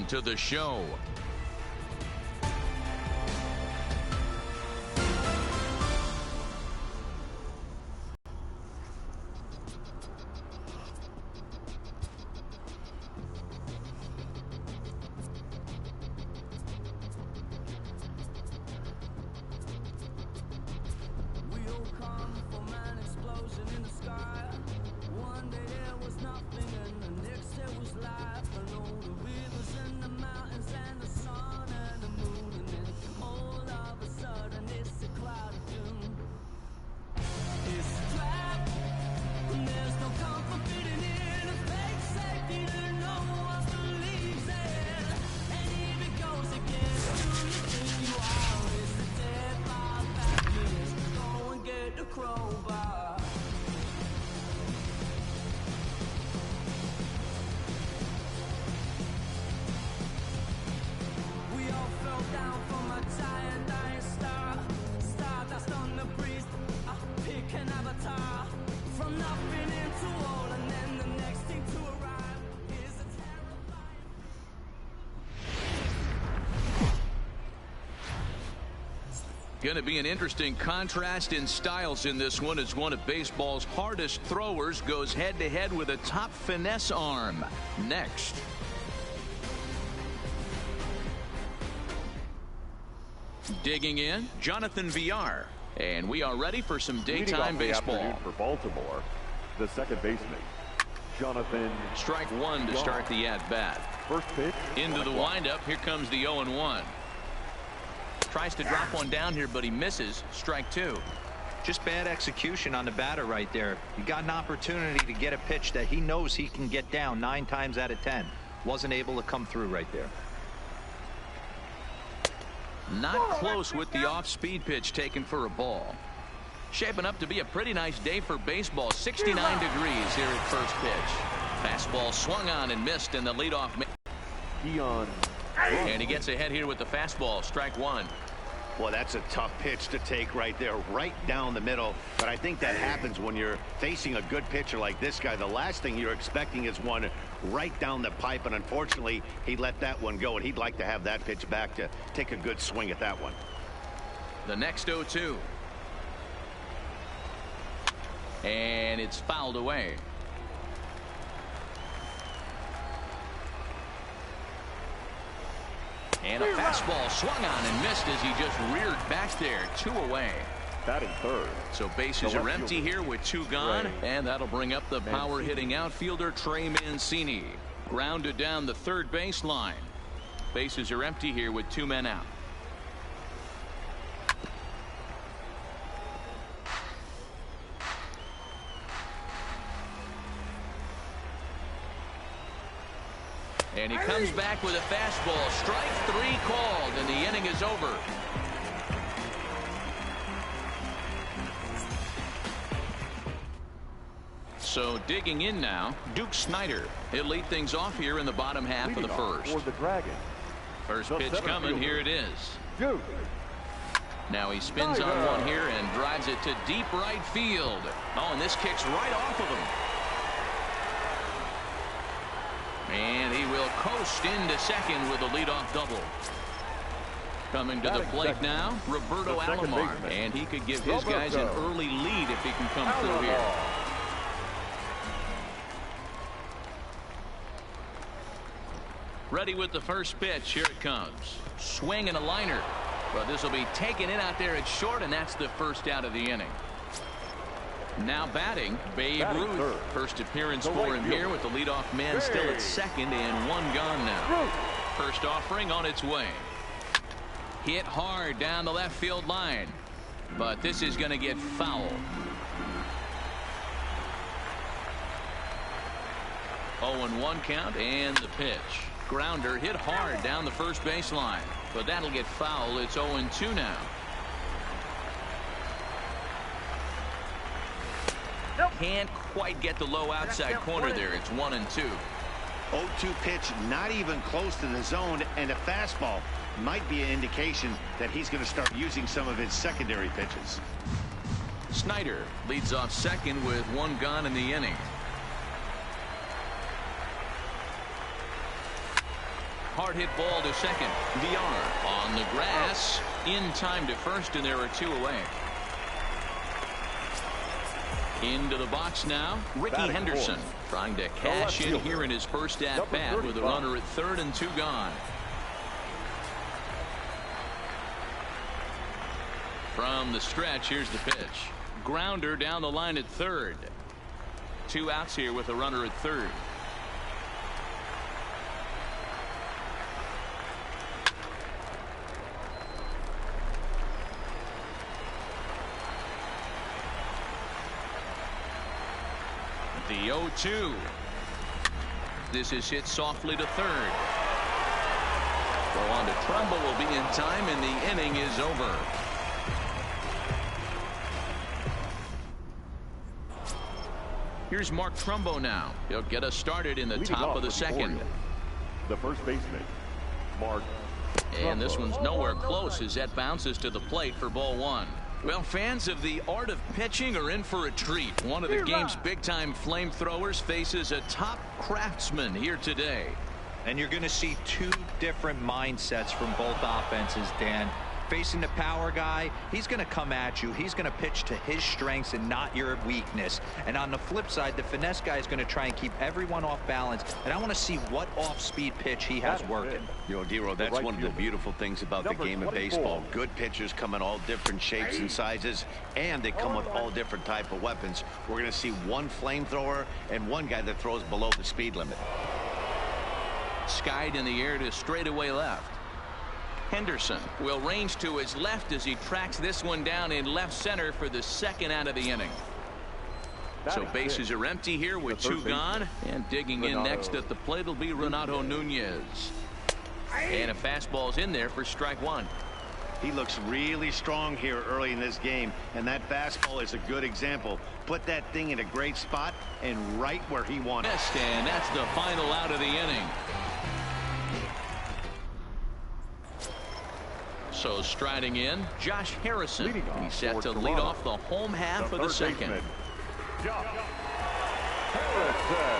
to the show. Going to be an interesting contrast in styles in this one, as one of baseball's hardest throwers goes head-to-head with a top finesse arm. Next. Digging in, Jonathan Villar. And we are ready for some daytime baseball. For Baltimore, the second baseman, Jonathan. Strike one to start the at-bat. First pitch. Into the windup. Here comes the 0-1. Tries to drop one down here, but he misses. Strike two. Just bad execution on the batter right there. He got an opportunity to get a pitch that he knows he can get down 9 times out of 10. Wasn't able to come through right there. Not close with the off-speed pitch taken for a ball. Shaping up to be a pretty nice day for baseball. 69 degrees here at first pitch. Fastball swung on and missed in the leadoff. And he gets ahead here with the fastball. Strike one. Well, that's a tough pitch to take right there, right down the middle. But I think that happens when you're facing a good pitcher like this guy. The last thing you're expecting is one right down the pipe, and unfortunately, he let that one go, and he'd like to have that pitch back to take a good swing at that one. The next 0-2. And it's fouled away. And a fastball swung on and missed as he just reared back there. 2 away. Batting third. So bases are empty here with 2 gone. And that'll bring up the power hitting outfielder Trey Mancini. Grounded down the third baseline. Bases are empty here with 2 men out. And he comes back with a fastball. Strike 3 called, and the inning is over. So digging in now, Duke Snider. He'll lead things off here in the bottom half of the first. For the Dragon. First pitch coming. Here it is. Duke. Now he spins on one here and drives it to deep right field. Oh, and this kicks right off of him. And he will coast into second with a leadoff double. Coming to the plate now, Roberto Alomar. And he could give his guys an early lead if he can come through here. Ready with the first pitch. Here it comes. Swing and a liner. But this will be taken in out there at short, and that's the first out of the inning. Now batting, Babe Ruth. First appearance for him here with the leadoff man still at second and 1 gone now. First offering on its way. Hit hard down the left field line. But this is going to get foul. 0-1 count and the pitch. Grounder hit hard down the first baseline. But that'll get foul. It's 0-2 now. Can't quite get the low outside corner there. It's 1-2. 0-2 pitch, not even close to the zone, and a fastball might be an indication that he's going to start using some of his secondary pitches. Snider leads off second with 1 gone in the inning. hard hit ball to second. VR on the grass in time to first, and there are 2 away. Into the box now, Ricky Henderson trying to cash in here in his first at bat with a runner at third and 2 gone. From the stretch, here's the pitch. Grounder down the line at third. 2 outs here with a runner at third. The 0-2. This is hit softly to third. Go on to Trumbo will be in time, and the inning is over. Here's Mark Trumbo now. He'll get us started in the top of the second. The first baseman, Mark Trumbo. And this one's nowhere close as that bounces to the plate for ball 1. Well, fans of the art of pitching are in for a treat. One of the game's big-time flamethrowers faces a top craftsman here today. And you're going to see 2 different mindsets from both offenses, Dan. Facing the power guy, he's going to come at you. He's going to pitch to his strengths and not your weakness. And on the flip side, the finesse guy is going to try and keep everyone off balance. And I want to see what off-speed pitch he has working. You know, Dero, that's one of the beautiful things about the game of baseball. Good pitchers come in all different shapes and sizes, and they come with all different type of weapons. We're going to see one flamethrower and one guy that throws below the speed limit. Skied in the air to straightaway left. Henderson will range to his left as he tracks this one down in left center for the second out of the inning. So bases are empty here with 2 gone, and digging in next at the plate will be Renato Nunez. And a fastball's in there for strike 1. He looks really strong here early in this game, and that fastball is a good example. Put that thing in a great spot and right where he wanted it. And that's the final out of the inning. So striding in, Josh Harrison. He's set to lead off the home half of the second.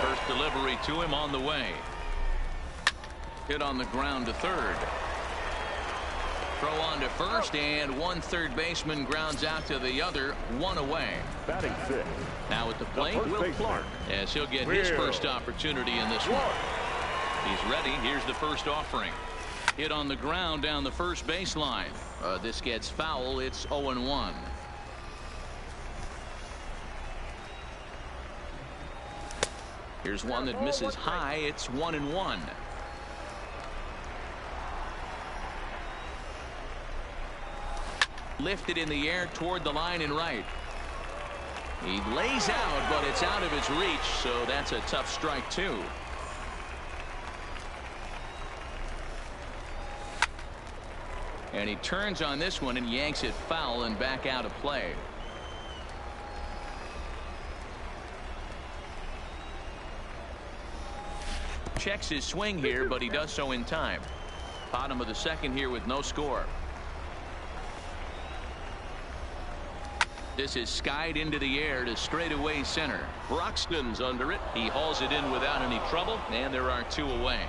First delivery to him on the way. Hit on the ground to third. Throw on to first, and one third baseman grounds out to the other, 1 away. Batting 6. Now at the plate, Will Clark, as he'll get his first opportunity in this one. He's ready. Here's the first offering. Hit on the ground down the first baseline. This gets foul. It's 0-1. Here's one that misses high. It's 1-1. Lifted in the air toward the line and right. He lays out, but it's out of his reach, so that's a tough strike, too. And he turns on this one and yanks it foul and back out of play. Checks his swing here, but he does so in time. Bottom of the second here with no score. This is skied into the air to straightaway center. Broxton's under it. He hauls it in without any trouble, and there are 2 away.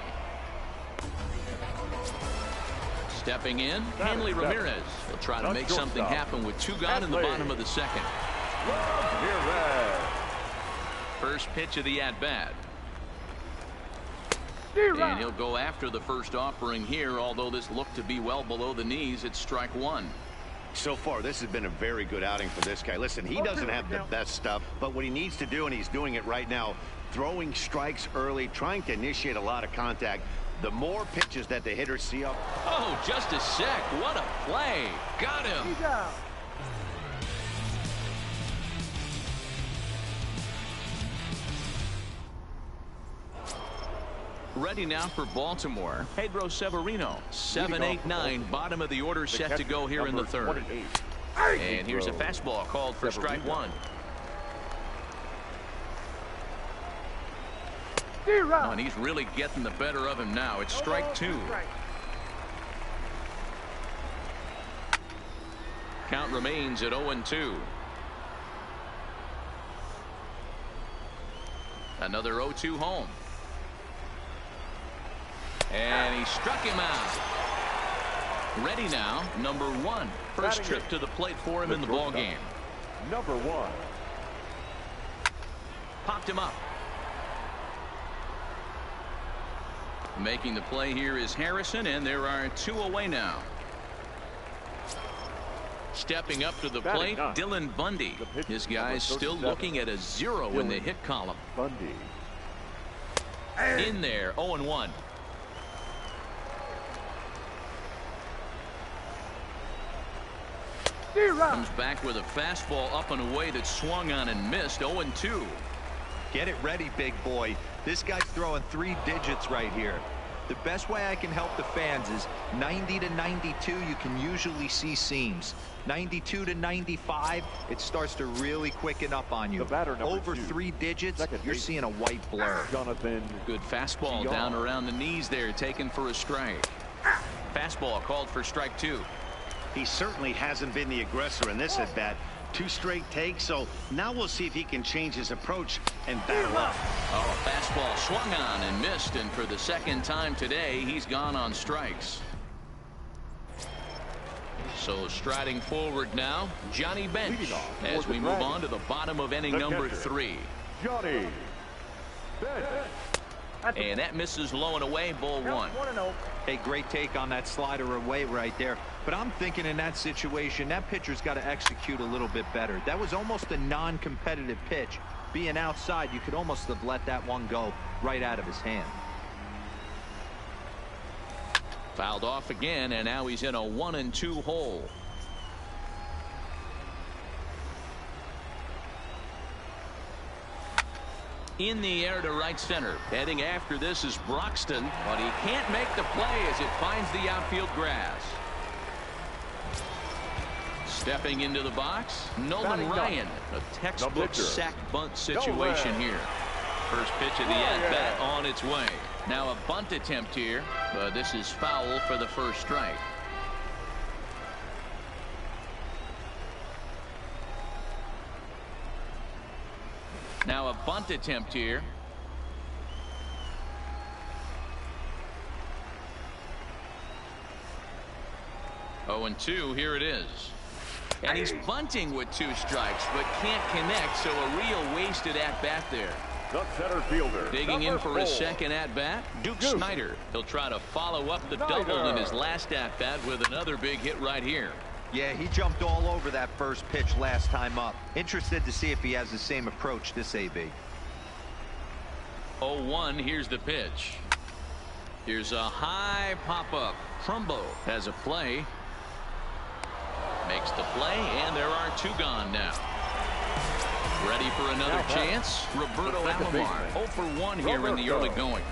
Stepping in, Hanley Ramirez. He'll try to make something happen with 2 gone in the bottom of the second. First pitch of the at-bat. And he'll go after the first offering here, although this looked to be well below the knees. It's strike 1. So far, this has been a very good outing for this guy. Listen, he doesn't have the best stuff, but what he needs to do, and he's doing it right now, throwing strikes early, trying to initiate a lot of contact. The more pitches that the hitters see up. Oh, just a sec. What a play. Got him. Ready now for Baltimore. Pedro Severino. 7-8-9. Bottom of the order set to go here in the third. And here's a fastball called for strike 1. Oh, and he's really getting the better of him now. It's strike 2. Count remains at 0-2. Another 0-2 home. And he struck him out. Ready now, number 1. First trip to the plate for him in the ball game. Number 1. Popped him up. Making the play here is Harrison, and there are 2 away now. Stepping up to the plate, Dylan Bundy. His guy's still looking at a 0 in the hit column. Bundy. In there, 0-1. Comes back with a fastball up and away that swung on and missed. 0-2. Get it ready, big boy. This guy's throwing 3 digits right here. The best way I can help the fans is 90 to 92, you can usually see seams. 92 to 95, it starts to really quicken up on you. Over 3 digits, you're seeing a white blur. Jonathan. Good fastball down around the knees there, taken for a strike. Fastball called for strike 2. He certainly hasn't been the aggressor in this at bat. 2 straight takes, so now we'll see if he can change his approach and battle up. Oh, fastball swung on and missed, and for the 2nd time today, he's gone on strikes. So striding forward now, Johnny Bench, as we move on to the bottom of inning number 3. Johnny Bench. And that misses low and away, ball 1. Hey, great take on that slider away right there. But I'm thinking in that situation, that pitcher's got to execute a little bit better. That was almost a non-competitive pitch. Being outside, you could almost have let that one go right out of his hand. Fouled off again, and now he's in a 1-2 hole. In the air to right center. Heading after this is Broxton, but he can't make the play as it finds the outfield grass. Stepping into the box, Nolan Ryan. A textbook sack bunt situation here. First pitch of the at-bat on its way. Now a bunt attempt here, but this is foul for the first strike. Now a bunt attempt here. Oh, and 2, here it is. And he's bunting with 2 strikes, but can't connect, so a real wasted at-bat there. The center fielder. Digging in for his 2nd at-bat, Duke Snider. He'll try to follow up the double in his last at-bat with another big hit right here. Yeah, he jumped all over that first pitch last time up. Interested to see if he has the same approach this AB. 0-1, here's the pitch. Here's a high pop-up. Trumbo has a play. Makes the play, and there are 2 gone now. Ready for another chance? Roberto Alomar, 0 for 1 here in the early going.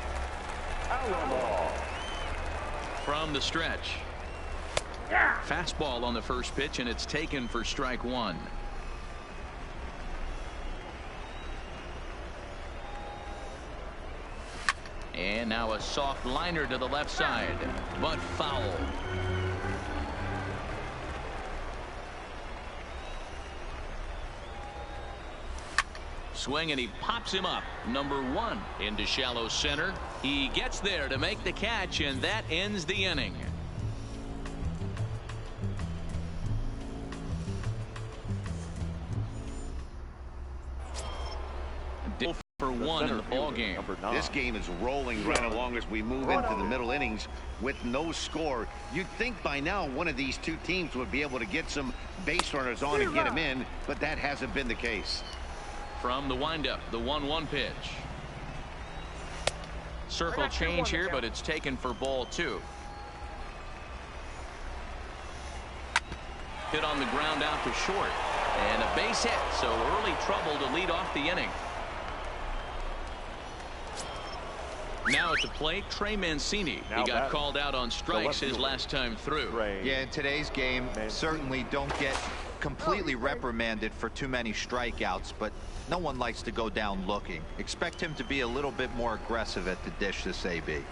From the stretch. Fastball on the first pitch, and it's taken for strike 1. And now a soft liner to the left side, but foul. Swing, and he pops him up. Number 1 into shallow center. He gets there to make the catch, and that ends the inning. For 1 in the ball game. This game is rolling right along as we move into the middle innings with no score. You'd think by now one of these 2 teams would be able to get some base runners on and get them in, but that hasn't been the case. From the windup, the 1-1 pitch. Circle change here, but it's taken for ball 2. Hit on the ground out to short, and a base hit, so early trouble to lead off the inning. Now at the plate, Trey Mancini. He got called out on strikes his last time through. Yeah, in today's game, certainly don't get completely reprimanded for too many strikeouts, but no one likes to go down looking. Expect him to be a little bit more aggressive at the dish this AB.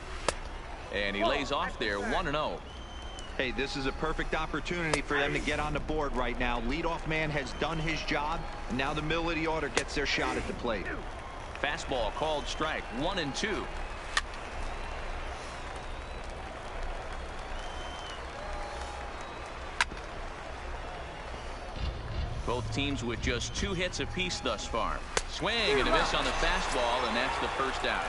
And he lays off there, 1-0. Hey, this is a perfect opportunity for them to get on the board right now. Leadoff man has done his job, and now the middle of the order gets their shot at the plate. Fastball called strike, 1-2. Both teams with just 2 hits apiece thus far. Swing and a miss on the fastball, and that's the first out.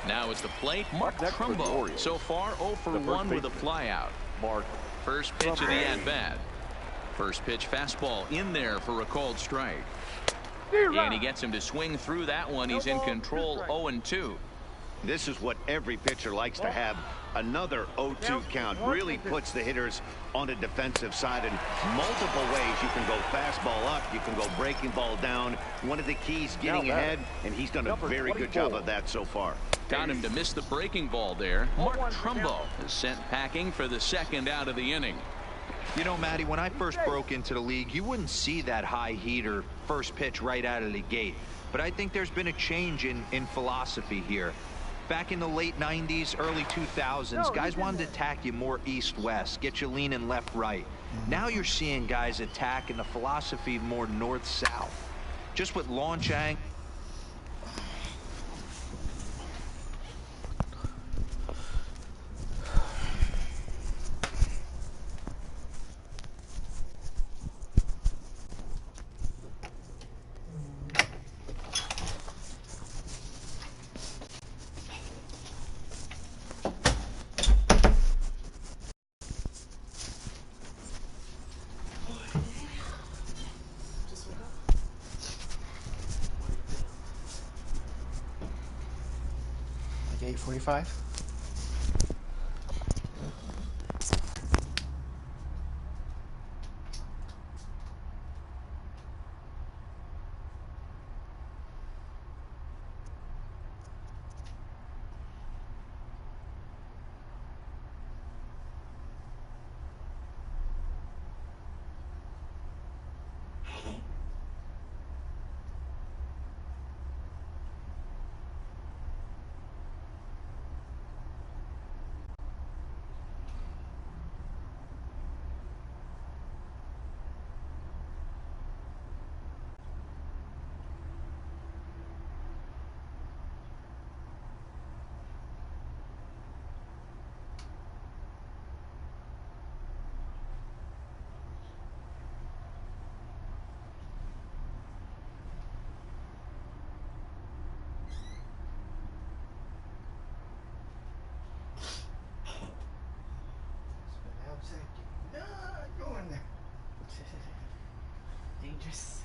Now at the plate, Mark Trumbo. So far 0 for 1 with a flyout. First pitch of the at-bat. First pitch fastball in there for a called strike. And he gets him to swing through that one. He's in control 0-2. This is what every pitcher likes to have. Another 0-2 count really puts the hitters on the defensive side in multiple ways. You can go fastball up, you can go breaking ball down. One of the keys getting ahead, and he's done a very good job of that so far. Got him to miss the breaking ball there. Mark Trumbo is sent packing for the second out of the inning. You know, Matty, when I first broke into the league, you wouldn't see that high heater first pitch right out of the gate. But I think there's been a change in philosophy here. Back in the late 90s, early 2000s, guys wanted to attack you more east-west, get you leaning left-right. Now you're seeing guys attack in the philosophy more north-south. Just with launch angle. Like 8:45. Go in there. Dangerous.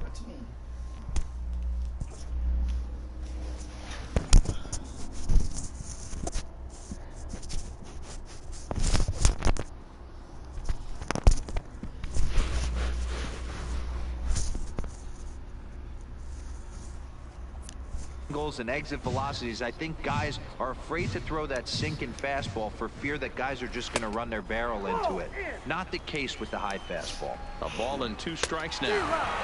What's me? Angles and exit velocities, I think guys are afraid to throw that sinking fastball for fear that guys are just going to run their barrel into it. Not the case with the high fastball. A ball and 2 strikes now.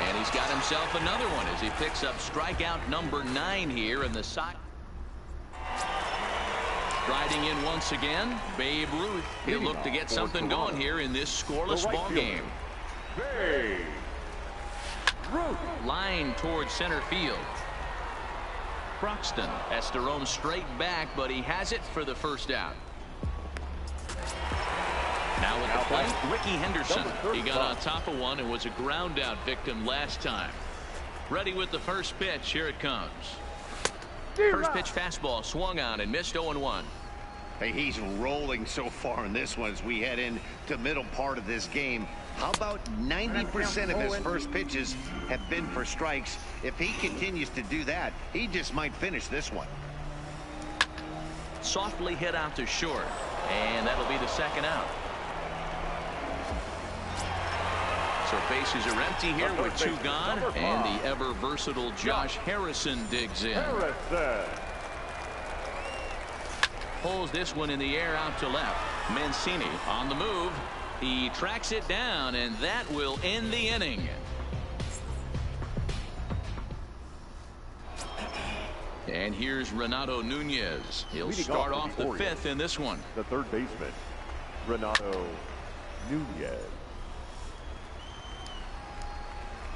And he's got himself another one as he picks up strikeout number 9 here in the side. Striding in once again, Babe Ruth. He'll look to get something going here in this scoreless ball game. Babe Ruth. Line towards center field. Broxton has to roam straight back, but he has it for the first out. Now with the plate, Ricky Henderson. He got on top of one and was a ground out victim last time. Ready with the first pitch. Here it comes. First pitch fastball swung on and missed 0-1. Hey, he's rolling so far in this one as we head into the middle part of this game. How about 90% of his first pitches have been for strikes? If he continues to do that, he just might finish this one. Softly hit out to short, and that'll be the second out. So bases are empty here with 2 gone, and the ever versatile Josh Harrison digs in. Pulls this one in the air out to left. Mancini on the move. He tracks it down, and that will end the inning. And here's Renato Nunez. He'll start off the 5th in this one. The third baseman, Renato Nunez.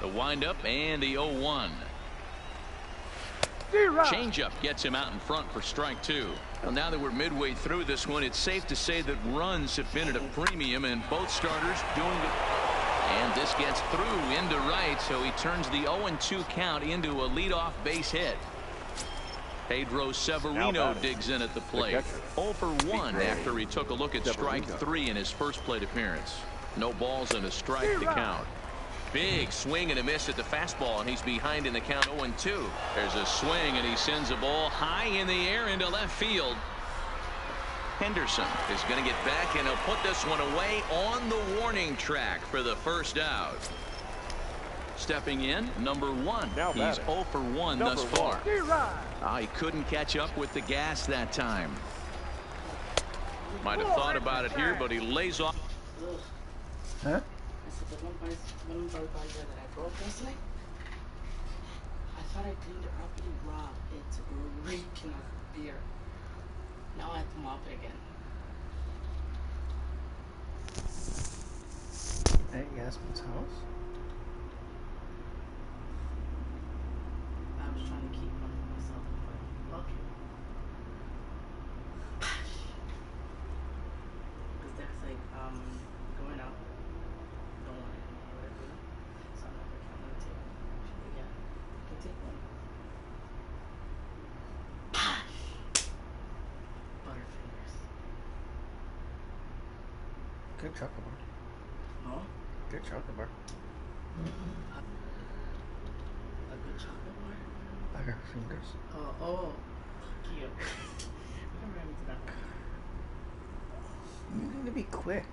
The windup and the 0-1. Changeup gets him out in front for strike 2. Well, now that we're midway through this one, it's safe to say that runs have been at a premium, and both starters doing it. And this gets through into right, so he turns the 0-2 count into a leadoff base hit. Pedro Severino digs in at the plate. 0 for 1 after he took a look at strike 3 in his first plate appearance. No balls and a strike to count. Big swing and a miss at the fastball, and he's behind in the count 0-2. There's a swing, and he sends a ball high in the air into left field. Henderson is going to get back, and he'll put this one away on the warning track for the first out. Stepping in, number 1. He's 0 for 1 thus far. He couldn't catch up with the gas that time. Might have thought about it here, but he lays off. Huh? I said the one bar that I broke yesterday, I thought I cleaned it properly, raw. It's reeking of beer. Now I have to mop it again. At Yasmin's house? I was trying to keep myself, but okay. Because that's like, going out. Don't want it or whatever. So I'm like, I'm gonna take one. She's like, yeah, you can take one. Butterfingers. Good chocolate bar. Huh? Good chocolate bar. A good chocolate bar? Butterfingers. Oh, cute. Never ran into that one. You need to be quick.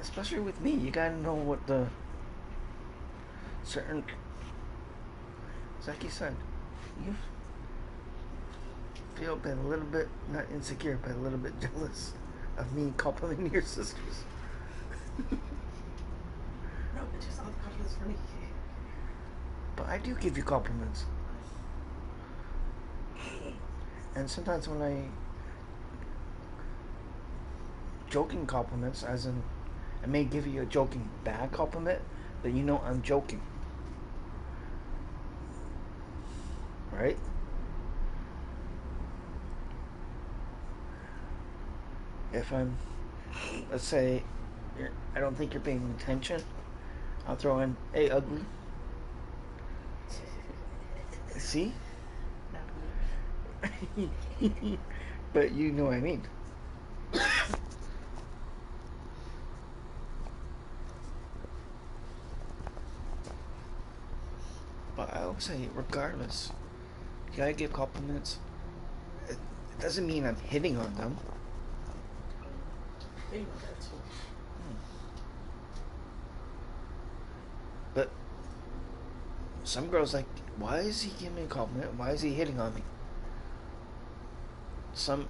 Especially with me. You gotta know what the certain. It's like you said. You feel a little bit, not insecure, but a little bit jealous of me complimenting your sisters. No, but just all the compliments for me. But I do give you compliments. And sometimes when I joking compliments, as in I may give you a joking bad compliment, but you know I'm joking. Right? If I'm, let's say, I don't think you're paying attention, I'll throw in, hey, ugly. See? But you know what I mean. But I would say, regardless, you gotta give compliments. It doesn't mean I'm hitting on them. They know that too. But some girls like, why is he giving me a compliment? Why is he hitting on me? Some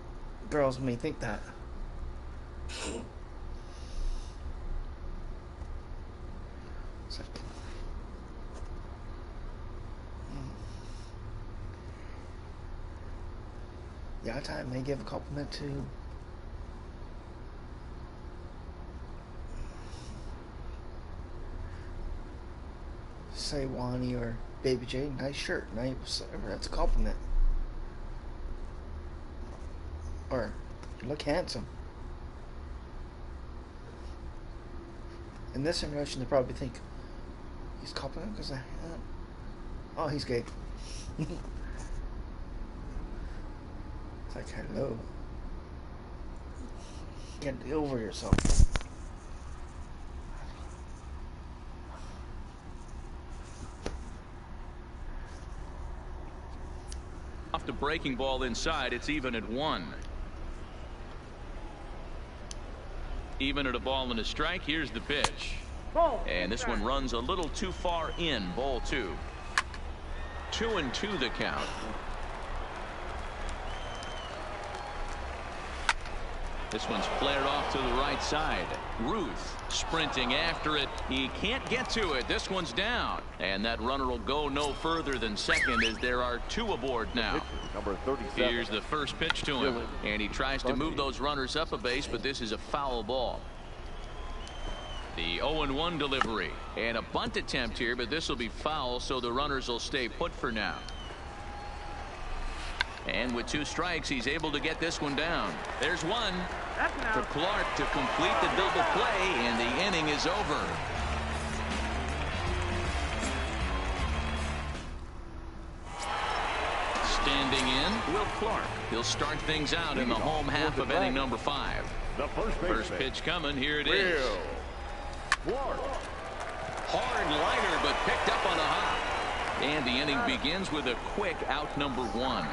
girls may think that. It's like, the other time they give a compliment to say Wani or Baby J, nice shirt, nice, that's a compliment. Or, you look handsome. In this generation, they probably think, he's complimenting because oh, he's gay. It's like, hello. Get over yourself. Off the breaking ball inside, it's even at 1. Even at a ball and a strike. Here's the pitch. And this one runs a little too far in. Ball 2. 2-2 the count. This one's flared off to the right side. Ruth sprinting after it. He can't get to it. This one's down. And that runner will go no further than second as there are 2 aboard now. Number 37. Here's the first pitch to him. And he tries to move those runners up a base, but this is a foul ball. The 0-1 delivery. And a bunt attempt here, but this will be foul, so the runners will stay put for now. And with 2 strikes, he's able to get this one down. There's one for Clark to complete the double play, and the inning is over. Standing in, Will Clark. He'll start things out in the home half of inning number 5. The first pitch coming. Here it is. Hard liner, but picked up on a hop. And the inning begins with a quick out number 1.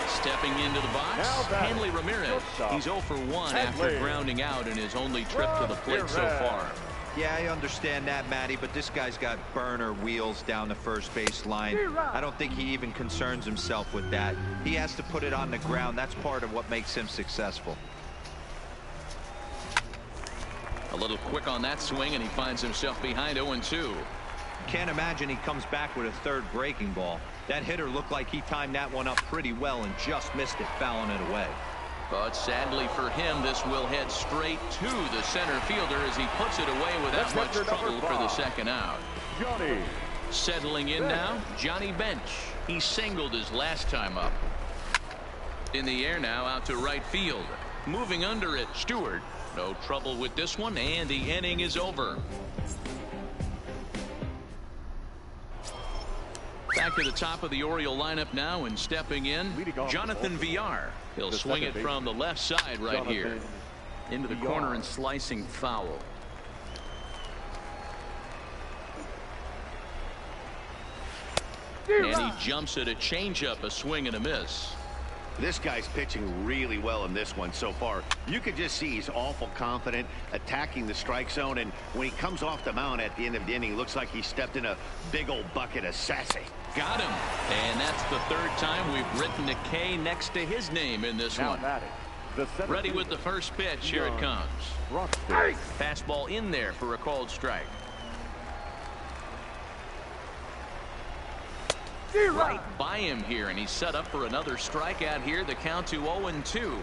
Stepping into the box, Hanley Ramirez. He's 0 for 1 after grounding out in his only trip to the plate so far. Yeah, I understand that, Matty, but this guy's got burner wheels down the first base line. I don't think he even concerns himself with that. He has to put it on the ground. That's part of what makes him successful. A little quick on that swing, and he finds himself behind 0-2. Can't imagine he comes back with a third breaking ball. That hitter looked like he timed that one up pretty well and just missed it, fouling it away. But sadly for him, this will head straight to the center fielder as he puts it away without much trouble for the second out. Johnny. Settling in now, Johnny Bench. He singled his last time up. In the air now, out to right field. Moving under it, Stewart. No trouble with this one, and the inning is over. Back to the top of the Oriole lineup now, and stepping in, Jonathan Villar. He'll swing it from the left side right here. Into the corner and slicing foul. And he jumps at a changeup, a swing and a miss. This guy's pitching really well in this one so far. You could just see he's awful confident, attacking the strike zone, and when he comes off the mound at the end of the inning, looks like he stepped in a big old bucket of sassy. Got him. And that's the 3rd time we've written a K next to his name in this one. Ready with the first pitch. Here it comes. Fastball in there for a called strike. Right by him here, and he's set up for another strikeout here. The count to 0-2.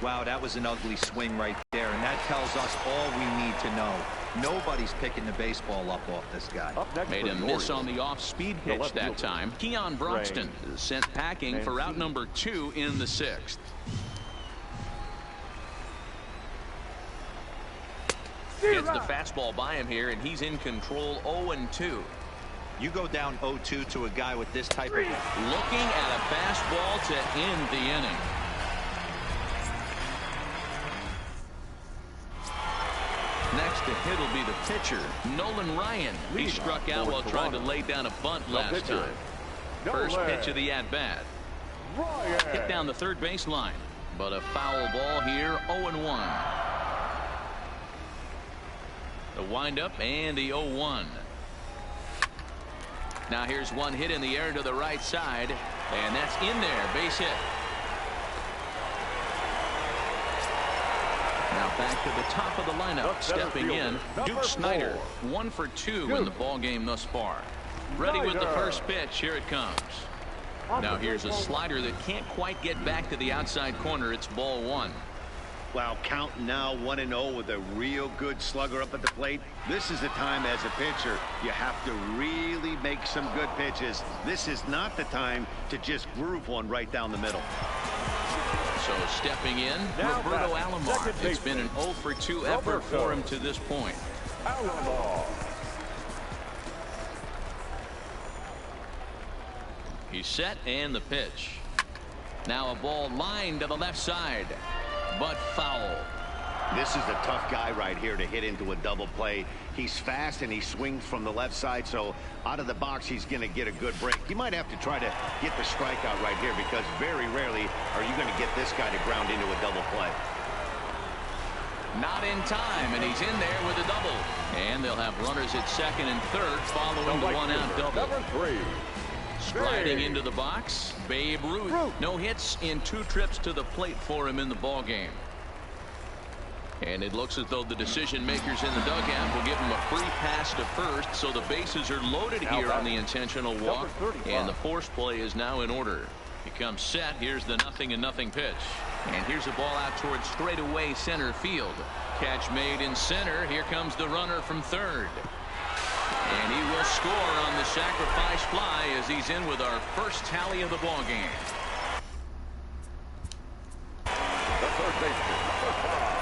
Wow, that was an ugly swing right there, and that tells us all we need to know. Nobody's picking the baseball up off this guy. Made a miss on the off-speed pitch that time. Keon Broxton is sent packing for out number 2 in the 6th. Gets the fastball by him here, and he's in control. 0-2. You go down 0-2 to a guy with this type of... Looking at a fastball to end the inning. Next to hit will be the pitcher, Nolan Ryan. He struck out while trying to lay down a bunt last time. First pitch of the at-bat. Hit down the third base line, but a foul ball here. 0-1. The windup and the 0-1. Now here's one hit in the air to the right side, and that's in there. Base hit. Now back to the top of the lineup. Stepping in, Duke Snider. 1 for 2 in the ball game thus far. Ready with the first pitch. Here it comes. Now here's a slider that can't quite get back to the outside corner. It's ball 1. Wow, count now 1-0 with a real good slugger up at the plate. This is the time as a pitcher you have to really make some good pitches. This is not the time to just groove one right down the middle. So stepping in, Roberto Alomar. It's been an 0 for 2 effort for him to this point. He's set, and the pitch. Now a ball lined to the left side, but foul. This is a tough guy right here to hit into a double play. He's fast and he swings from the left side, so out of the box he's going to get a good break. You might have to try to get the strikeout right here, because very rarely are you going to get this guy to ground into a double play. Not in time, and he's in there with a double. And they'll have runners at second and third following the one-out double. Sliding into the box, Babe Ruth. No hits in 2 trips to the plate for him in the ball game. And it looks as though the decision makers in the dugout will give him a free pass to first, so the bases are loaded here on the intentional walk, and the force play is now in order. He comes set. Here's the 0-0 pitch, and here's a ball out towards straightaway center field. Catch made in center. Here comes the runner from third. And he will score on the sacrifice fly as he's in with our first tally of the ball game. The third baseman, number 5,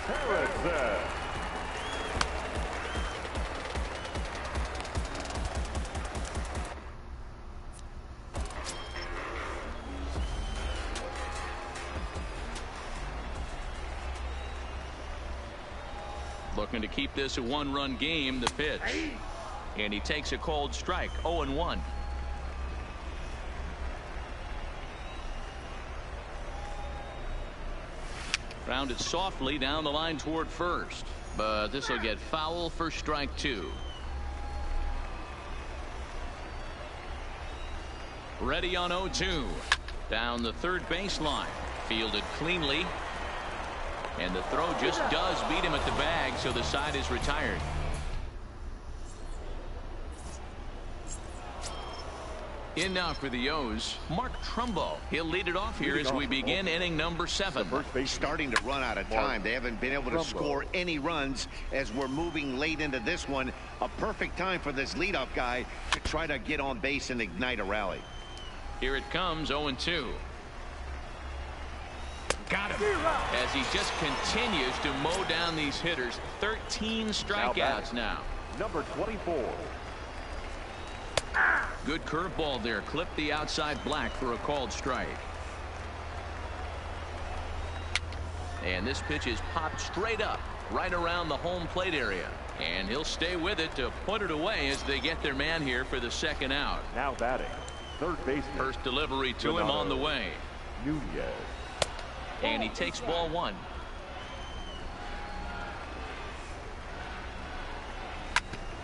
Harrison. Looking to keep this a one-run game. The pitch. And he takes a cold strike. 0-1. Grounded softly down the line toward first. But this will get foul for strike 2. Ready on 0-2. Down the third baseline. Fielded cleanly. And the throw just does beat him at the bag, so the side is retired. In now for the O's, Mark Trumbo. He'll lead it off here as we begin inning number 7. Starting to run out of time. They haven't been able to score any runs as we're moving late into this one. A perfect time for this leadoff guy to try to get on base and ignite a rally. Here it comes, 0-2. Got him. As he just continues to mow down these hitters. 13 strikeouts now. Number 24. Good curveball there. Clipped the outside black for a called strike. And this pitch is popped straight up right around the home plate area. And he'll stay with it to put it away as they get their man here for the second out. Now batting, third baseman. First delivery to him on the way. Nunez. And he takes ball 1.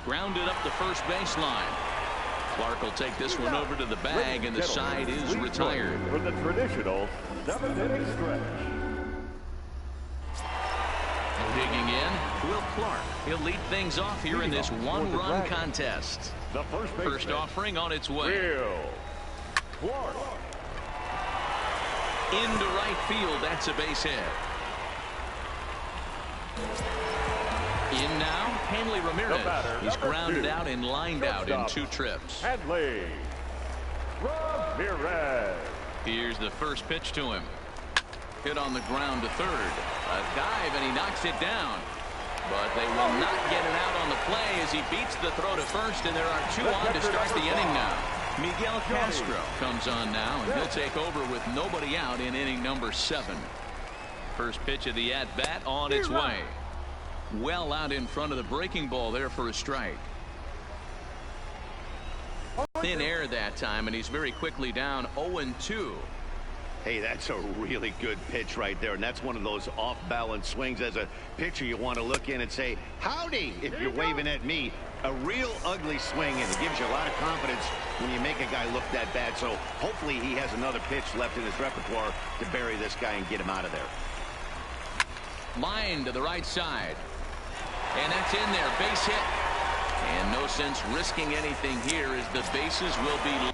Grounded up the first baseline. Clark will take this one over to the bag, and the side is retired. For the traditional 7-inning stretch. Digging in, Will Clark. He'll lead things off here in this one-run contest. The first offering on its way. Will Clark. Into right field. That's a base hit. In now, Hanley Ramirez. He's grounded out and lined out in 2 trips. Hanley Ramirez. Here's the first pitch to him. Hit on the ground to third. A dive, and he knocks it down. But they will not get it out on the play as he beats the throw to first, and there are 2 on to start the inning now. Miguel Castro comes on now, and he'll take over with nobody out in inning number 7. First pitch of the at-bat on its way. Well out in front of the breaking ball there for a strike. Thin air that time, and he's very quickly down 0-2. Hey, that's a really good pitch right there, and that's one of those off-balance swings. As a pitcher, you want to look in and say, howdy, if you're waving at me. A real ugly swing, and it gives you a lot of confidence when you make a guy look that bad. So hopefully he has another pitch left in his repertoire to bury this guy and get him out of there. Line to the right side. And that's in there. Base hit. And no sense risking anything here as the bases will be loaded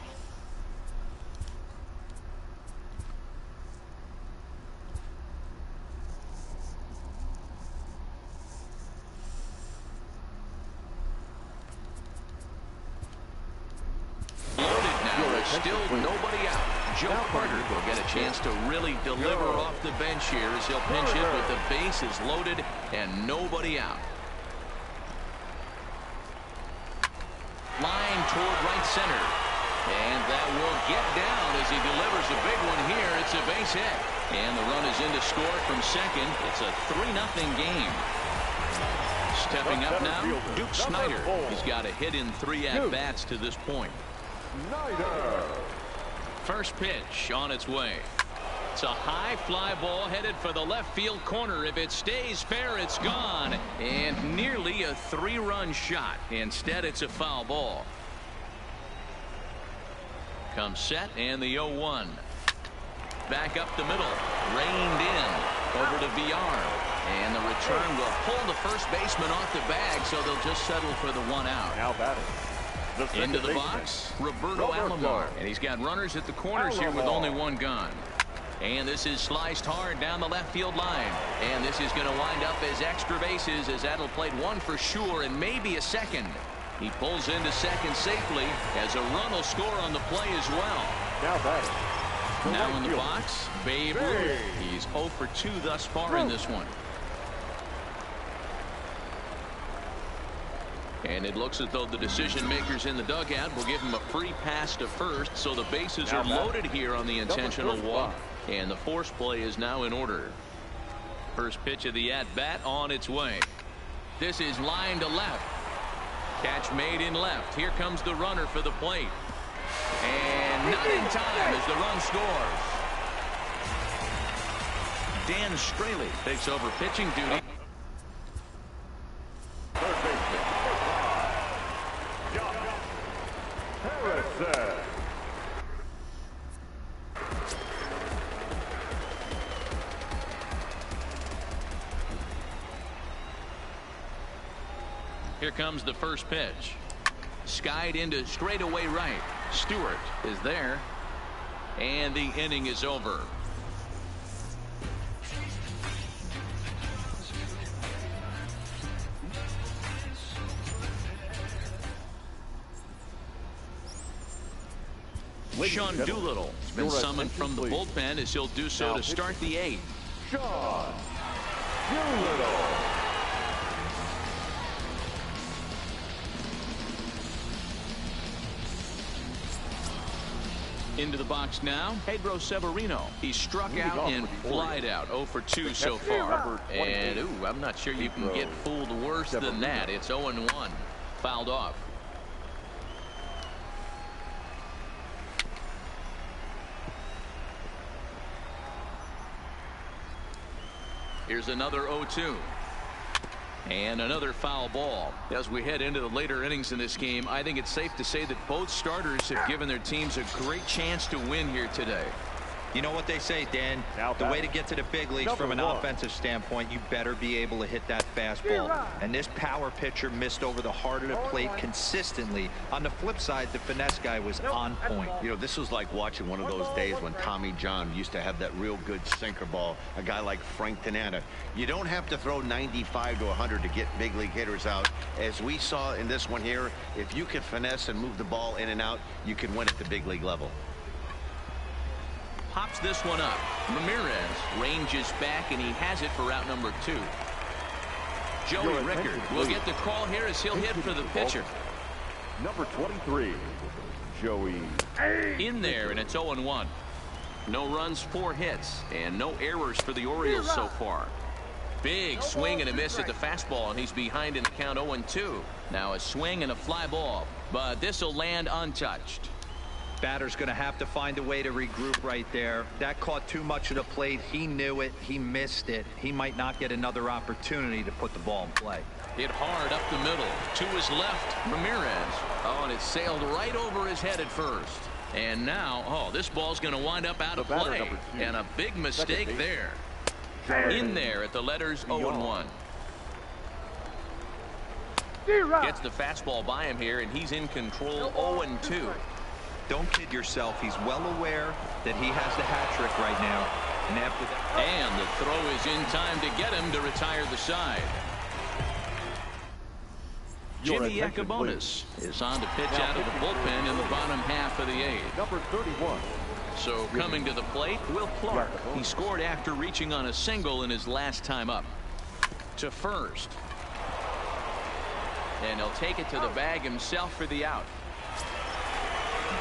now. There's still nobody out. Joe Carter will get a chance to really deliver off the bench here as he'll pinch hit with the bases loaded and nobody out. Line toward right center. And that will get down as he delivers a big one here. It's a base hit. And the run is in to score from second. It's a 3-0 game. Stepping up now, Duke Snider. He's got a hit in 3 at-bats to this point. Snider. First pitch on its way. It's a high fly ball headed for the left field corner. If it stays fair, it's gone. And nearly a 3-run shot. Instead, it's a foul ball. Comes set and the 0-1. Back up the middle. Reined in. Over to VR. And the return will pull the first baseman off the bag, so they'll just settle for the 1 out. Now batting. Into the box, Roberto Alomar. And he's got runners at the corners here with only 1 gone. And this is sliced hard down the left field line. And this is going to wind up as extra bases, as that'll play one for sure and maybe a second. He pulls into second safely, as a run will score on the play as well. Now in the box, Babe Ruth. He's 0 for 2 thus far in this one. And it looks as though the decision makers in the dugout will give him a free pass to first, so the bases are loaded here on the intentional walk, and the force play is now in order. First pitch of the at-bat on its way. This is line to left. Catch made in left. Here comes the runner for the plate. And not in time as the run scores. Dan Straley takes over pitching duty. Here comes the first pitch. Skied into straightaway right. Stewart is there. And the inning is over. Sean Doolittle has been summoned from the bullpen, as he'll do so to start the 8th. Sean Doolittle. Into the box now, Pedro Severino. He struck out and flied out. 0 for 2 so far. And, I'm not sure you can get fooled worse than that. It's 0-1. Fouled off. Here's another 0-2. And another foul ball. As we head into the later innings in this game, I think it's safe to say that both starters have given their teams a great chance to win here today. You know what they say, Dan? The way to get to the big leagues from an offensive standpoint, you better be able to hit that fastball. And this power pitcher missed over the heart of the plate consistently. On the flip side, the finesse guy was on point. You know, this was like watching one of those days when Tommy John used to have that real good sinker ball. A guy like Frank Tanana. You don't have to throw 95 to 100 to get big league hitters out. As we saw in this one here, if you can finesse and move the ball in and out, you can win at the big league level. Pops this one up. Ramirez ranges back, and he has it for out number 2. Joey Rickard will get the call here as he'll hit for the pitcher. Number 23, Joey. In there, and it's 0-1. No runs, 4 hits, and no errors for the Orioles so far. Big swing and a miss at the fastball, and he's behind in the count 0-2. Now a swing and a fly ball, but this will land untouched. Batter's going to have to find a way to regroup right there. That caught too much of the plate. He knew it. He missed it. He might not get another opportunity to put the ball in play. Hit hard up the middle. To his left, Ramirez. Oh, and it sailed right over his head at first. And now, this ball's going to wind up out of play. And a big mistake there. In there at the letters 0-1. Gets the fastball by him here, and he's in control 0-2. Don't kid yourself. He's well aware that he has the hat trick right now. And after that, and the throw is in time to get him to retire the side. Jimmy Yacabonis is on to pitch out of the bullpen in the bottom half of the 8th. Number 31. So coming to the plate, Will Clark. He scored after reaching on a single in his last time up. To first. And he'll take it to the bag himself for the out.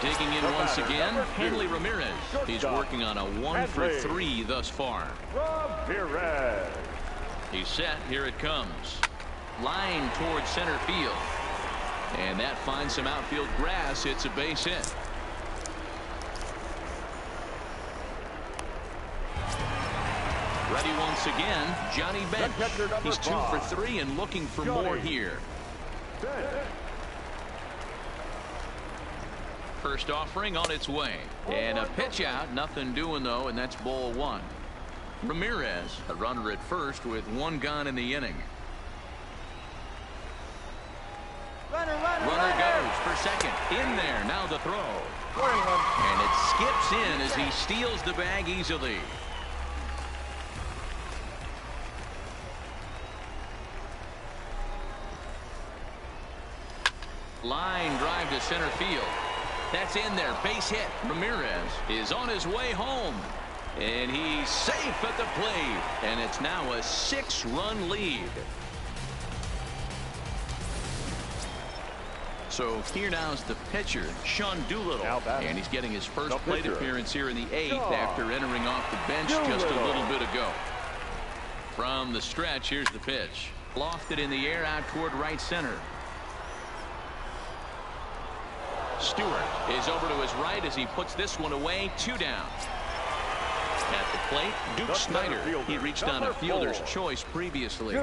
Digging in once again, Hanley Ramirez. He's working on a 1 for 3 thus far. Ramirez. He's set. Here it comes. Line towards center field. And that finds some outfield grass. It's a base hit. Ready once again, Johnny Bench. He's 2 for 3 and looking for more here. First offering on its way. And a pitch out. Nothing doing, though, and that's ball 1. Ramirez, a runner at first with 1 gone in the inning. Runner goes for second. In there. Now the throw. And it skips in as he steals the bag easily. Line drive to center field. That's in there. Base hit. Ramirez is on his way home. And he's safe at the plate. And it's now a 6-run lead. So here now is the pitcher, Sean Doolittle. And he's getting his first plate appearance here in the 8th after entering off the bench just a little bit ago. From the stretch, here's the pitch. Lofted in the air out toward right center. Stewart is over to his right as he puts this one away. 2 down. At the plate, Duke Snyder. He reached on a fielder's choice previously.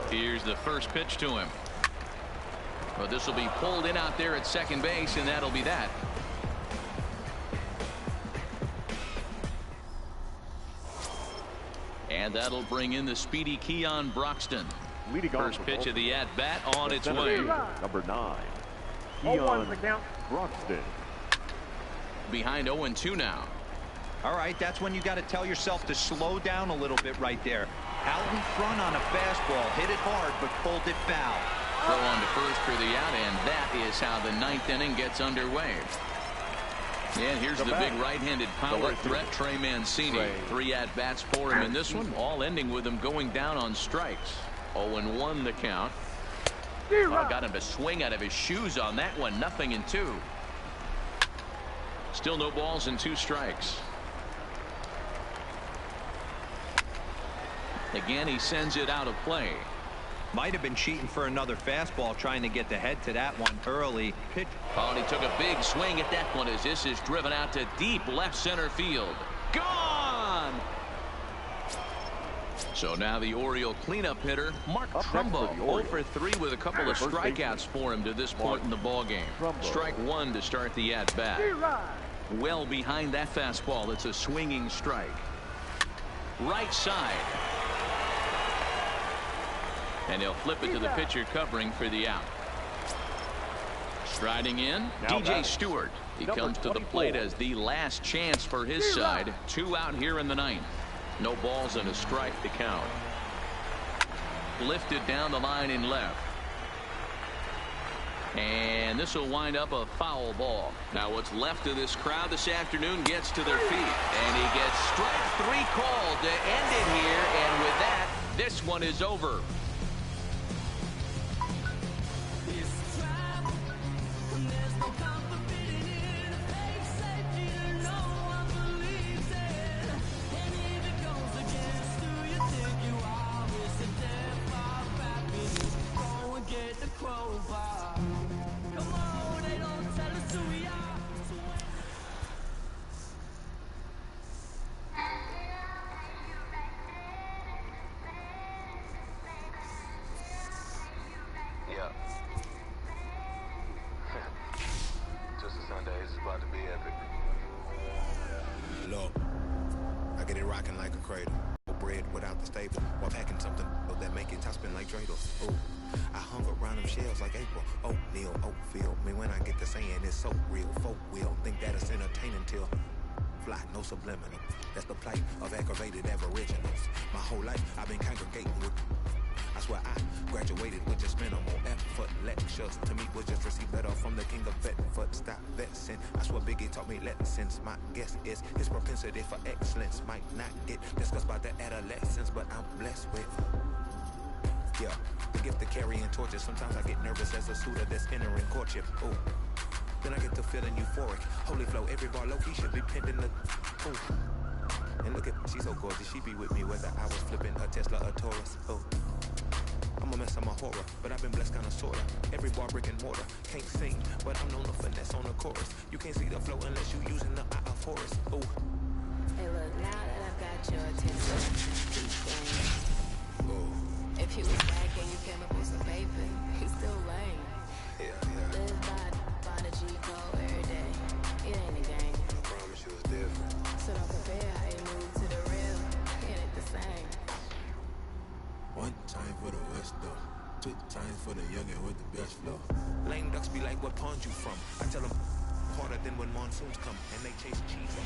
Here's the first pitch to him. Well, this will be pulled in out there at second base, and that'll be that. And that'll bring in the speedy Keon Broxton. First pitch of the at-bat on its way. Number 9, Keon Broxton. Behind 0-2 now. All right, that's when you got to tell yourself to slow down a little bit right there. Out in front on a fastball, hit it hard, but pulled it foul. Throw on to first for the out, and that is how the 9th inning gets underway. And here's the big right-handed power threat, Trey Mancini. 3 at-bats for him in this one, all ending with him going down on strikes. 0-1 the count. Got him to swing out of his shoes on that one. 0-2. Still no balls and 2 strikes. Again, he sends it out of play. Might have been cheating for another fastball, trying to get the head to that one early. Pitch. Oh, and he took a big swing at that one as this is driven out to deep left center field. Gone! So now the Oriole cleanup hitter, Mark Trumbo, 0 for 3 with a couple of strikeouts for him to this point in the ballgame. Strike 1 to start the at-bat. Well behind that fastball, it's a swinging strike. Right side. And he'll flip it to the pitcher covering for the out. Striding in, DJ Stewart. He comes to the plate as the last chance for his side. 2 out here in the 9th. No balls and a strike to count. Lifted down the line in left. And this will wind up a foul ball. Now what's left of this crowd this afternoon gets to their feet. And he gets strike 3 called to end it here. And with that, this one is over. I get it rocking like a cradle. Bread without the staple. While packing something that make it top spin like dreidels. Oh, I hung around them shells like April. Oatmeal, Oatfield. Man, when I get to saying it's so real, folk will think that it's entertaining till fly, no subliminal. That's the plight of aggravated aboriginals. My whole life I've been congregating with. I swear I graduated with just minimal effort. Lectures to me was just receive better from the king of Bedford. Stop vexing. I swear Biggie taught me lessons. My guess is his propensity for excellence might not get discussed by the adolescents, but I'm blessed with. Yeah, the gift of carrying torches. Sometimes I get nervous as a suitor that's entering courtship. Ooh. Then I get to feeling euphoric. Holy flow, every bar low-key should be pinned in the. Ooh. And look at, she's so gorgeous. She be with me whether I was flipping her Tesla or Taurus. Ooh. I'm a mess, I'm a horror, but I've been blessed kinda sorta. Every bar brick and mortar. Can't sing, but I'm known to finesse on the chorus. You can't see the flow unless you using the eye of Horus. Ooh. Hey look, now that I've got your attention, Ooh. if he was back and you came up with some paper, he's still lame. Yeah. Live by the G code every day. It ain't a game. I promise you it's different. So don't compare how you move to the real. It ain't the same. One time for the West though, Signs for the youngin' with the best flow. Lame ducks be like, what pond you from? I tell them harder than when monsoons come and they chase cheese.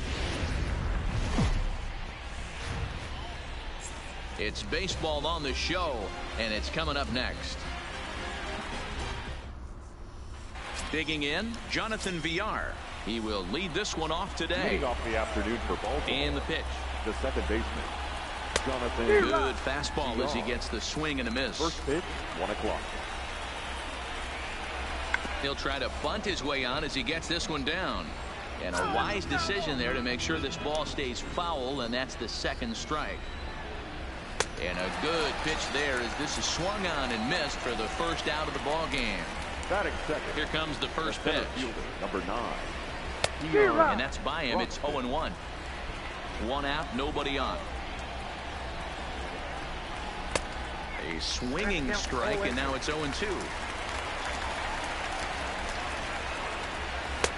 It's baseball on the show, and it's coming up next. Digging in, Jonathan Villar. He will lead this one off today. Leading off the afternoon for Baltimore. And the pitch. The second baseman, Jonathan. Good fastball as he gets the swing and a miss. First pitch, 1 o'clock. He'll try to bunt his way on as he gets this one down. And a wise decision there to make sure this ball stays foul, and that's the second strike. And a good pitch there as this is swung on and missed for the first out of the ball game. Batting second. Here comes the first pitch. Fielder, number 9. And that's by him. It's 0-1. 1 out, nobody on. A swinging strike, and now it's 0-2.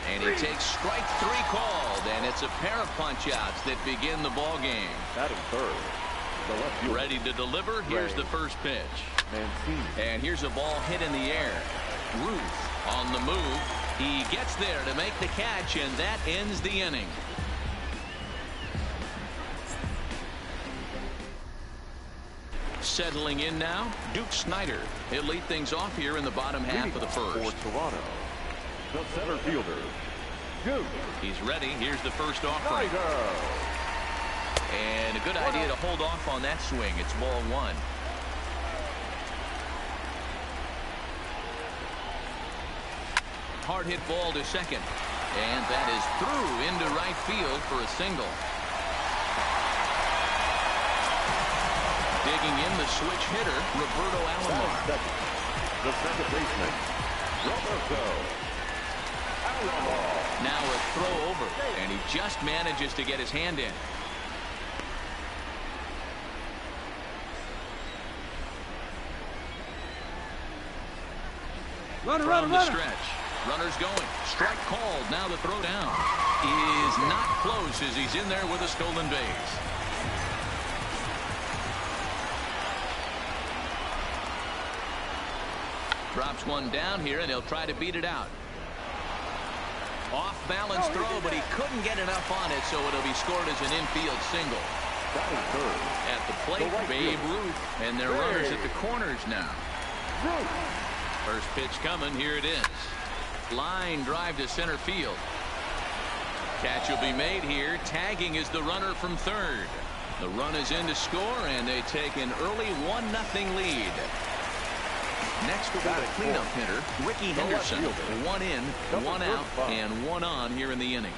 And he takes strike 3 called, and it's a pair of punch-outs that begin the ball game. Batting third. The left fielder. Ready to deliver. Here's the first pitch. Mancini. And here's a ball hit in the air. Ruth on the move. He gets there to make the catch, and that ends the inning. Settling in now, Duke Snider. He'll lead things off here in the bottom half of the first. For Toronto, the center fielder, Duke. He's ready. Here's the first offering. Snider. And a good idea to hold off on that swing. It's ball 1. Hard hit ball to second. And that is through into right field for a single. Digging in the switch hitter, Roberto Alomar. The second baseman, Roberto Alomar. Now a throw over, and he just manages to get his hand in. From the stretch. Runners going. Strike called. Now the throw down is not close as he's in there with a stolen base. Drops one down here, and he'll try to beat it out. Off balance throw, but he couldn't get enough on it, so it'll be scored as an infield single. At the plate, Babe Ruth, and their runners at the corners now. First pitch coming. Here it is. Line drive to center field. Catch will be made here. Tagging is the runner from third. The run is in to score, and they take an early 1-0 lead. Next will be the cleanup hitter, Ricky Henderson. 1 in, 1 out, and 1 on here in the inning.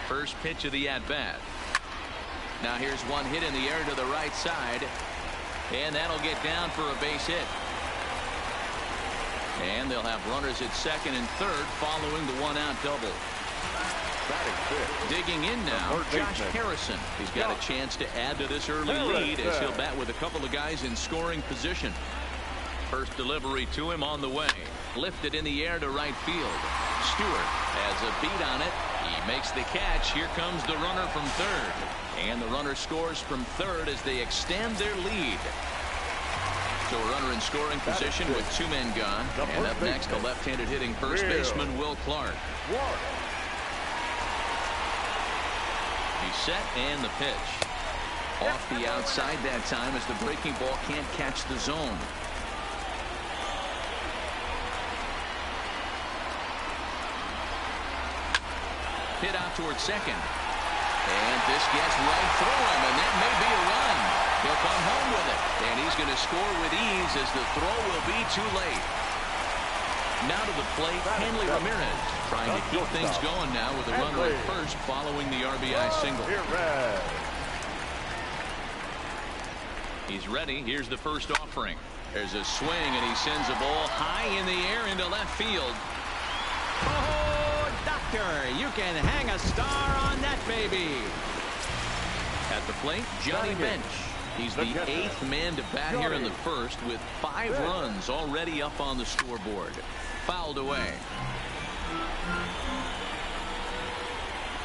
First pitch of the at-bat. Now here's one hit in the air to the right side, and that'll get down for a base hit. And they'll have runners at second and third following the 1-out double. Digging in now, Josh Harrison. He's got a chance to add to this early lead as he'll bat with a couple of guys in scoring position. First delivery to him on the way. Lifted in the air to right field. Stewart has a beat on it. He makes the catch. Here comes the runner from third. And the runner scores from third as they extend their lead. So a runner in scoring position with 2 men gone. And up next, the left-handed hitting first baseman, Will Clark. He's set and the pitch. Off the outside that time as the breaking ball can't catch the zone. Hit out towards second. And this gets right through him, and that may be a run. He'll come home with it, and he's going to score with ease as the throw will be too late. Now to the plate, Hanley Ramirez trying to keep things going now with a runner at first following the RBI single. He's ready. Here's the first offering. There's a swing, and he sends a ball high in the air into left field. Oh, doctor, you can hang a star on that baby. At the plate, Johnny Bench. He's the 8th man to bat here in the first with 5 runs already up on the scoreboard. Fouled away.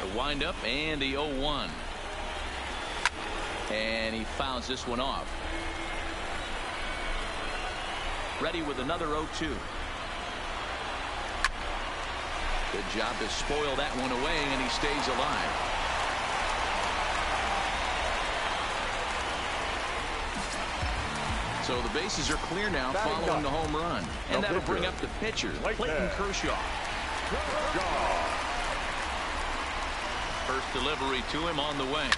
The windup and the 0-1. And he fouls this one off. Ready with another 0-2. Good job to spoil that one away, and he stays alive. So the bases are clear now following the home run. And that'll bring up the pitcher, Clayton Kershaw. First delivery to him on the way.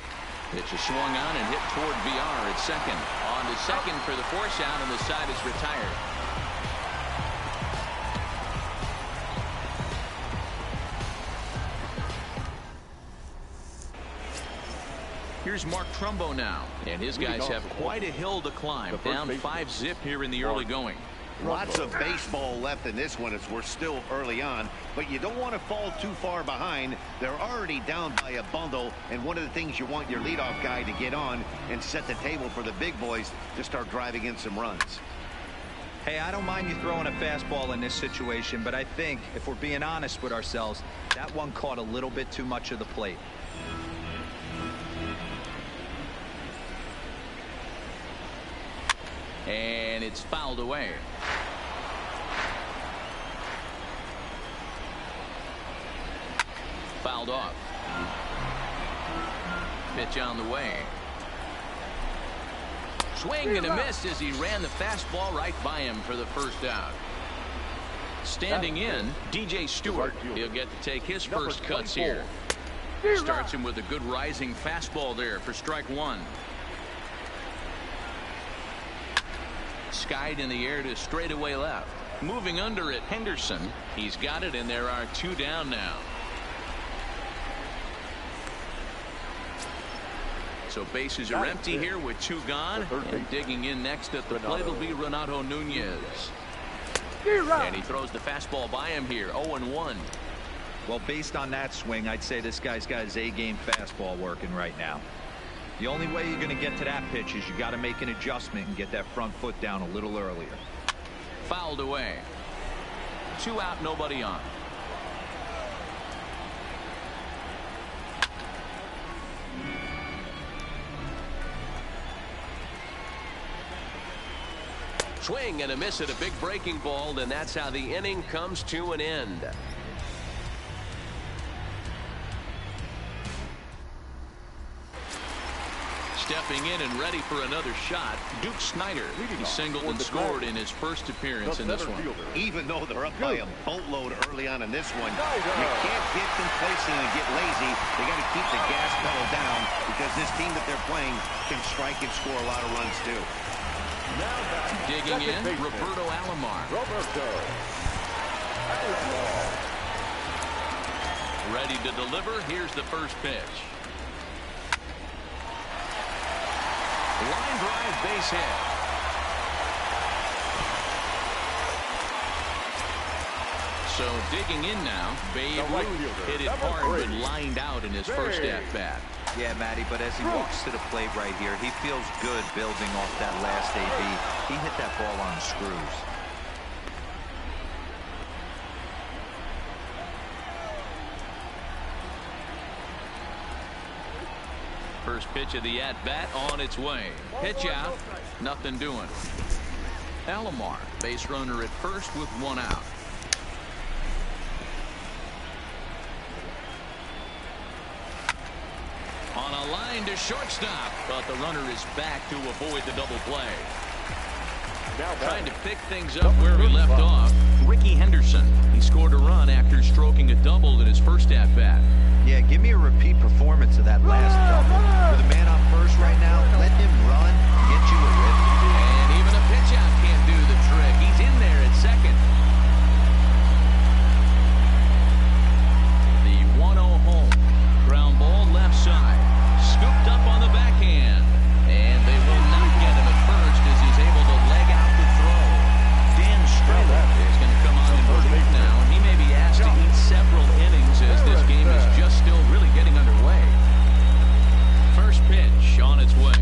Pitch is swung on and hit toward VR at second. On to second for the force out, and the side is retired. Here's Mark Trumbo now, and his guys have quite a hill to climb. Down 5-zip here in the early going. Lots of baseball left in this one as we're still early on, but you don't want to fall too far behind. They're already down by a bundle, and one of the things you want your leadoff guy to get on and set the table for the big boys to start driving in some runs. Hey, I don't mind you throwing a fastball in this situation, but I think if we're being honest with ourselves, that one caught a little bit too much of the plate. And it's fouled away. Fouled off. Pitch on the way. Swing and a miss as he ran the fastball right by him for the first out. Standing in, DJ Stewart. He'll get to take his first cuts here. Starts him with a good rising fastball there for strike one. Skied in the air to straightaway left. Moving under it, Henderson. He's got it, and there are two down now. So bases are empty here with two gone. And digging in next at the plate will be Renato Nunez. And he throws the fastball by him here. 0-1. Well, based on that swing, I'd say this guy's got his A-game fastball working right now. The only way you're going to get to that pitch is you got to make an adjustment and get that front foot down a little earlier. Fouled away. 2 out, nobody on. Swing and a miss at a big breaking ball, and that's how the inning comes to an end. Stepping in and ready for another shot, Duke Snider. He singled and scored in his first appearance in this one. Even though they're up by a boatload early on in this one, you can't get complacent and get lazy. They got to keep the gas pedal down because this team that they're playing can strike and score a lot of runs too. Digging in, Roberto Alomar. Ready to deliver. Here's the first pitch. Line drive, base hit. So digging in now, Babe Ruth hit it hard but lined out in his first at-bat. Yeah, Matty, but as he walks to the plate right here, he feels good building off that last AB. He hit that ball on screws. First pitch of the at-bat on its way. Pitch out, nothing doing. Alomar, base runner at first with 1 out. On a line to shortstop, but the runner is back to avoid the double play. Trying to pick things up where we left off, Ricky Henderson. He scored a run after stroking a double in his first at-bat. Yeah, give me a repeat performance of that last double. With a man on first right now, let him run, get you a rip. And even a pitch out can't do the trick. He's in there at second. The 1-0 home. Ground ball left side. Scooped up on the backhand. And they will not get him at first as he's able to leg out the throw. Dan Strella is going to come on in relief now. And he may be asked to eat several innings as this game is just still really getting underway. First pitch on its way.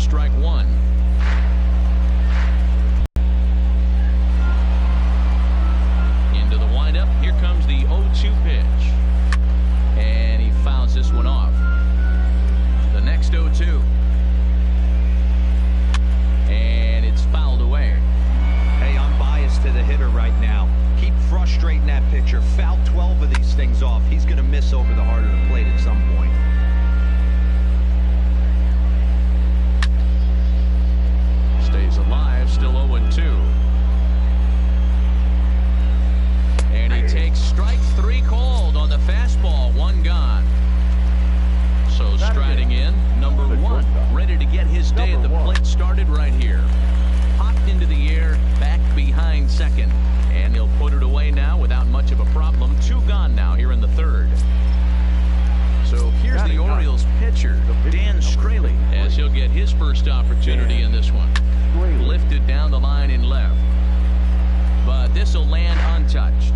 strike one. Into the windup. Here comes the 0-2 pitch. And he fouls this one off. The next 0-2. And it's fouled away. Hey, I'm biased to the hitter right now. Keep frustrating that pitcher. Foul 12 of these things off. He's going to miss over the heart of the plate at some point. Stays alive, still 0-2. And he takes strike three called on the fastball. One gone. So striding in, number one, ready to get his day at the plate started right here. Popped into the air, back behind second. And he'll put it away now without much of a problem. Two gone now here in the third. So here's the Orioles pitcher, Dan Straley, as he'll get his first opportunity in this one. Lifted down the line in left. But this will land untouched.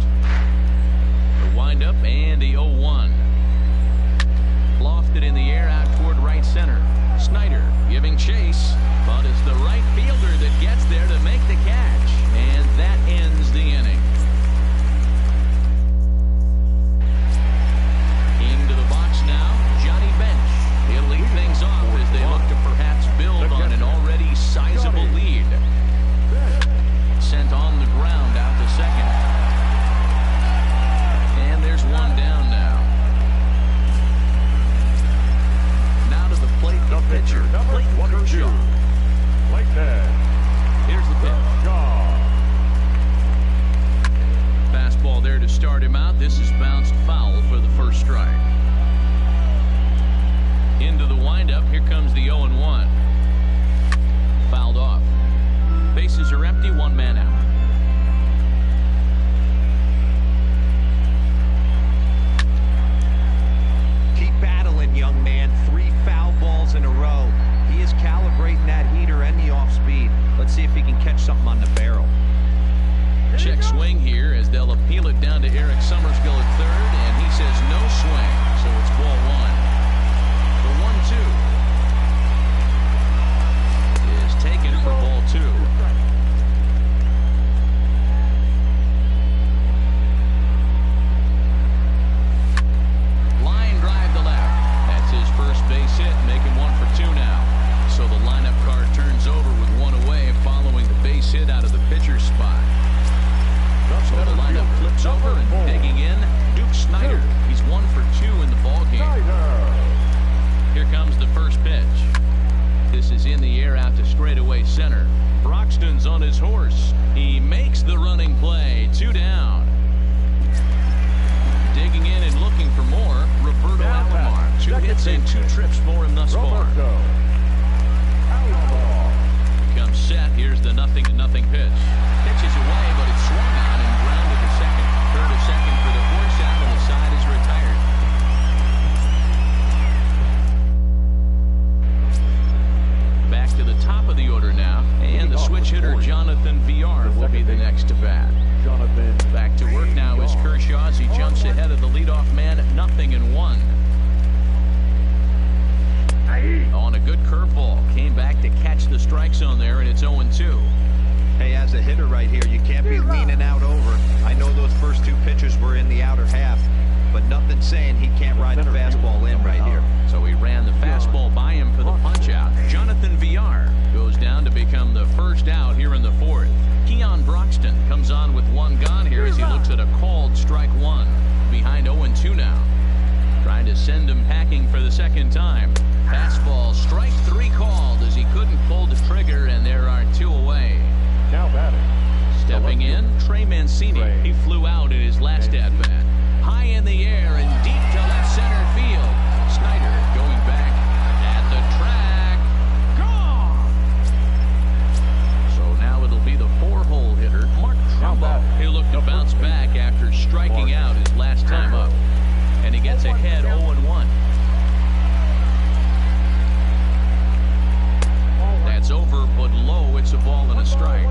The windup and the 0-1. Lofted in the air out toward right center. Snyder giving chase, but it's the right fielder that gets there to make the catch. And that ends the inning. Into the box now, Johnny Bench. He'll lead things off as they look to perhaps build on an already sizable lead. Sent on the ground out to second. And there's one down now. Now to the plate, the pitcher, Clayton Kershaw. Here's the pitch. Fastball there to start him out. This is bounced foul for the first strike. Into the windup. Here comes the 0-1. Fouled off. Bases are empty. One man out. Keep battling, young man. 3 foul balls in a row. He is calibrating that heater and the off speed. Let's see if he can catch something on the barrel. Check swing here as they'll appeal it down to Eric Summerskill at third, and he says no swing, so it's ball one. The 1-2 is taken for ball two. Line drive to left. That's his first base hit, making 1 for 2 now. So the lineup card turns over with one away following the base hit out of the pitcher's spot. So the lineup flips over and digging in, Duke Snyder. He's 1 for 2 in the ballgame. Here comes the first pitch. This is in the air out to straightaway center. Broxton's on his horse. He makes the running play. 2 down. Digging in and looking for more, Roberto Alomar. 2 hits and 2 trips for him thus far. Comes set. Here's the 0-0 pitch. Pitches away, but it's swung on and grounded to second. Third to second for the horse out, and the side is retired. Back to the top of the order now, and the switch hitter Jonathan Villar will be the next to bat. Back to work now is Kershaw as he jumps ahead of the leadoff man at 0-1. On a good curveball, came back to catch the strike zone there, and it's 0-2. Hey, as a hitter right here, you can't be leaning out over. I know those first 2 pitches were in the outer half, but nothing saying he can't ride the fastball in right here. So he ran the fastball by him for the punch out. Jonathan Villar goes down to become the first out here in the 4th. Keon Broxton comes on with 1 gone here as he looks at a called strike 1. Behind 0-2 now. Trying to send him packing for the second time. Fastball, strike 3 called as he couldn't pull the trigger, and there are 2 away. Now batting. Stepping in, Trey Mancini. He flew out in his last at-bat. High in the air and deep to left center field. Snyder going back at the track. Gone! So now it'll be the 4-hole hitter, Mark Trumbo. He'll look to bounce back after striking out his last time up. And he gets ahead 0-1. That's over, but low. It's a ball and a strike.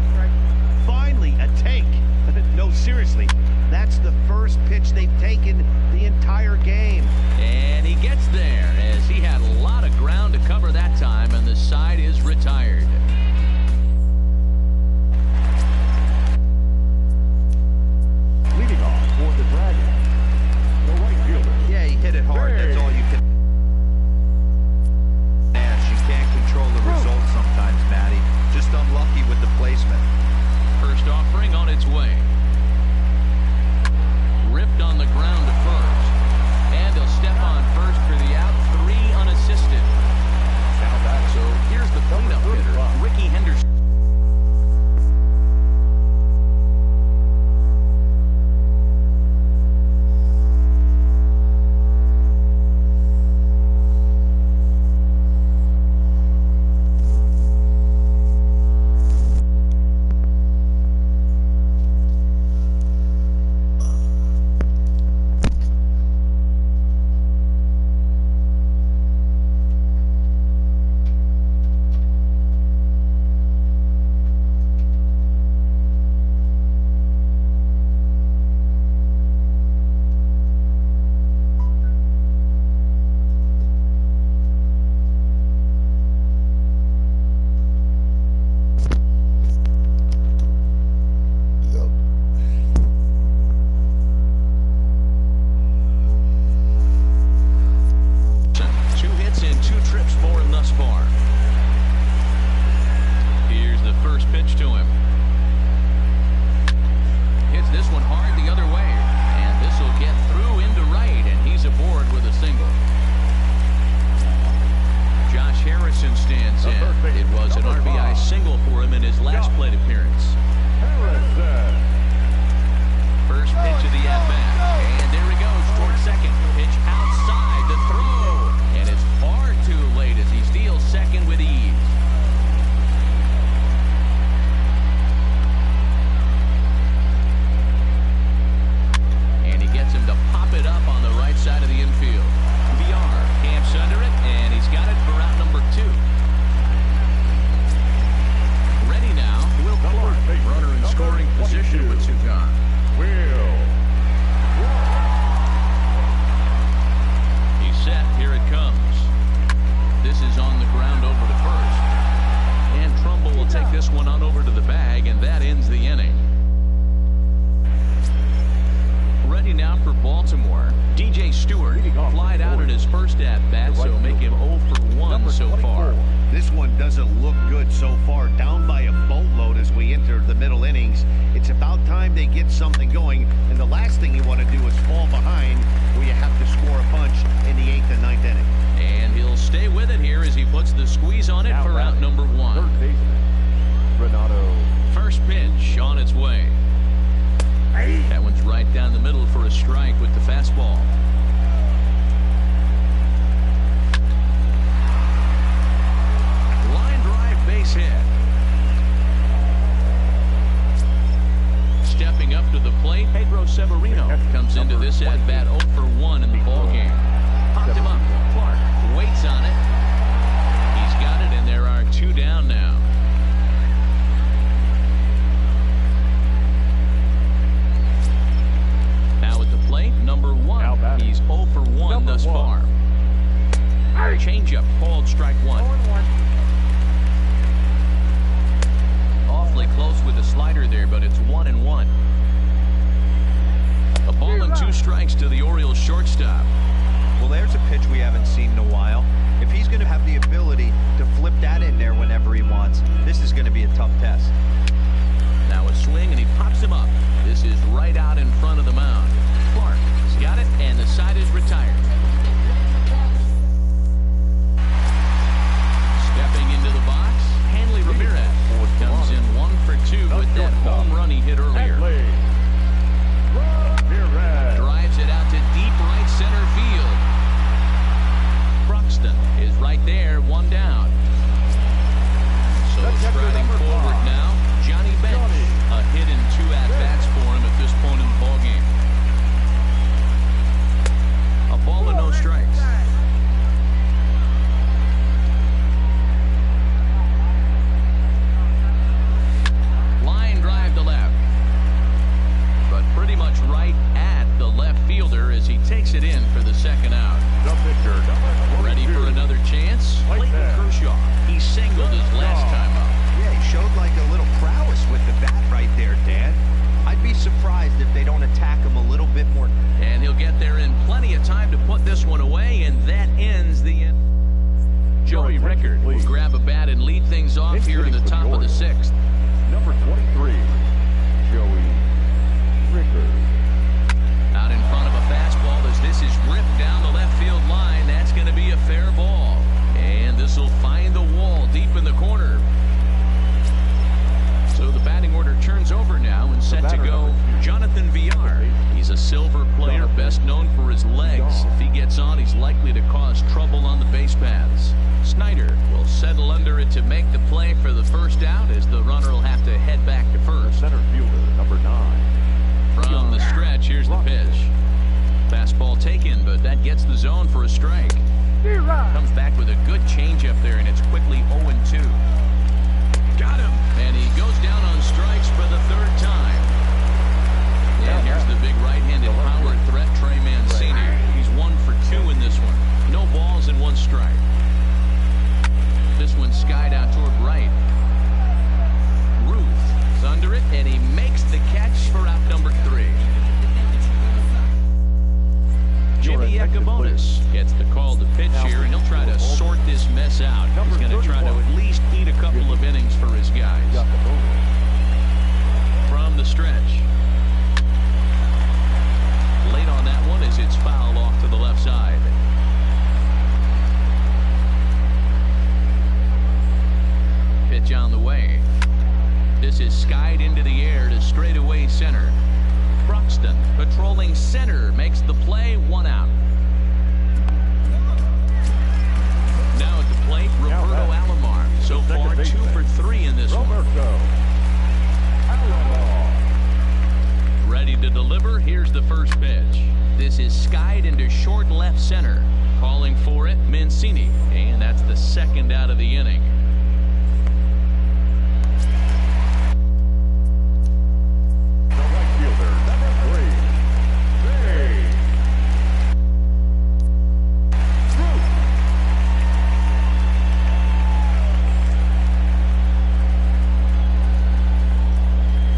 Finally, a take. No, seriously. That's the first pitch they've taken the entire game. And he gets stands in. It was an RBI single for him in his last plate appearance. First pitch of the at-bat. And there he goes towards second. Pitch outside the throw. And it's far too late as he steals second with ease. And he gets him to pop it up on the right side of the infield. VR camps under it, and he's got it for out number 2. Ready now, Will Clark. Runner in scoring position with 2 gone. He's set. Here it comes. This is on the ground over to first. And Trumbull will take this one on over to the bag, and that ends the inning. Ready now for Baltimore. DJ Stewart flied out in his first at-bat, so make him 0 for 1 so far. This one doesn't look good so far. Down by a boatload as we enter the middle innings. It's about time they get something going, and the last thing you want to do is fall behind where you have to score a punch in the 8th and 9th inning. And he'll stay with it here as he puts the squeeze on it for out number 1. Third baseman, Renato. First pitch on its way. That one's right down the middle for a strike with the fastball. Line drive, base hit. Stepping up to the plate, Pedro Severino comes into this at-bat 0 for 1 in the ballgame. Popped him up. Clark waits on it. He's got it, and there are 2 down now. Now at the plate, number 1. He's 0 for 1 thus far. Changeup called strike 1. Awfully close with the slider there, but it's 1-1. A ball and 2 strikes to the Orioles shortstop. Well, there's a pitch we haven't seen in a while. If he's going to have the ability to flip that in there whenever he wants, this is going to be a tough test. Now a swing, and he pops him up. This is right out in front of the mound. Clark has got it, and the side is retired. Stepping into the box, Hanley Ramirez comes in 1 for 2 with that home run he hit earlier. Drives it out to deep right center field. Bruxton is right there, 1 down. So striding forward now, Johnny Bench. A hit in 2 at-bats for him at this point in the ballgame. A ball and no strikes. Line drive to left. But pretty much right at the left fielder as he takes it in for the second out. Ready for another chance? Clayton Kershaw. He singled his last time up. Yeah, he showed like a little prowess with the bat right there, Dan. I'd be surprised if they don't attack him a little bit more. And he'll get there in plenty of time to put this one away, and that ends the end. Joey Rickard will grab a bat and lead things off here in the top of the 6th. Number 23, Joey Rickard. Out in front of a fastball as this is ripped down the left field line. That's going to be a fair ball. And this will find the wall deep in the corner. So the batting order turns over now and set to go Jonathan VR. He's a silver player, best known for his legs. If he gets on, he's likely to cause trouble on the base paths. Snyder will settle under it to make the play for the first out as the runner will have to head back to first. Center fielder, number 9. From the stretch, here's the pitch. Fastball taken, but that gets the zone for a strike. Comes back with a good changeup there, and it's quickly 0-2. Got him! And he goes down on strikes for the 3rd time. And here's the big right-handed power threat, Trey Mancini. He's 1 for 2 in this one. No balls and 1 strike. This one skied out toward right. Ruth is under it, and he makes the catch for out number 3. Jimmy Echabonis gets the call to pitch here, and he'll try to sort this mess out. He's going to try to at least eat a couple of innings for his guys. From the stretch. Late on that one as it's fouled off to the left side. play, 1 out. Now at the plate, Roberto Alomar. So far, 2 for 3 in this one. Ready to deliver. Here's the first pitch. This is skied into short left center. Calling for it, Mancini. And that's the second out of the inning. The right fielder, number 3.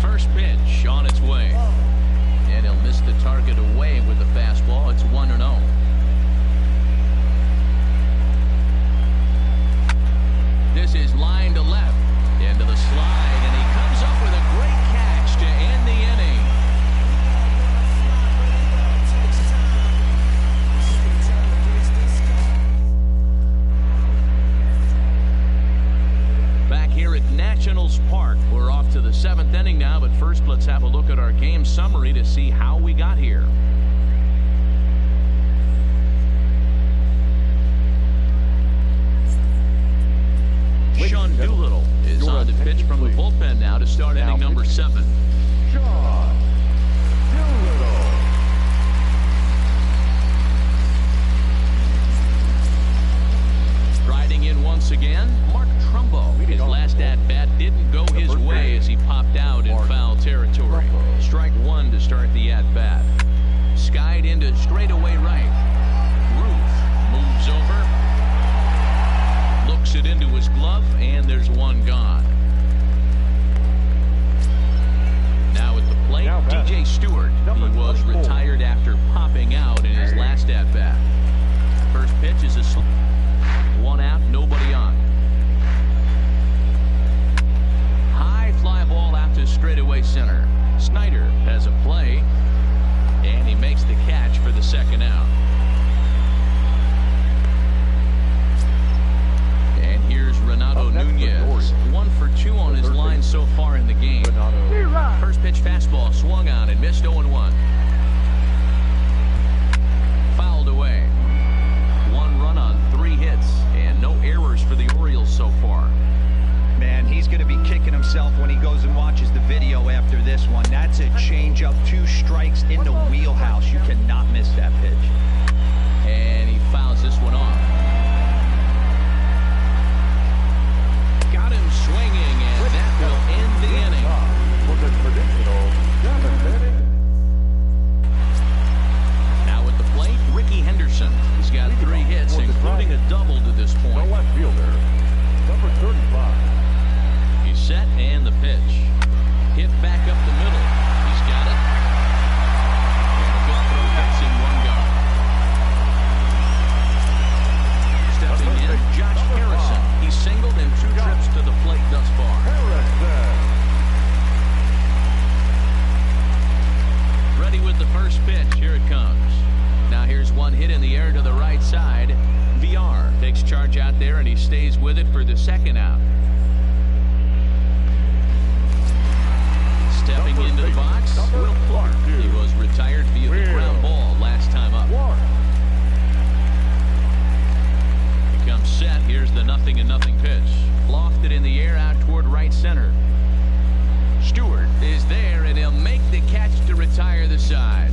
First pitch on its way. And he'll miss the target away with the fastball. It's 1-0. This is line to left. Into the slide. And he comes up with a great catch to end the inning. Back here at Nationals Park. We're off to the 7th inning now, but first let's have a look at our game summary to see how we got here. Sean Doolittle is on to pitch from the bullpen now to start inning number 7. Sean Doolittle. Striding in once again, Mark Trumbo. His last at-bat didn't go his way as he popped out in foul territory. Strike 1 to start the at-bat. Skied into straightaway right. Ruth moves over. Looks it into his glove, and there's one gone. Now at the plate, DJ Stewart. He was retired after popping out in his last at-bat. First pitch is a 1 out, nobody on. High fly ball out to straightaway center. Snyder has a play, and he makes the catch for the second out. And here's Renato Nunez. 1 for 2 on his line so far in the game. First pitch fastball swung on and missed 0-1. Fouled away. 1 run on 3 hits and no errors for the Orioles so far. Man, he's going to be kicking himself when he goes and watches the video after this one. That's a changeup, 2 strikes in the wheelhouse. You cannot miss that pitch. And he fouls this one off. Got him swinging, and that will end the inning. For the traditional 7th inning. Now at the plate, Ricky Henderson. He's got 3 hits, including a double to this The point. left fielder, number 35. He's set, and the pitch. Hit back up the middle. He's got it. And a good throw gets him 1 gone. Stepping in, Josh Harrison. He's singled in 2 trips to the plate thus far. Ready with the first pitch. Here it comes. Now here's one hit in the air to the right side. VR takes charge out there, and he stays with it for the second out. Stepping into the box, Will Clark. He was retired via the ground ball last time up. He comes set. Here's the 0-0 pitch. Lofted in the air out toward right center. Stewart is there, and he'll make the catch to retire the side.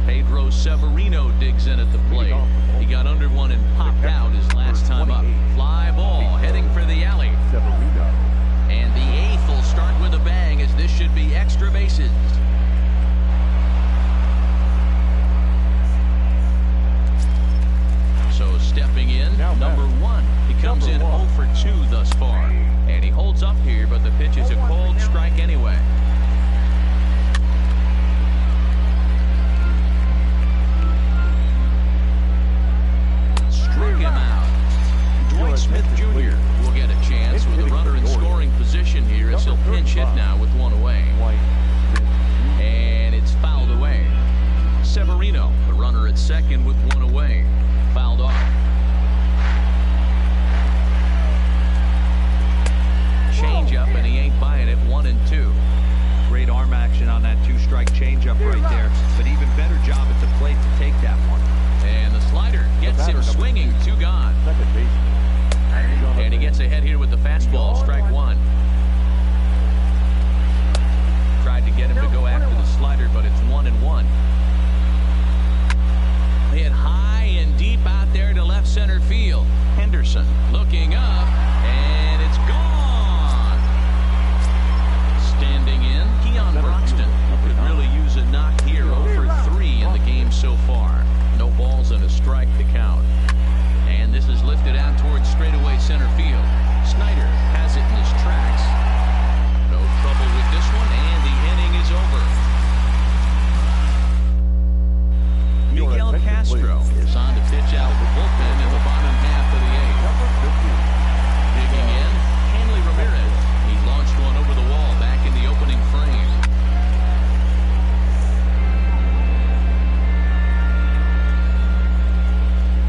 Pedro Severino digs in at the plate. He got under one and popped out his last time up. Fly ball heading for the alley. And the 8th will start with a bang, as this should be extra bases. So stepping in, number 1. He comes in 0 for 2 thus far. And he holds up here, but the pitch is a cold strike anyway. Struck him out. Dwight Smith Jr. will get a chance with a runner in scoring position here, as he'll pinch hit now with 1 away. And it's fouled away. Severino, the runner at second with 1 away. Fouled off. Change up, and he ain't buying it. 1-2. Great arm action on that. ball, strike one. Tried to get him to go after the slider, but it's 1-1. Hit high and deep out there to left center field. Henderson looking up, and it's gone. Standing in, Keon Broxton could really use a knock here. 0 for 3 in the game so far. No balls and a strike to count. And this is lifted out towards straightaway center field. Snyder has it in his tracks. No trouble with this one, and the inning is over. Miguel Castro is on to pitch out of the bullpen in the bottom half of the 8th. Digging in, Hanley Ramirez. He launched one over the wall back in the opening frame.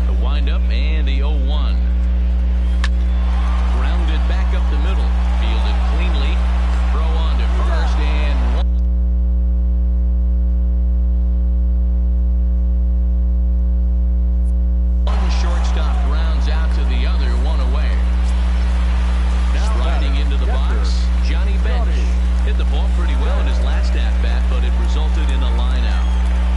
The windup and the 0-1. Grounded back up the middle. Fielded cleanly. Throw on to first, and one shortstop grounds out to the other, one away. Striding into the box, Johnny Bench. Hit the ball pretty well in his last at-bat, but it resulted in a line out.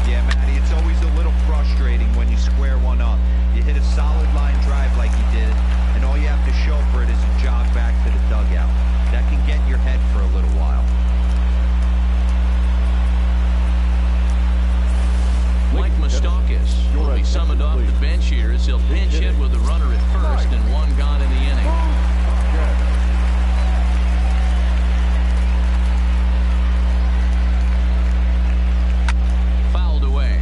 Yeah, Matty, it's always a little frustrating when you square one up. You hit a solid line drive like he did, and all you have to show for it is a jog back to the dugout. That can get in your head for a little while. Mike Moustakas will be summoned off the bench here as he'll pinch hit with a runner at first and one gone in the inning. Fouled away.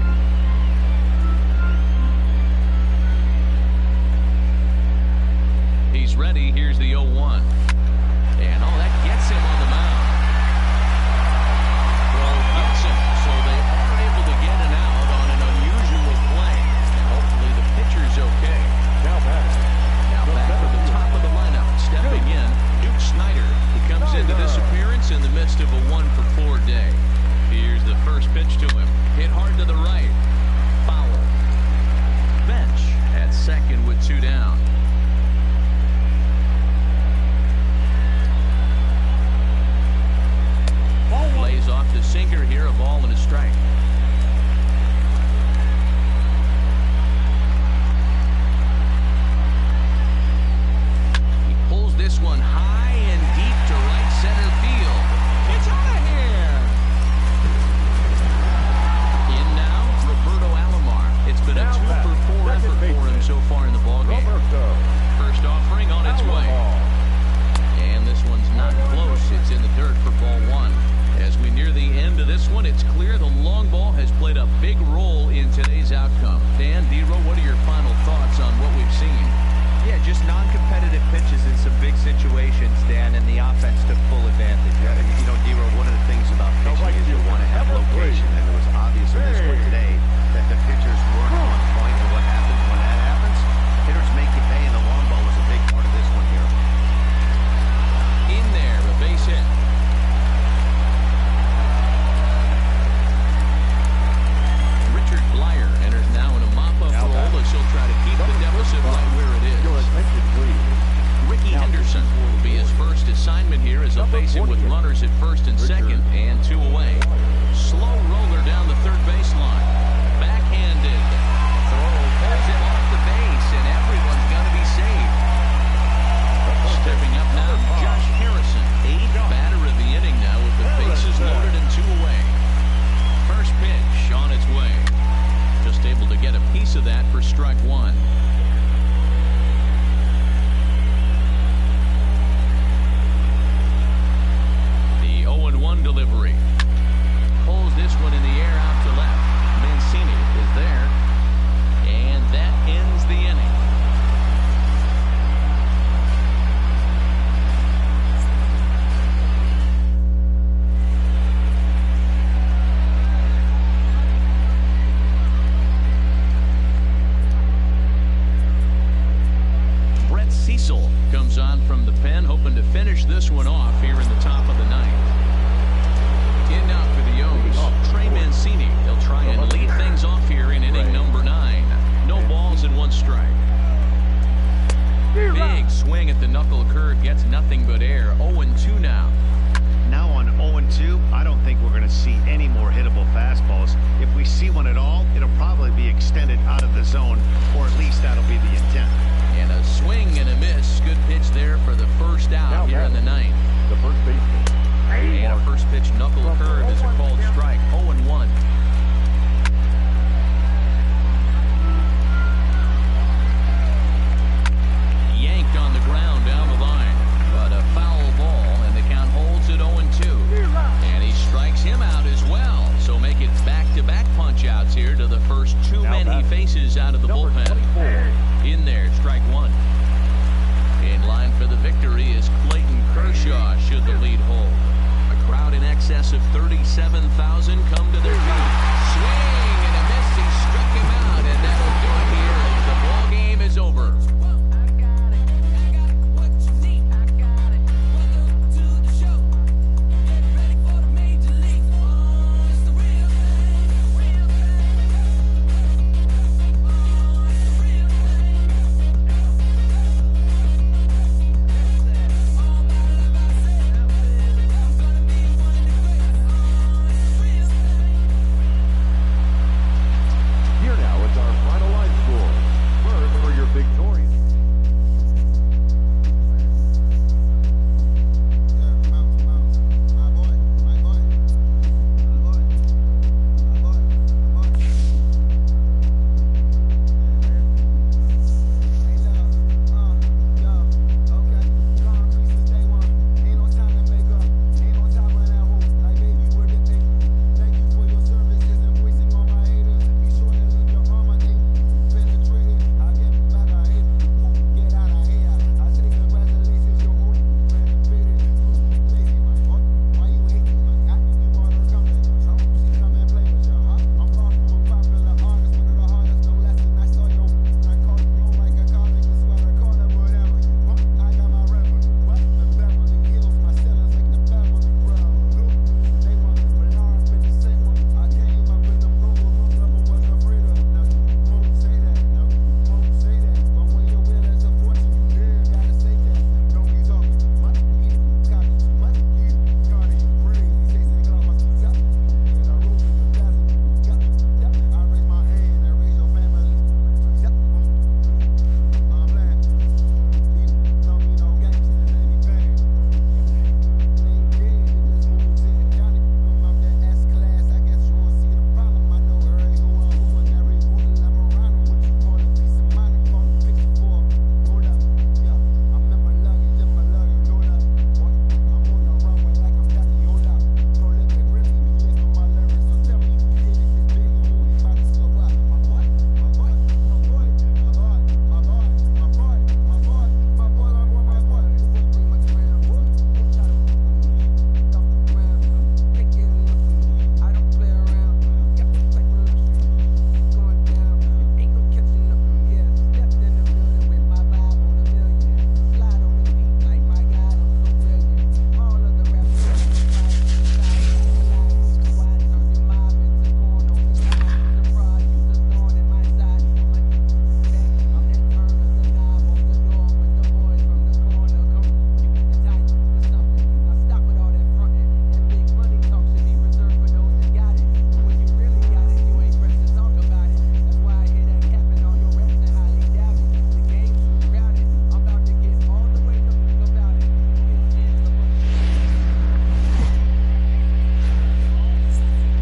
He's ready. Here's the 0-1. And that gets him on the mound. Well, gets him, so they are able to get it out on an unusual play. And hopefully the pitcher's okay. Now back to the top of the lineup. Stepping in, Duke Snyder. He comes into this appearance in the midst of a 1-for-4 day. Here's the first pitch to him. Hit hard to the right. Foul. Bench at second with 2 down. Lays off the sinker here, a ball and a strike. He pulls this one high and deep to right center field. It's out of here. In now, Roberto Alomar. It's been a 2-for-4 effort for him so far in the ballgame. First offering on its way. And this one's not close. It's in the dirt for ball 1. As we near the end of this one, it's clear the long ball has played a big role in today's outcome. Dan, D-Row, what are your final thoughts on what we've seen? Yeah, just non-competitive pitches in some big situations, Dan, and the offense took full advantage. Yeah, you know, D-Row, one of the things about pitching is you want to have location, and it was obvious in this one today that the pitchers weren't on point, and what happens when that happens? Hitters make you pay, and the long ball was a big part of this one here. In there, a base hit. Richard Blyer enters now in a mop-up role as he'll try to keep the deficit right where it is. Ricky Henderson will be his first assignment here as he'll face him with runners at first and second and 2 away. Slow roller down the third baseline. Backhanded. Throw pulls him off the base, and everyone's going to be saved. Stepping up now, Josh Harrison, 8th batter of the inning now with the bases loaded and 2 away. First pitch on its way. Just able to get a piece of that for strike 1. The 0-1 delivery. Pulls this one in the air out to left. Mancini is there. And that ends the inning. Comes on from the pen, hoping to finish this one off here in the top of the 9th. In now for the O's, Trey Mancini. He'll try and lead things off here in inning number 9. No balls and 1 strike. Big swing at the knuckle curve gets nothing but air. 0-2 now. Now on 0-2, I don't think we're going to see any more hittable fastballs. If we see one at all, it'll probably be extended out of the zone, or at least that'll be the intent. And a swing and a miss. Good pitch there for the first out Now here in the ninth. The first baseman. And a first pitch knuckle curve is a called strike. 0-1. Yanked on the ground down the line. But a foul ball, and the count holds at 0-2. And he strikes him out as well. So make it back-to-back punch-outs here to the first two men he faces out of the bullpen. 24. In there, strike one. In line for the victory is Clayton Kershaw, should the lead hold. A crowd in excess of 37,000 come to their feet. Swing and a miss. He struck him out, and that'll do it here as the ball game is over. Here now is our final line score. First for your victorious.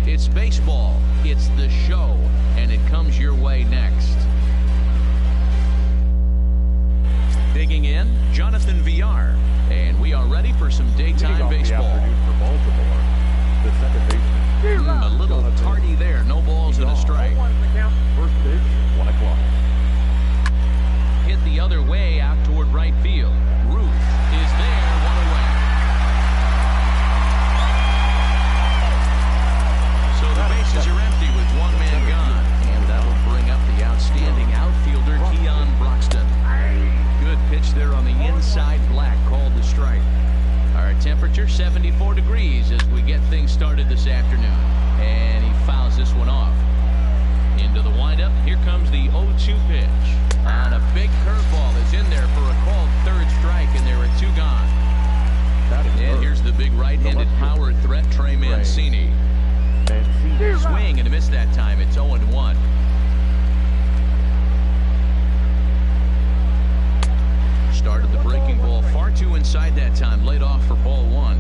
It's baseball, it's the show, and it comes your way next. Digging in, Jonathan Villar, and we are ready for some daytime baseball. The afternoon for Baltimore, the second baseman. A little tardy there, no balls and a strike. First pitch, 1 o'clock. Hit the other way out toward right field. Ruth is there, one away. So the bases are empty with one man gone, and that'll bring up the outstanding outfielder Keon Broxton. Good pitch there on the inside, black, called the strike. Our temperature 74 degrees as we get things started this afternoon, and he fouls this one off. Into the windup, here here comes the 0-2 pitch. And a big curveball is in there for a called third strike, and there are 2 gone. And here's the big right-handed power threat, Trey Mancini. Swing and a miss that time. It's 0-1. Started the breaking ball far too inside that time. Laid off for ball 1.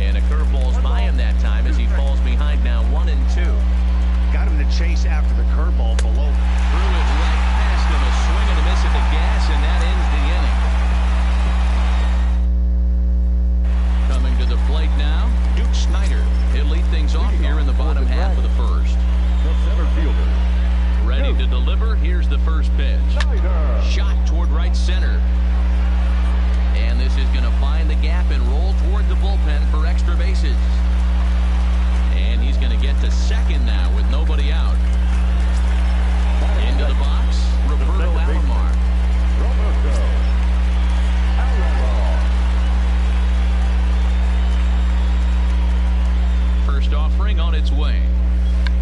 And a curveball's by him that time as he falls behind now 1-2. Got him to chase after the curveball below. Threw it right past him. A swing and a miss at the gas, and that ends the inning. Coming to the plate now, Duke Snider. He'll lead things off here in the bottom half of the first. The center fielder. Ready to deliver. Here's the first pitch. Shot toward right center. And this is going to find the gap and roll toward the bullpen for extra bases. And he's going to get to second now with nobody out. Into the box, Roberto Alomar. First offering on its way.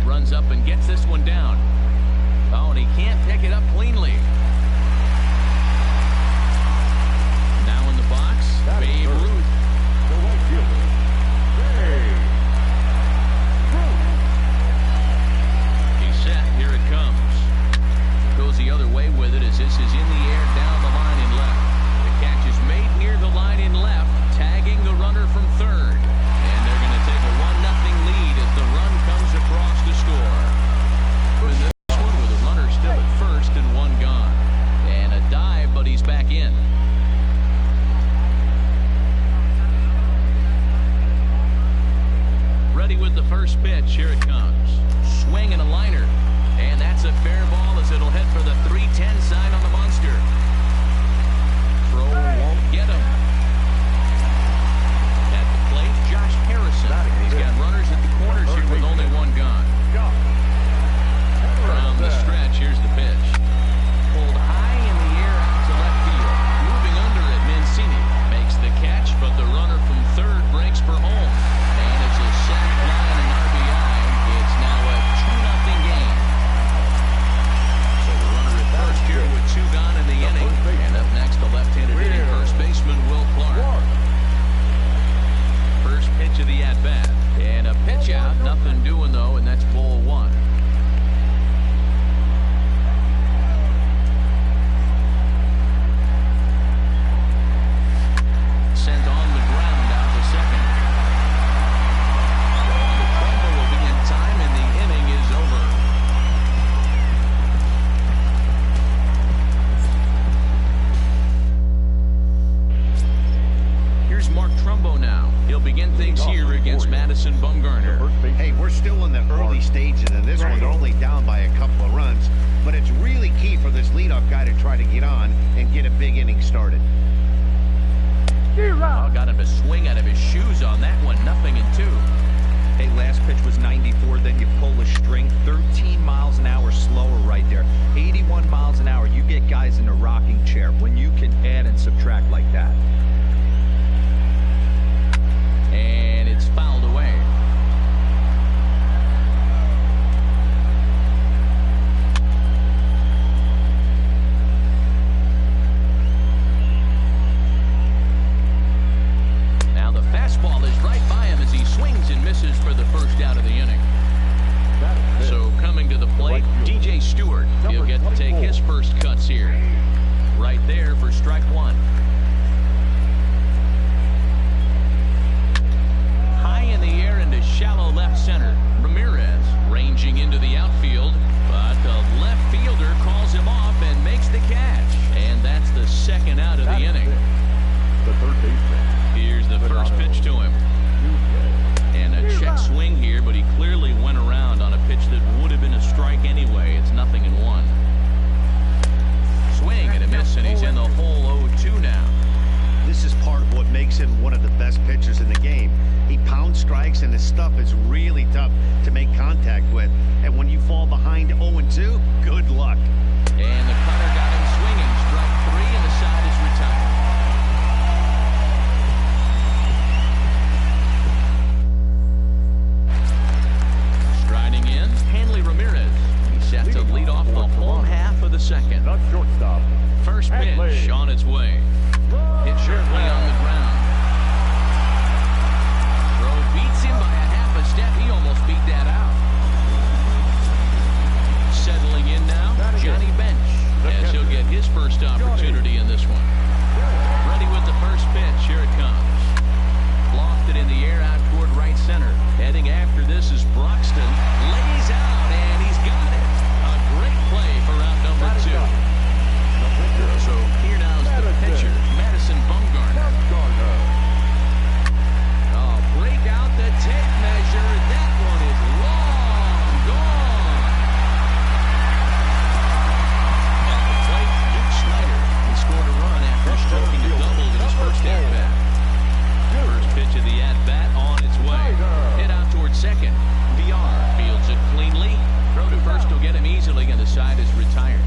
Runs up and gets this one down. Oh, and he can't pick it up cleanly. Now in the box, Babe Ruth. The right fielder. He's set. Here it comes. Goes the other way with it as this is in the air down the line in left. The catch is made near the line in left, tagging the runner from third. And they're going to take a 1-0 lead as the run comes across to score. In this one with a runner still at first and 1 gone. And a dive, but he's back in. Ready with the first pitch. Here it comes. Swing and a liner. And that's a fair ball as it'll head for the 3-10 sign on the monster. Throw won't get him. At the plate, Josh Harrison. He's got runners at the corners here with only 1 gone. From the stretch, here's the pitch. Pulled high in the air out to left field. Moving under it, Mancini makes the catch, but the runner from third breaks for home. And it's a sac fly and an RBI. It's now a 2-0 game. So the runner at first here with 2 gone in the inning. And up next, the left-handed hitting first baseman, Will Clark. First pitch of the at-bat. And a pitch out. Nothing doing, though, and that's ball 1. Sent on the ground out to second. The Trumbo will be in time, and the inning is over. Here's Mark Trumbo now. He'll begin things here against Madison Bumgarner. Hey, we're still in the early stages of this one. They're only down by a couple of runs. But it's really key for this leadoff guy to try to get on and get a big inning started. Oh, got him to swing out of his shoes on that one. 0-2. Hey, last pitch was 94, then you pull a string. 13 miles an hour slower right there. 81 miles an hour. You get guys in a rocking chair when you can add and subtract like that. And it's fouled away. Fastball is right by him as he swings and misses for the first out of the inning. So coming to the plate, DJ Stewart. He'll get to take his first cuts here. Right there for strike 1. High in the air into shallow left center. Ramirez ranging into the outfield, but the left fielder calls him off and makes the catch. And that's the second out of the inning. The third baseman. Here's the first pitch to him. And a check swing here, but he clearly went around on a pitch that would have been a strike anyway. It's 0-1. Swing and a miss, and he's in the hole 0-2 now. This is part of what makes him one of the best pitchers in the game. He pounds strikes, and his stuff is really tough to make contact with. And when you fall behind 0-2, good luck. And the cutter got him swinging. Strike 3, and the side is retired. Striding in, second. The shortstop. First pitch on its way. Hit sharply on the ground. Throw beats him by a half a step. He almost beat that out. Settling in now, Johnny Bench, as he'll get his first opportunity in this one. Ready with the first pitch. Here it comes. Lofted in the air out toward right center. Heading after this is Broxton. Lays out, and he's got it. A great play for out number 2. So here now is the pitcher, Madison Bumgarner. Oh, break out the tape measure. That one is long gone. At the plate, Luke Snyder. He scored a run after stroking a double in his first at-bat. First pitch of the at-bat on its way. Hit out towards second. VR fields it cleanly. Throw to first will get him easily, and the side is retired.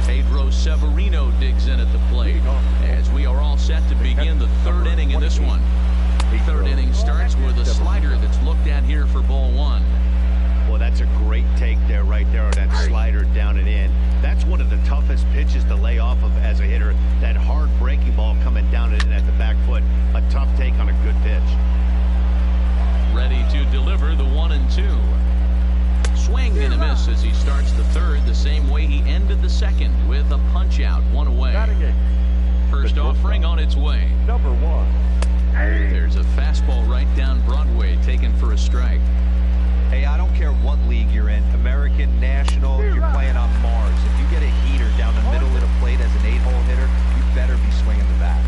Pedro Severino digs in at the plate as we are all set to begin the third inning in this one. The third inning starts with a slider that's looked at here for ball 1. Well, that's a great take there, right there, that slider down and in. That's one of the toughest pitches to lay off of as a hitter. That hard breaking ball coming down and in at the back foot. A tough take on a good pitch. Ready to deliver the 1-2. Swing and a miss as he starts the third the same way he ended the second with a punch out, 1 away. First offering on its way. Number 1. There's a fastball right down Broadway taken for a strike. Hey, I don't care what league you're in, American, National, you're playing on Mars. If you get a heater down the middle of the plate as an 8-hole hitter, you better be swinging the bat.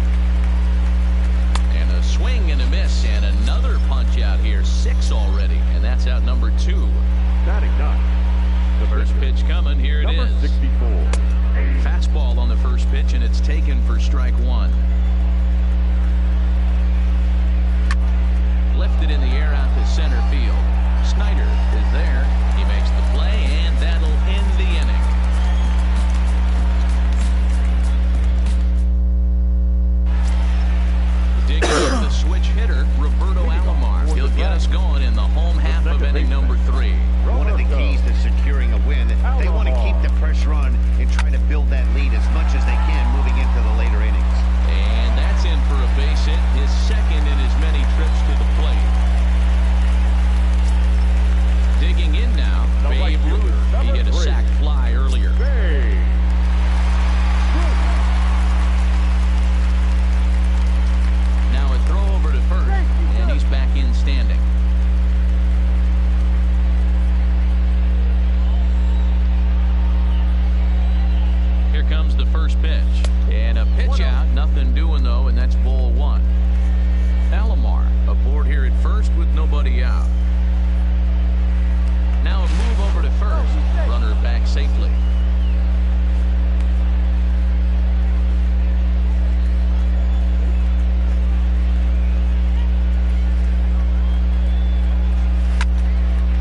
And a swing and a miss, and another punch out here, 6 already, and that's out number 2. Batting 9. The first pitch coming, here it is. 64. Fastball on the first pitch, and it's taken for strike 1. Lifted in the air out to center field. Snyder is there. He makes the play, and that'll end the inning. Digging in the switch hitter, Roberto Alomar. He'll get us going in the home half of inning number 3. One of the keys to securing a win, they want to keep the pressure on and try to build that lead as much as they can moving into the later innings. And that's in for a base hit, his second in as many trips to the plate. Digging in now, Babe Ruth. He hit a sac fly earlier. Now a throw over to first, and he's back in standing. Here comes the first pitch. And a pitch out, nothing doing though, and that's ball 1. Alomar aboard here at first with nobody out. Now a move over to first. Runner back safely.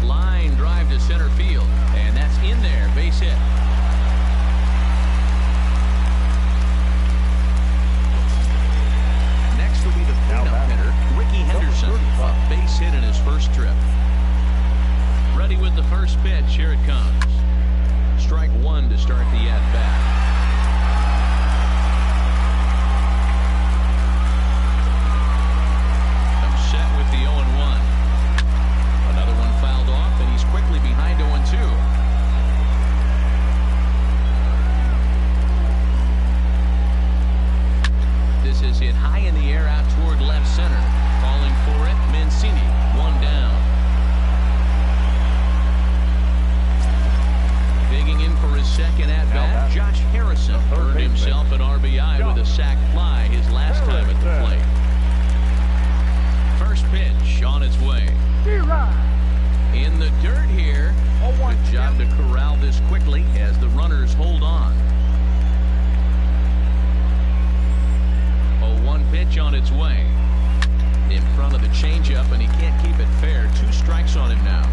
Line drive to center field, and that's in there, base hit. Next will be the cleanup hitter, Ricky Henderson, a base hit in his first trip. Ready with the first pitch. Here it comes. Strike 1 to start the at-bat. I'm set with the 0-1. Another one fouled off, and he's quickly behind 0-2. This is hit high in the air out toward left center. Calling for it, Mancini. 1 down. Digging in for his second at-bat, Josh Harrison earned himself an RBI with a sac fly his last time at the plate. First pitch on its way. In the dirt here. Good job to corral this quickly as the runners hold on. 0-1 pitch on its way. In front of the changeup, and he can't keep it fair. 2 strikes on him now.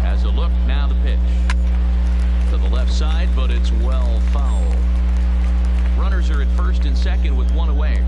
As a look, now the pitch. To the left side, but it's well fouled. Runners are at first and second with 1 away.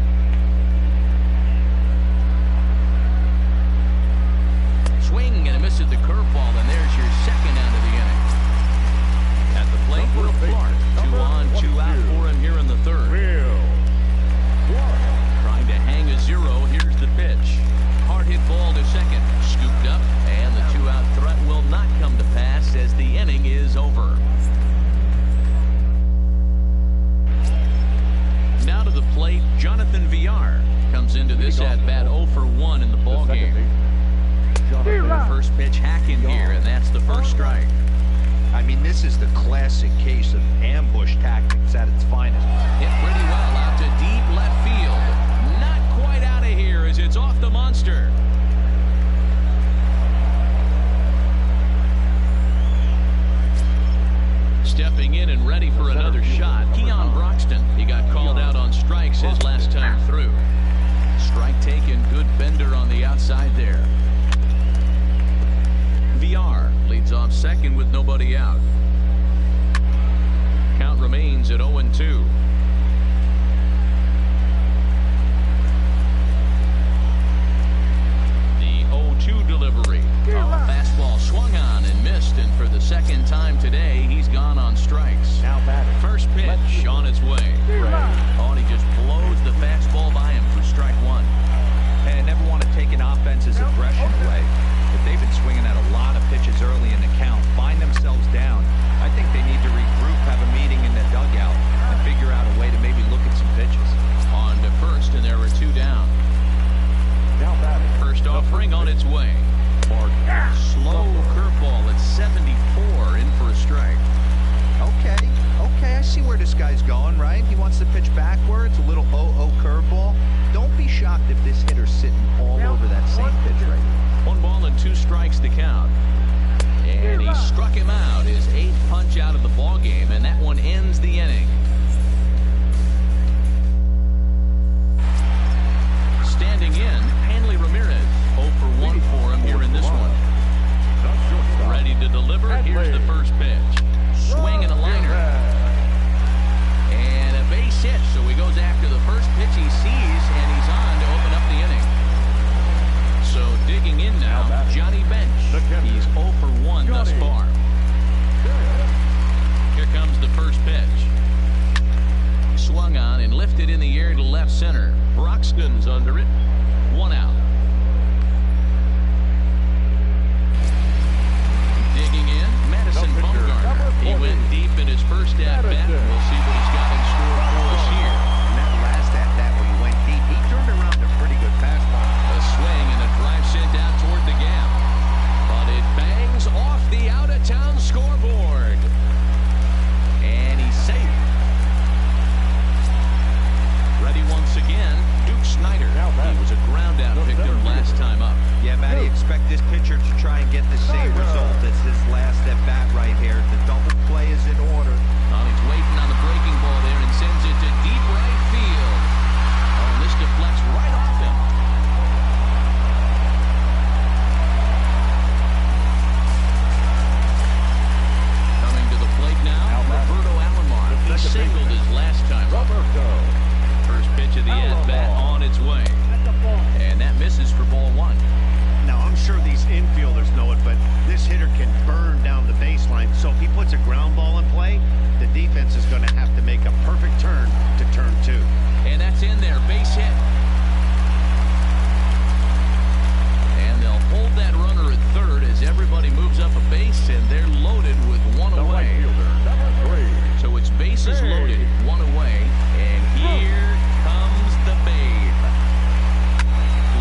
Jonathan Villar comes into this at-bat 0 for 1 in the ball game. First pitch hack in here, and that's the first strike. I mean, this is the classic case of ambush tactics at its finest. Hit pretty well out to deep left field. Not quite out of here as it's off the monster. Stepping in and ready for another shot, Keon Broxton. He got called out on strikes his last time through. Strike taken, good bender on the outside there. VR leads off second with nobody out. Count remains at 0-2. The 0-2 delivery. Fastball swung on and missed, and for the second time today, he's gone on strikes. Now batting. First pitch on its way. Oh, and he just blows the fastball by him for strike one. And never want to take an offense's aggression away. If they've been swinging at a lot of pitches early in the count, find themselves down, I think they need to regroup, have a meeting in the dugout, and figure out a way to maybe look at some pitches. On to first, and there are 2 down. Now batting. First offering on its way. Slow curveball at 74, in for a strike. Okay, I see where this guy's going, right? He wants to pitch backwards, a little 0-0 curveball. Don't be shocked if this hitter's sitting all over that same pitch right here. 1 ball and 2 strikes to count. And he struck him out, his 8th punch out of the ball game, and that one ends the inning. Standing in, Hanley Ramirez. 0 for 1 for him here in this one. Ready to deliver. Here's the first pitch. Swing and a liner. And a base hit. So he goes after the first pitch he sees, and he's on to open up the inning. So digging in now, Johnny Bench. He's 0 for 1 thus far. Here comes the first pitch. Swung on and lifted in the air to left center. Broxton's under it. 1 out. Digging in, Madison Bumgarner. He went deep in his first at-bat. We'll see what he's got in store for us here. And that last at-bat when he went deep, he turned around a pretty good fastball. A swing and a drive sent out toward the gap. But it bangs off the out-of-town scoreboard. And he's safe. Ready once again, Duke Snider. He was a ground-out victim last time up. Yeah, Matty, expect this pitcher to try and get the same result as his last at-bat right here. The double play is in order. Oh, he's waiting on the breaking ball there and sends it to deep right field. Oh, and this deflects right off him. Coming to the plate now, Roberto Alomar. He singled his last time up. First pitch of the at-bat on its way. And that misses for ball 1. Now, I'm sure these infielders know it, but this hitter can burn down the baseline. So if he puts a ground ball in play, the defense is going to have to make a perfect turn to turn 2. And that's in there. Base hit. And they'll hold that runner at third as everybody moves up a base, and they're loaded with 1 away. So it's bases loaded, 1 away, and here comes the Babe.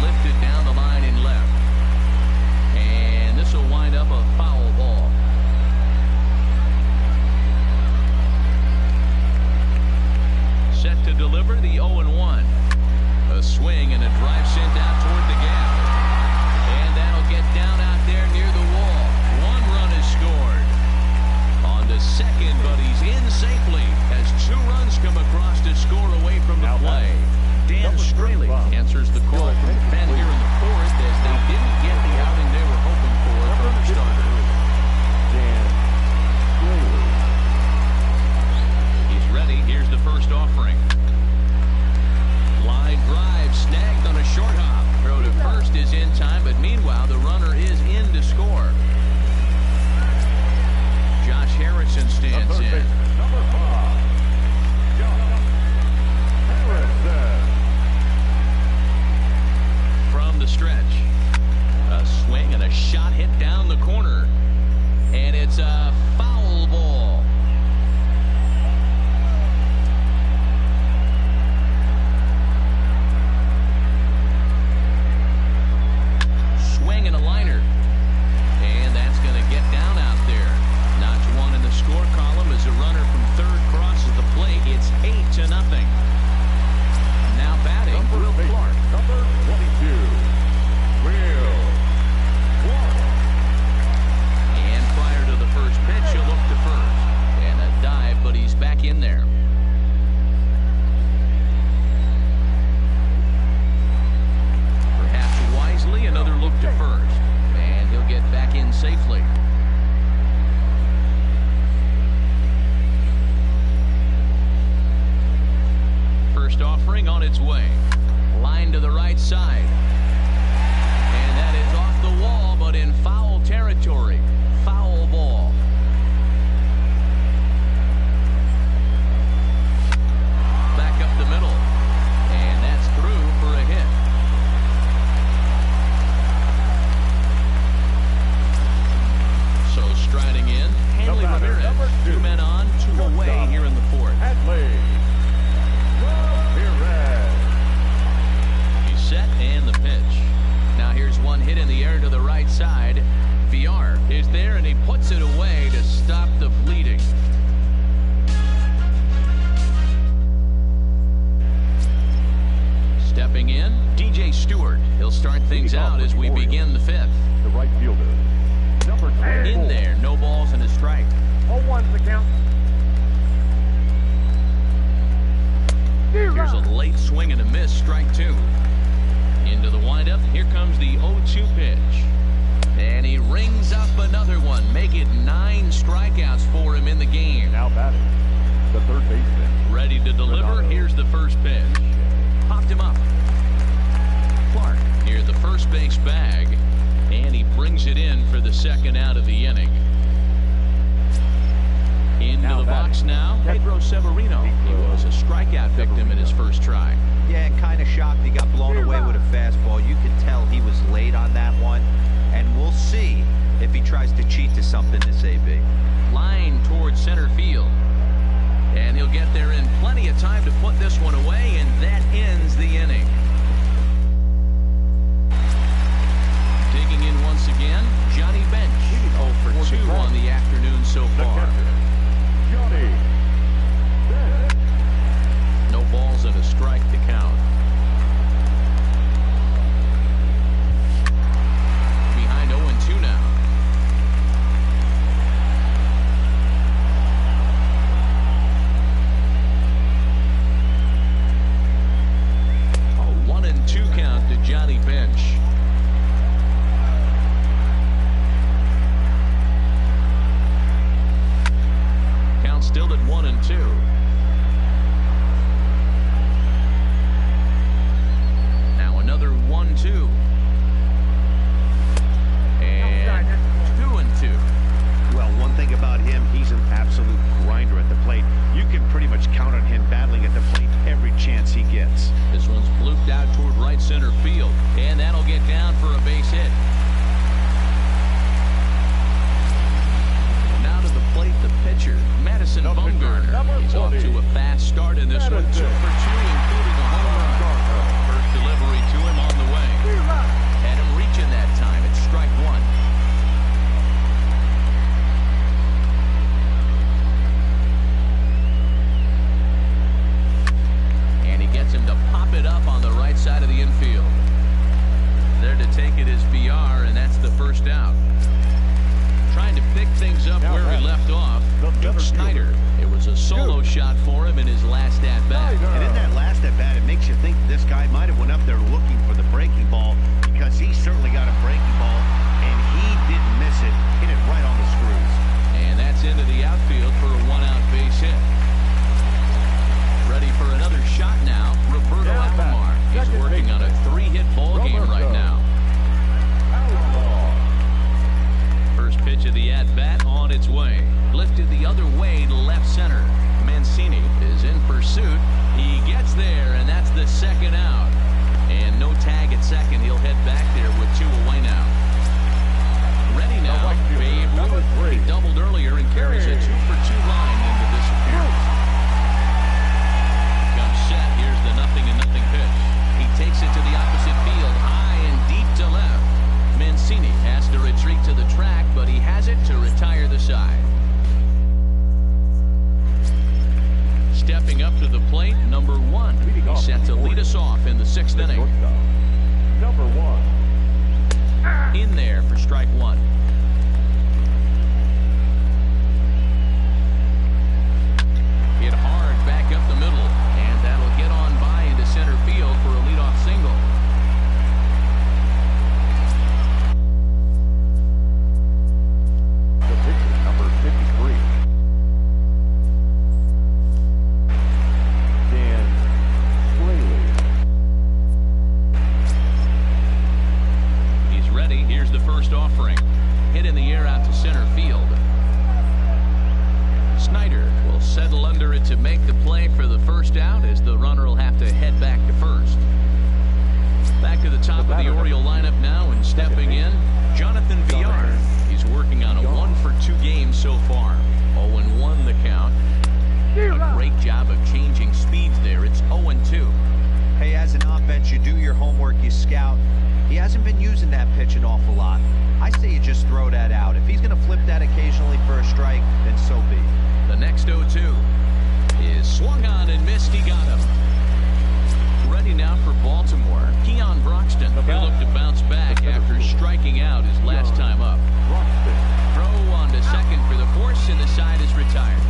Lifted down the line in left. And this will wind up a foul ball. Set to deliver the 0-1. A swing and a drive sent out toward the gap. And that'll get down out there near the wall. 1 run is scored. On to second, but he's in safely as 2 runs come across to score away from the play. Dan Straley answers the call from the pen here in the 4th as they didn't get the outing they were hoping for from the starter. Dan Straley. He's ready. Here's the first offering. Line drive snagged on a short hop. Throw to first is in time, but meanwhile the runner is in to score. Josh Harrison stands in. First offering on its way. Line to the right side. And that is off the wall, but in foul territory. Foul ball. Back up the middle. And that's through for a hit. So striding in, Hanley Ramirez. 2 men on, 2 away here in the 4th. He's set and the pitch. Now here's one hit in the air to the right side. Farr is there and he puts it away to stop the bleeding. Stepping in, DJ Stewart. He'll start things out as we begin the 5th. The right fielder, number 24. In there, no balls and a strike. 0-1's the count. Here's a late swing and a miss, strike 2. Into the windup, here comes the 0-2 pitch. And he rings up another one, make it 9 strikeouts for him in the game. Now batting, the third baseman. Ready to deliver, here's the first pitch. Popped him up. Clark near the first base bag, and he brings it in for the second out of the inning. Into the box now, Pedro Severino. He was a strikeout victim in his first try. Yeah, and kind of shocked he got blown away with a fastball. You could tell he was late on that one. And we'll see if he tries to cheat to something this AB. Line towards center field. And he'll get there in plenty of time to put this one away, and that ends the inning. Digging in once again, Johnny Bench. 0 for 2 on the afternoon so far. Johnny Bench. No balls and a strike to count. Behind 0-2 now. A 1-2 count to Johnny Bench. Count still at 1-2. Now another 1-2. And 2-2. Well, one thing about him, he's an absolute grinder at the plate. You can pretty much count on him battling at the plate every chance he gets. This one's blooped out toward right center field, and that'll get down for a base hit. Now to the plate, the pitcher, Madison Bumgarner. He's off to a fast start in this one. 2 for 2, including a home run. First delivery to him on the way. Had him reaching that time. It's strike 1. And he gets him to pop it up on the right side of the infield. There to take it is Farr, and that's the first out. Trying to pick things up where he left off, Duke Snyder. It was a solo shot for him in his last at-bat. And in that last at-bat, it makes you think this guy might have went up there looking for the breaking ball, because he certainly got a breaking ball, and he didn't miss it. Hit it right on the screws. And that's into the outfield for a 1-out base hit. Ready for another shot now, Roberto Alomar. He's working on a 3-hit ball game right now. First pitch of the at-bat on its way. Lifted the other way to left center. Mancini is in pursuit. He gets there, and that's the second out. And no tag at second. He'll head back there with 2 away now. Ready now, Babe Ruth. He doubled earlier and carries a 2 for 2 line into this appearance. Comes set. Here's the 0-0 pitch. He takes it to the opposite field, high and deep to left. Mancini has to retreat to the track, but he has it to retire the side. Stepping up to the plate, number 1. He's set to lead us off in the 6th inning. Number 1. In there for strike 1. Hit hard back up the middle, and that'll get on by into center field for a leadoff single. The pitcher, number 53. Dan Stepping in, Jonathan Villar. He's working on a 1-for-2 game so far. 0-1 the count. A great job of changing speeds there. It's 0-2. Hey, as an offense, you do your homework, you scout. He hasn't been using that pitch an awful lot. I say you just throw that out. If he's going to flip that occasionally for a strike, then so be it. The next 0-2 is swung on and missed. He got him. Ready now for Baltimore. Keon Broxton. He'll look to bounce back after striking out his last time up. Throw on to second for the force, and the side is retired.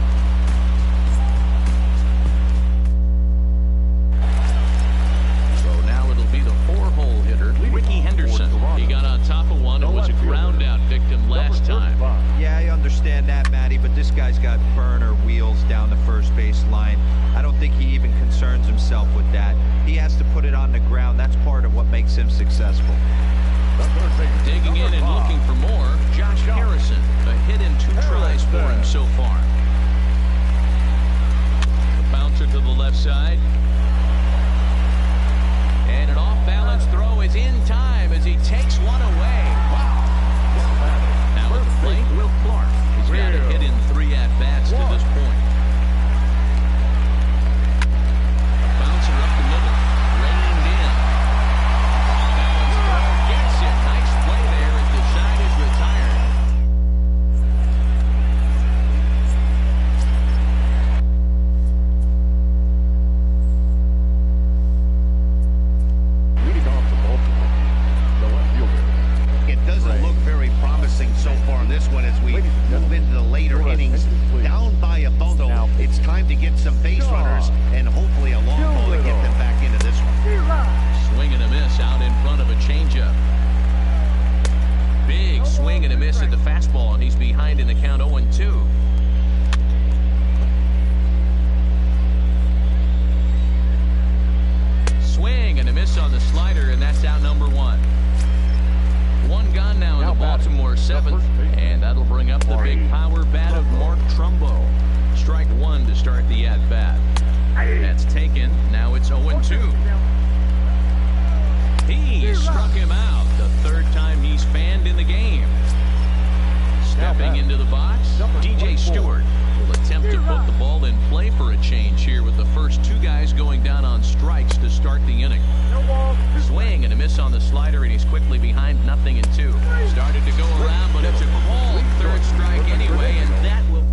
So now it'll be the 4-hole hitter, Ricky Henderson. He got on top of one and was a ground out victim last time. Yeah, I understand that, Matty, but this guy's got burner wheels down the first base line. I don't think he even concerns himself with that. He has to put it on the ground. That's part of what makes him successful. Digging in and looking for more, Josh Harrison. A hit in 2 tries for him so far. The bouncer to the left side. And an off-balance throw is in time as he takes one away. Wow. Now at the plate, Will Clark. He's got a hit in 3 at-bats to this point. A bouncer up the middle. Reined in. Off-balance throw gets it. Nice play there as the side is retired. It doesn't look very promising so far in this one as we move into the later innings. Down by a bundle, it's time to get some base runners and hopefully a long ball to get them back into this one. Swing and a miss out in front of a changeup. Big swing and a miss at the fastball, and he's behind in the count 0-2. Swing and a miss on the slider, and that's out number 1. One gone now in the Baltimore 7th, and that'll bring up the big power bat of Mark Trumbo. Strike 1 to start the at-bat. That's taken. Now it's 0-2. He struck him out the 3rd time he's fanned in the game. Stepping into the box, DJ Stewart will attempt to put the ball in play for a change here with the first 2 guys going down on strikes to start the inning. Swing and a miss on the slider, and he's quickly behind 0-2. Started to go around, but it's a called 3rd strike anyway, and that will...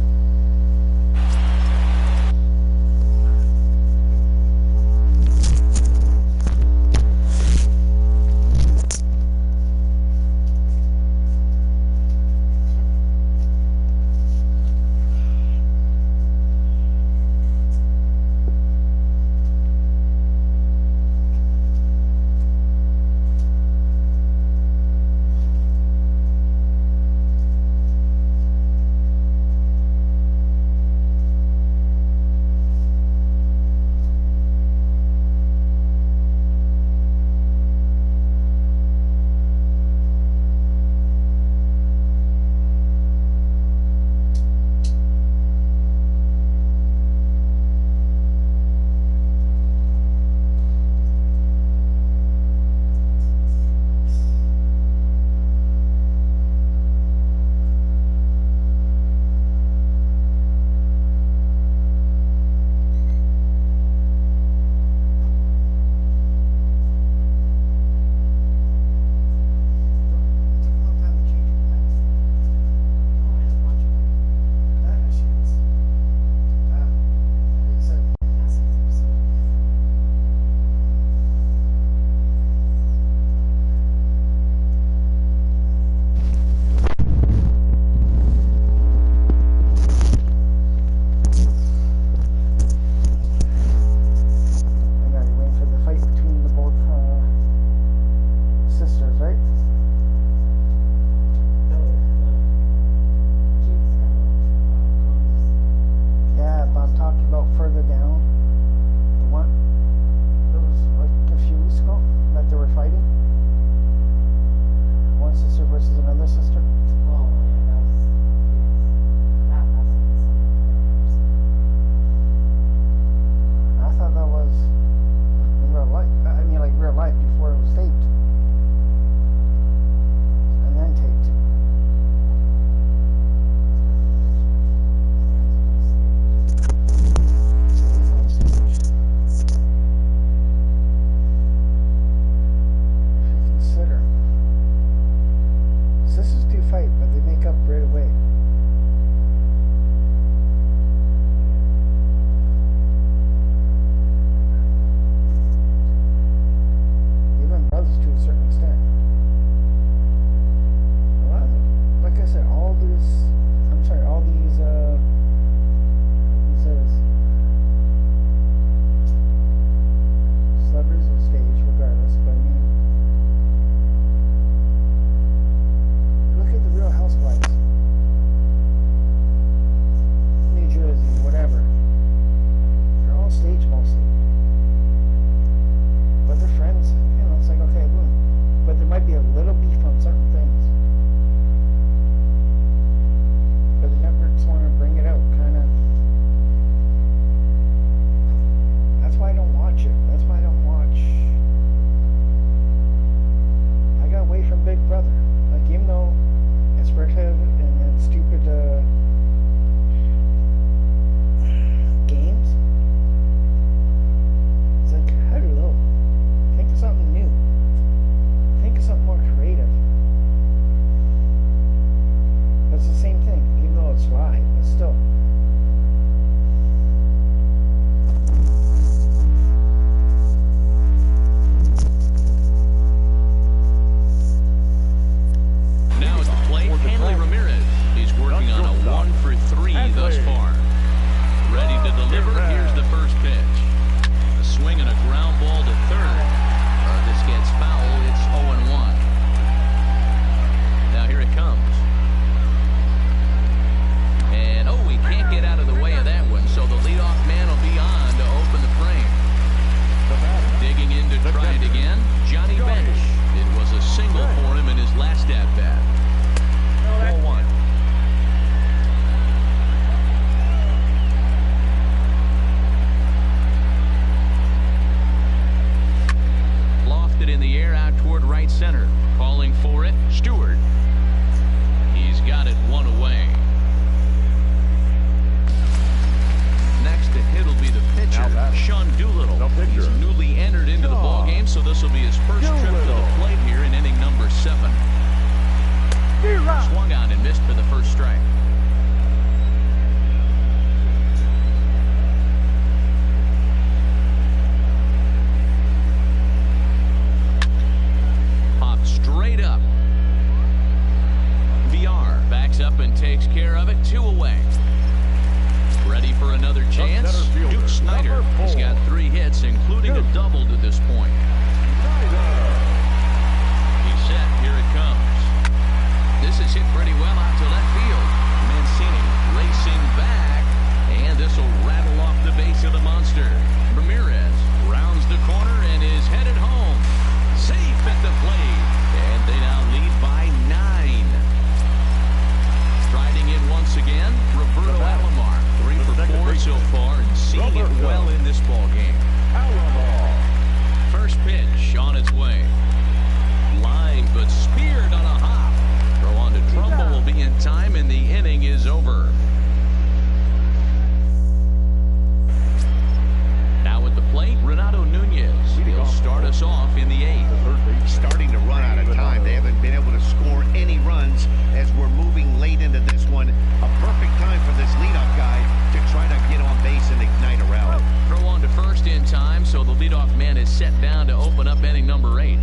toward right center. Calling for it, Stewart. He's got it one away. Next to hit will be the pitcher, Sean Doolittle. He's newly entered into the ball game, so this will be his first trip to the plate here in inning number 7. Swung on and missed for the first strike. Popped straight up. VR backs up and takes care of it. 2 away. Ready for another chance? Duke Snyder. He's got 3 hits, including a double to this point. He's set. Here it comes. This is hit pretty well out to left field. Mancini racing back, and this will rattle off the base of the monster. Ramirez rounds the corner and is headed home. Safe at the plate, and they now lead by 9. Striding in once again, Roberto Alomar. 3 for 4 so far, and seeing it well in this ball game. First pitch on its way. Lined but speared on a hop. Throw on to Trumbull will be in time, and the inning is over. Now at the plate, Renato Nunez. He'll start us off in the 8th. Starting to run out of time. They haven't been able to score any runs as we're moving late into this one. A perfect time for this leadoff guy to try to get on base and ignite a rally. Throw on to first in time, so the leadoff man is set down to open up inning number 8.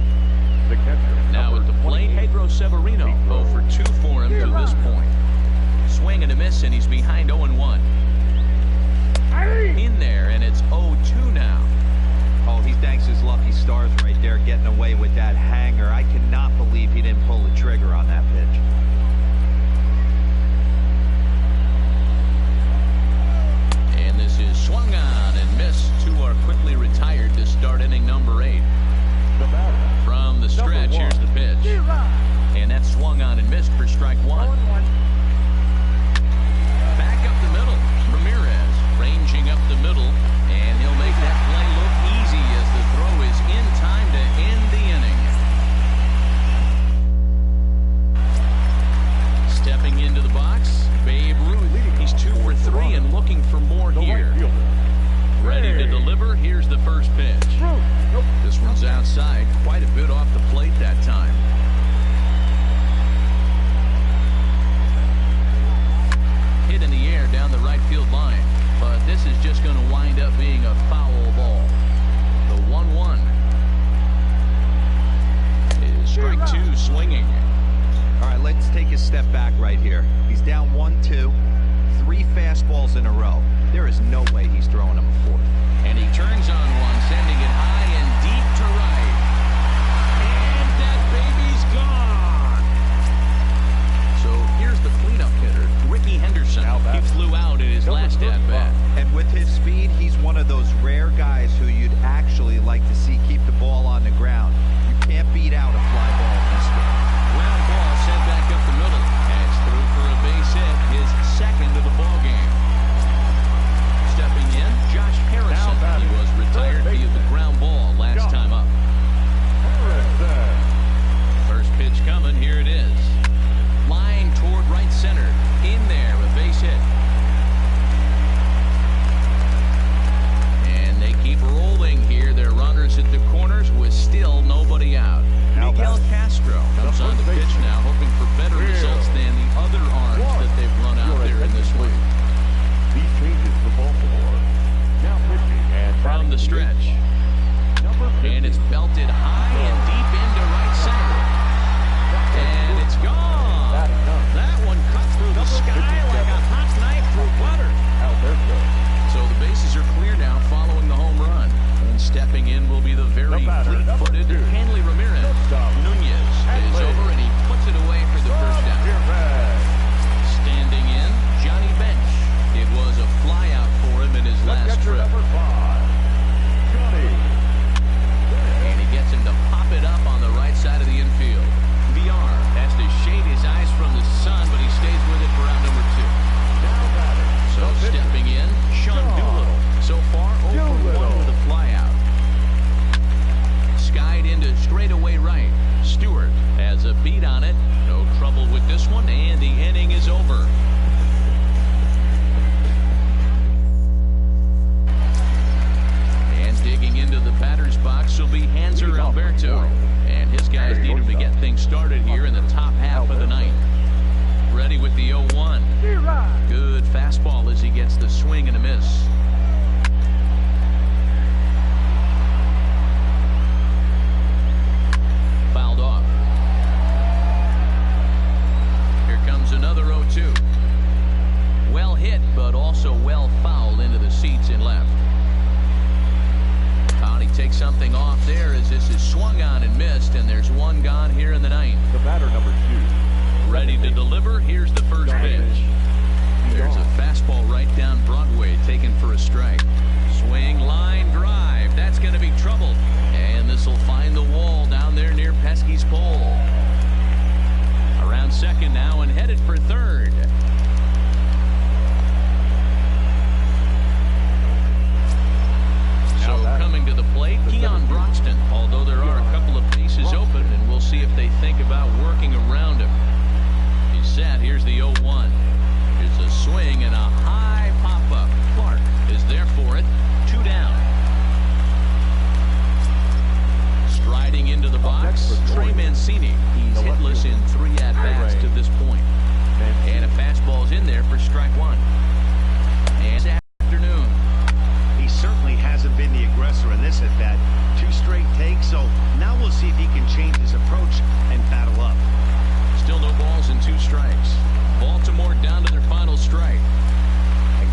Now at the plate, Pedro Severino. 0 for 2 for him to this point. Swing and a miss, and he's behind 0-1. In there, and it's 0-2 now. Oh, he thanks his lucky stars right there, getting away with that hanger. I cannot believe he didn't pull the trigger on that pitch. And this is swung on and missed. 2 are quickly retired to start inning number 8. From the stretch, here's the pitch. And that's swung on and missed for strike 1. Back up the middle. Ramirez ranging up the middle, and he'll make that play look easy as the throw is in time to end the inning. Stepping into the box, Babe Ruth. He's 2 for 3 and looking for more here. Ready to deliver. Here's the first pitch. This one's outside, quite a bit off the plate that time. Hit in the air down the right field line, but this is just going to wind up being a foul ball. The 1-1 is strike 2 swinging. All right, let's take a step back right here. He's down 1-2, 3 fastballs in a row. There is no way he's throwing him a 4th. And he turns on one, sending it high and deep to right. And that baby's gone. So here's the cleanup hitter, Ricky Henderson. He flew out in his last at-bat. And with his speed, he's one of those rare guys who you'd actually like to see keep the ball on the ground. You can't beat out a fly ball in this game. Ground ball sent back up the middle. And it's through for a base hit, his 2nd of the ball game. Stepping in, Josh Harrison. He was retired via the ground ball last time up. First pitch coming. Here it is. Line toward right center. In there, a base hit. And they keep rolling here. Their runners at the corners with still nobody out. Miguel Castro comes on the pitch now, hoping for better results than the other arms that they've run out there in this league. These changes for Baltimore. Now pitching and from the stretch. And it's belted high and deep into right center. And it's gone. That one cut through the sky like a hot knife through butter. So the bases are clear now following the home run. And stepping in will be the very fleet-footed Hanley Ramirez. Nunez is over and he puts it away for the first down. Standing in, Johnny Bench. It was a flyout for him in his last trip. And he gets him to pop it up on the right side of the infield. VR has to shade his eyes from the sun, but he stays with it for out number 2. So stepping in, Sean Doolittle. So far, 0 for 1 with a flyout. Skied into straightaway right. will be Hanser Alberto. And his guys need him to get things started here in the top half of the ninth. Ready with the 0-1. Good fastball as he gets the swing and a miss. Fouled off. Here comes another 0-2. Well hit, but also well fouled into the seats in left. He takes something off there as this is swung on and missed, and there's one gone here in the ninth. The batter, number 2. Ready to deliver. Here's the first pitch. There's a fastball right down Broadway, taken for a strike. Swing, line, drive. That's going to be trouble. And this will find the wall down there near Pesky's pole. Around second now and headed for third. So coming to the plate, Keon Broxton, although there are a couple of bases open, and we'll see if they think about working around him. He's set. Here's the 0-1. Here's a swing and a high pop-up. Clark is there for it. 2 down. Striding into the box, Trey Mancini. He's hitless in 3 at-bats to this point. And a fastball's in there for strike 1. And afternoon. He certainly hasn't been the aggressor in this at-bat. 2 straight takes, so now we'll see if he can change his approach and battle up. Still no balls and 2 strikes. Baltimore down to their final strike.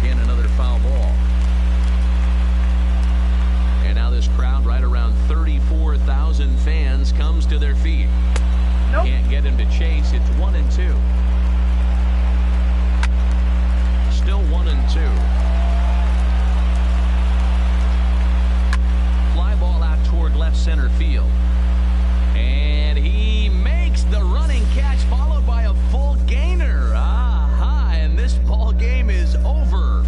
Again, another foul ball. And now this crowd, right around 34,000 fans, comes to their feet. Can't get him to chase. It's 1-2. Still 1-2. Ball out toward left center field. And he makes the running catch, followed by a full gainer. Aha, and this ball game is over.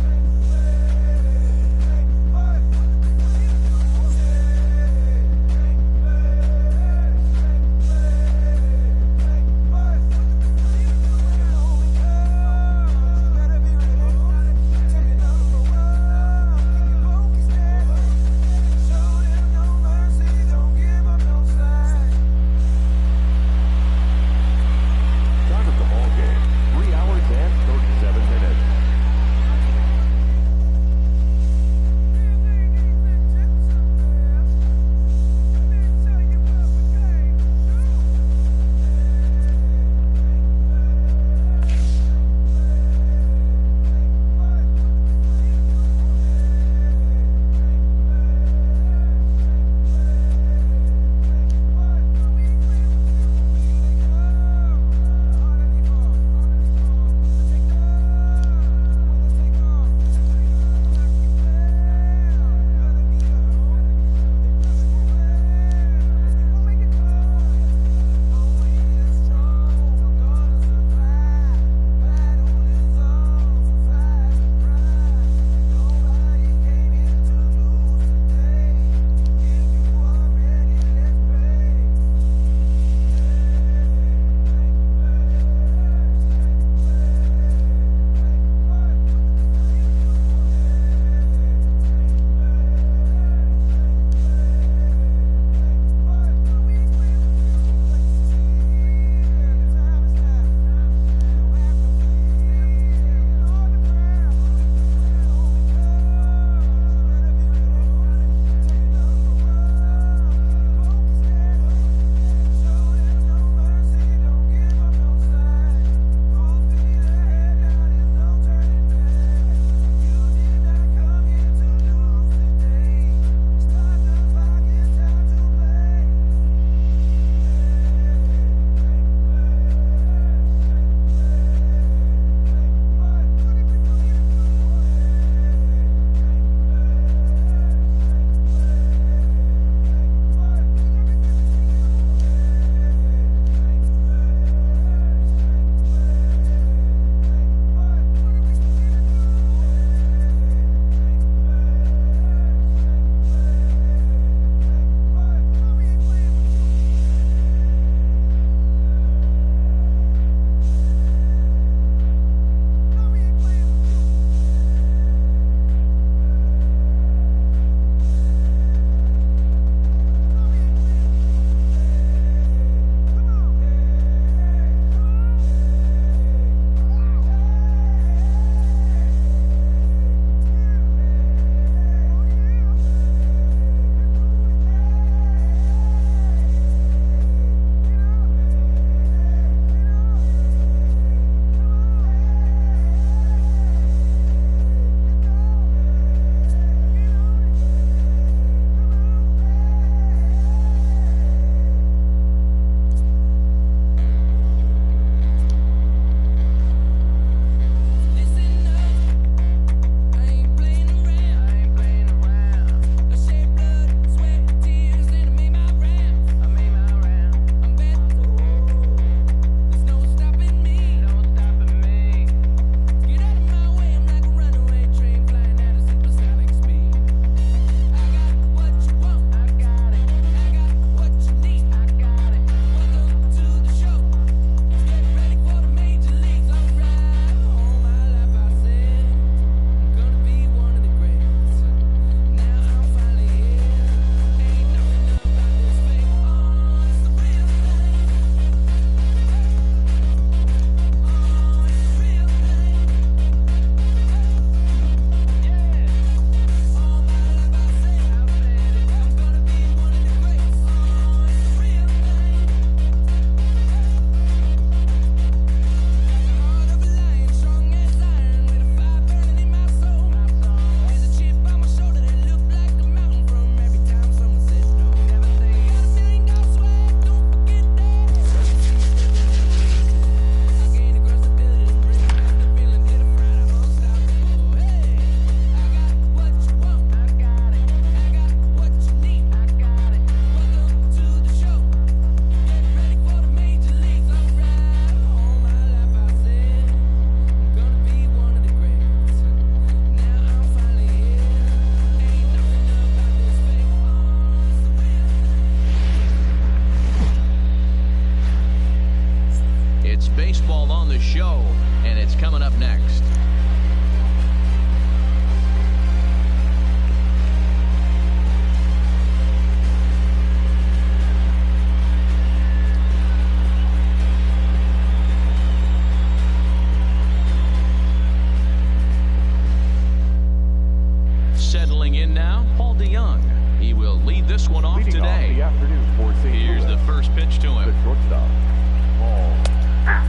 Here's the first pitch to him.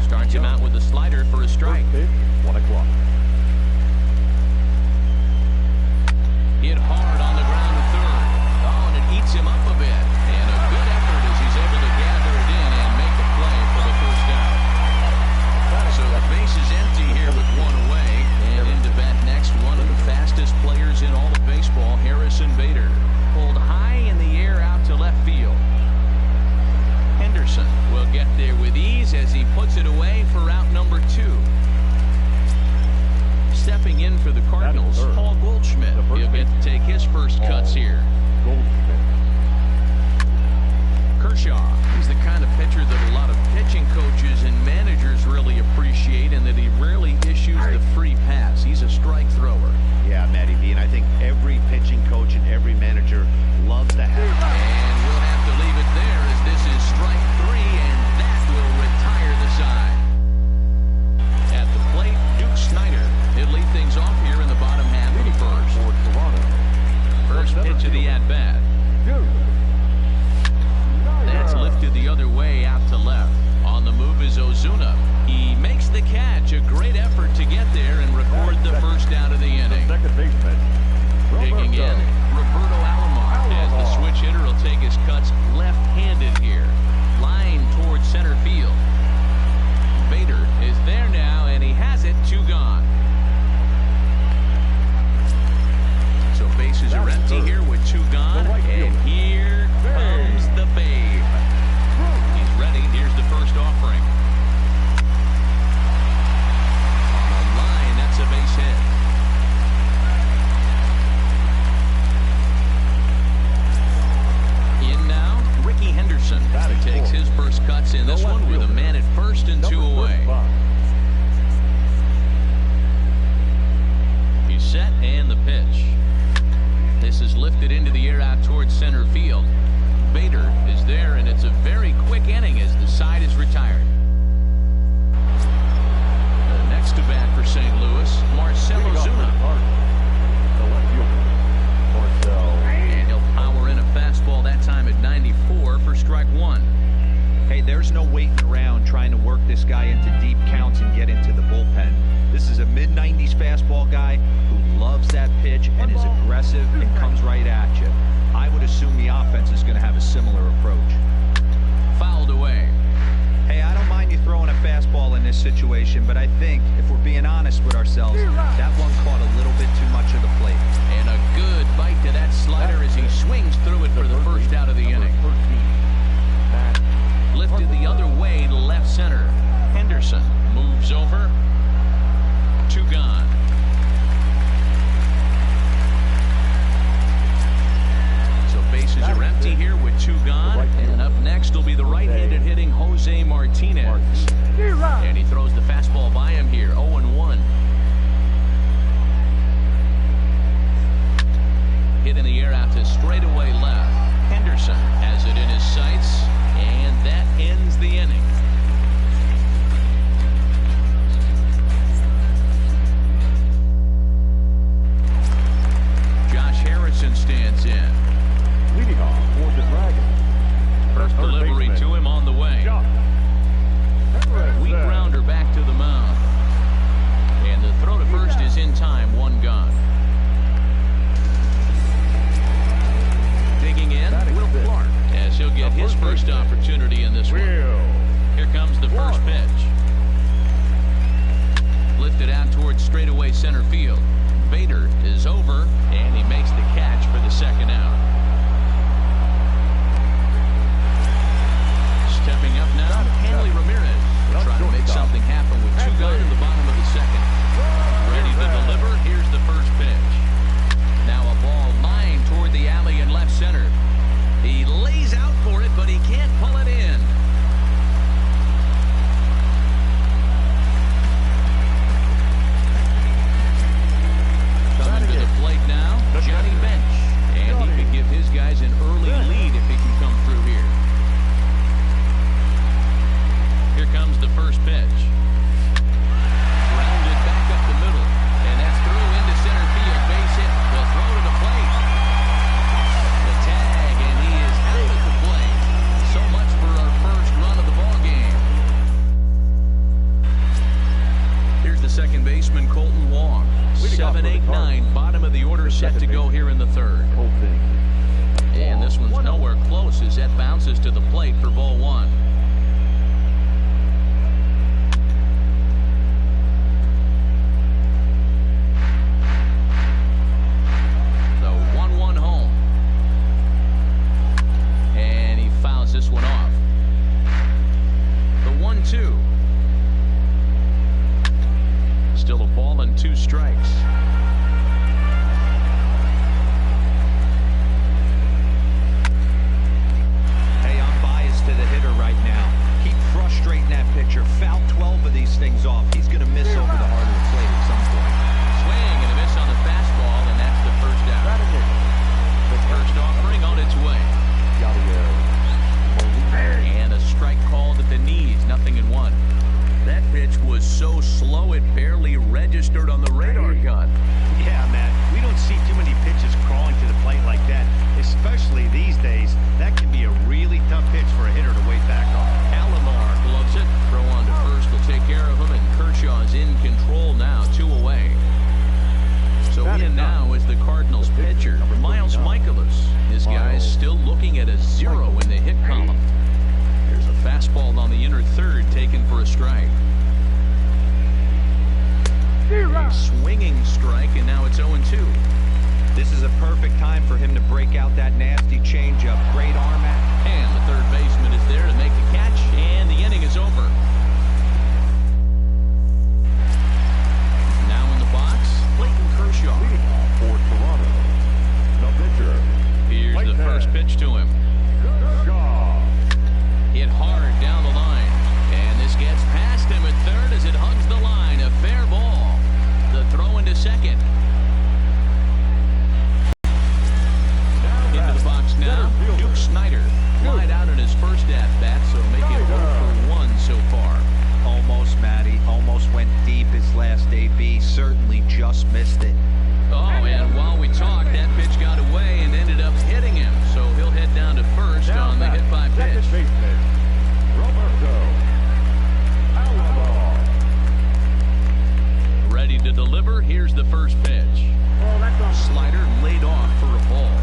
Starts him out with a slider for a strike. 1 o'clock. Hit hard on the ground to third. Oh, and it eats him up a bit. And a good effort as he's able to gather it in and make the play for the first out. So the base is empty here with one away. And into bat next, one of the fastest players in all of baseball, Harrison Bader. Pulled high in the air out to left field. Henderson will get there with ease as he puts it away for out number 2. Stepping in for the Cardinals, Paul Goldschmidt. He'll get to take his first cuts here. Kershaw, he's the kind of pitcher that a lot of pitching coaches and managers really appreciate, and that he rarely issues the free pass. He's a strike thrower. Yeah, Matty V, and I think every pitching coach and every manager loves to have. And we'll have to leave it there as this is strike 3, and that will retire the side. At the plate, Duke Snyder. He'll lead things off here in the bottom half of the first. First pitch of the at-bat. That's lifted the other way out to left. On the move is Ozuna. He makes the catch. A great effort to get there and record the first out of the inning. Digging in, Roberto Alomar, as the switch hitter will take his cuts left-handed here. Line towards center field. Bader is there now, and he has it. 2 gone. So bases are empty here with 2 gone, and here comes the Babe. He's ready. Here's the first offering. On the line, that's a base hit. In now, Ricky Henderson. He takes his first cuts in this one with a man at first and 2 away. He's set, and the pitch. This is lifted into the air out towards center field. Bader is there, and it's a very quick inning as the side is retired. The next to bat for St. Louis, Marcell Ozuna. And he'll power in a fastball that time at 94 for strike 1. Hey, there's no waiting around trying to work this guy into deep counts and get into the bullpen. This is a mid-90s fastball guy who loves that pitch and is aggressive and comes right at you. I would assume the offense is going to have a similar approach. Fouled away. Hey, I don't mind you throwing a fastball in this situation, but I think, if we're being honest with ourselves, that one caught a little bit too much of the plate. And a good bite to that slider as he swings through it for the first out of the inning. Lifted the other way to left center. Henderson moves over. 2 gone. So bases are empty here with 2 gone. And up next will be the right-handed hitting Jose Martinez. And he throws the fastball by him here. 0-1. Hit in the air out to straightaway left. Henderson has it in his sights. And that ends the inning. Josh Harrison stands in. Leading off for the Dragons. First delivery to him on the way. Weak grounder back to the mound. And the throw to first is in time. 1 gone. Digging in, Will Clark, as he'll get his first opportunity in this one. Here comes the first pitch. Lifted out towards straightaway center field. Bader is over, and he makes the catch for the second out. Stepping up now, Hanley Ramirez will try to make something happen with 2 gone in the bottom of the second. Ready to deliver. Here's the first pitch. Now a ball lined toward the alley in left center. He lays out for it, but he can't pull it in. Coming to the plate now, Johnny Bench. And he could give his bounces to the plate for ball one. The 1-1 home. And he fouls this one off. The 1-2. Still a ball and 2 strikes. Hey, I'm biased to the hitter right now. Keep frustrating that pitcher. Foul 12 of these things off. He's going to miss over the heart of the plate at some point. Swing and a miss on the fastball, and that's the first out. The first offering on its way. And a strike called at the knees, 0-1. That pitch was so slow it barely registered on the radar gun. Yeah, Matt, we don't see too many pitches crawling to the plate like that, especially these days. That can be a really tough pitch for a hitter to wait back on. Alomar gloves it. Throw on to first will take care of him, and Kershaw's in control now, 2 away. So in now is the Cardinals pitcher, Miles Michaelis. This guy's still looking at a 0 in the hit column. There's a fastball on the inner third taken for a strike. A swinging strike, and now it's 0-2. This is a perfect time for him to break out that nasty changeup. Great arm act. And the third baseman is there to make the catch, and the inning is over. Now in the box, Clayton Kershaw. For Toronto, the pitcher. Here's the first pitch to him. Hit hard down the line. And this gets past him at third as it hugs the line. A fair ball. The throw into second. Into the box now, Duke Snider. Lied out in his first at-bat, so make it 0-for-1 so far. Almost, Matty. Almost went deep his last AB. Certainly just missed it. Oh, and while we talked, that pitch got away and ended up hitting him. So he'll head down to first on the hit by pitch. Ready to deliver. Here's the first pitch. Slider laid off for a ball.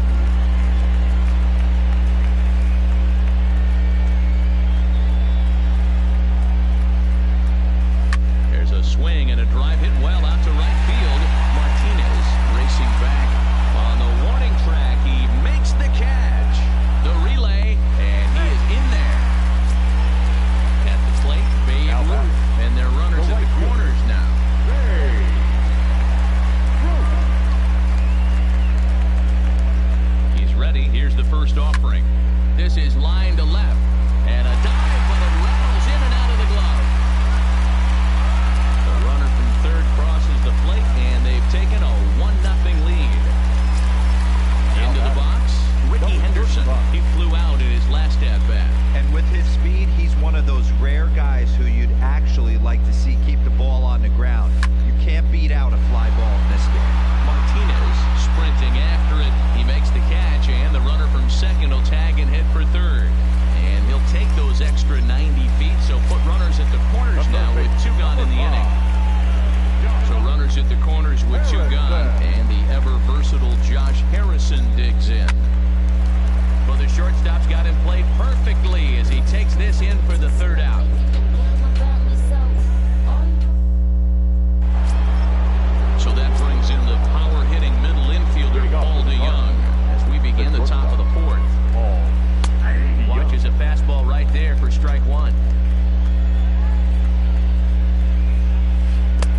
There's a swing and a drive hit well out to right field. Martinez racing back on the warning track. He makes the catch. The relay, and he is in there. At the plate, Babe Ruth, and their runners at the corners now. He's ready. Here's the first offering. This is line to left, and a dive, but it rattles in and out of the glove. The runner from third crosses the plate, and they've taken a 1-0 lead. Into the box, Ricky Henderson. He flew out in his last at-bat. And with his speed, he's one of those rare guys who you'd actually like to see keep the ball on the ground. You can't beat out a fly ball in this game. Martinez sprinting after it. He makes the catch, and the runner from second will tag and hit for third. And he'll take those extra 90 feet, so put runners at the corners now with 2 gone in the inning. So runners at the corners with 2 gone, and the ever-versatile Josh Harrison digs in. Well, the shortstop's got him played perfectly as he takes this in for the third out. So that brings in the power-hitting middle infielder, Paul DeYoung, as we begin the top of the 4th. Watches a fastball right there for strike 1.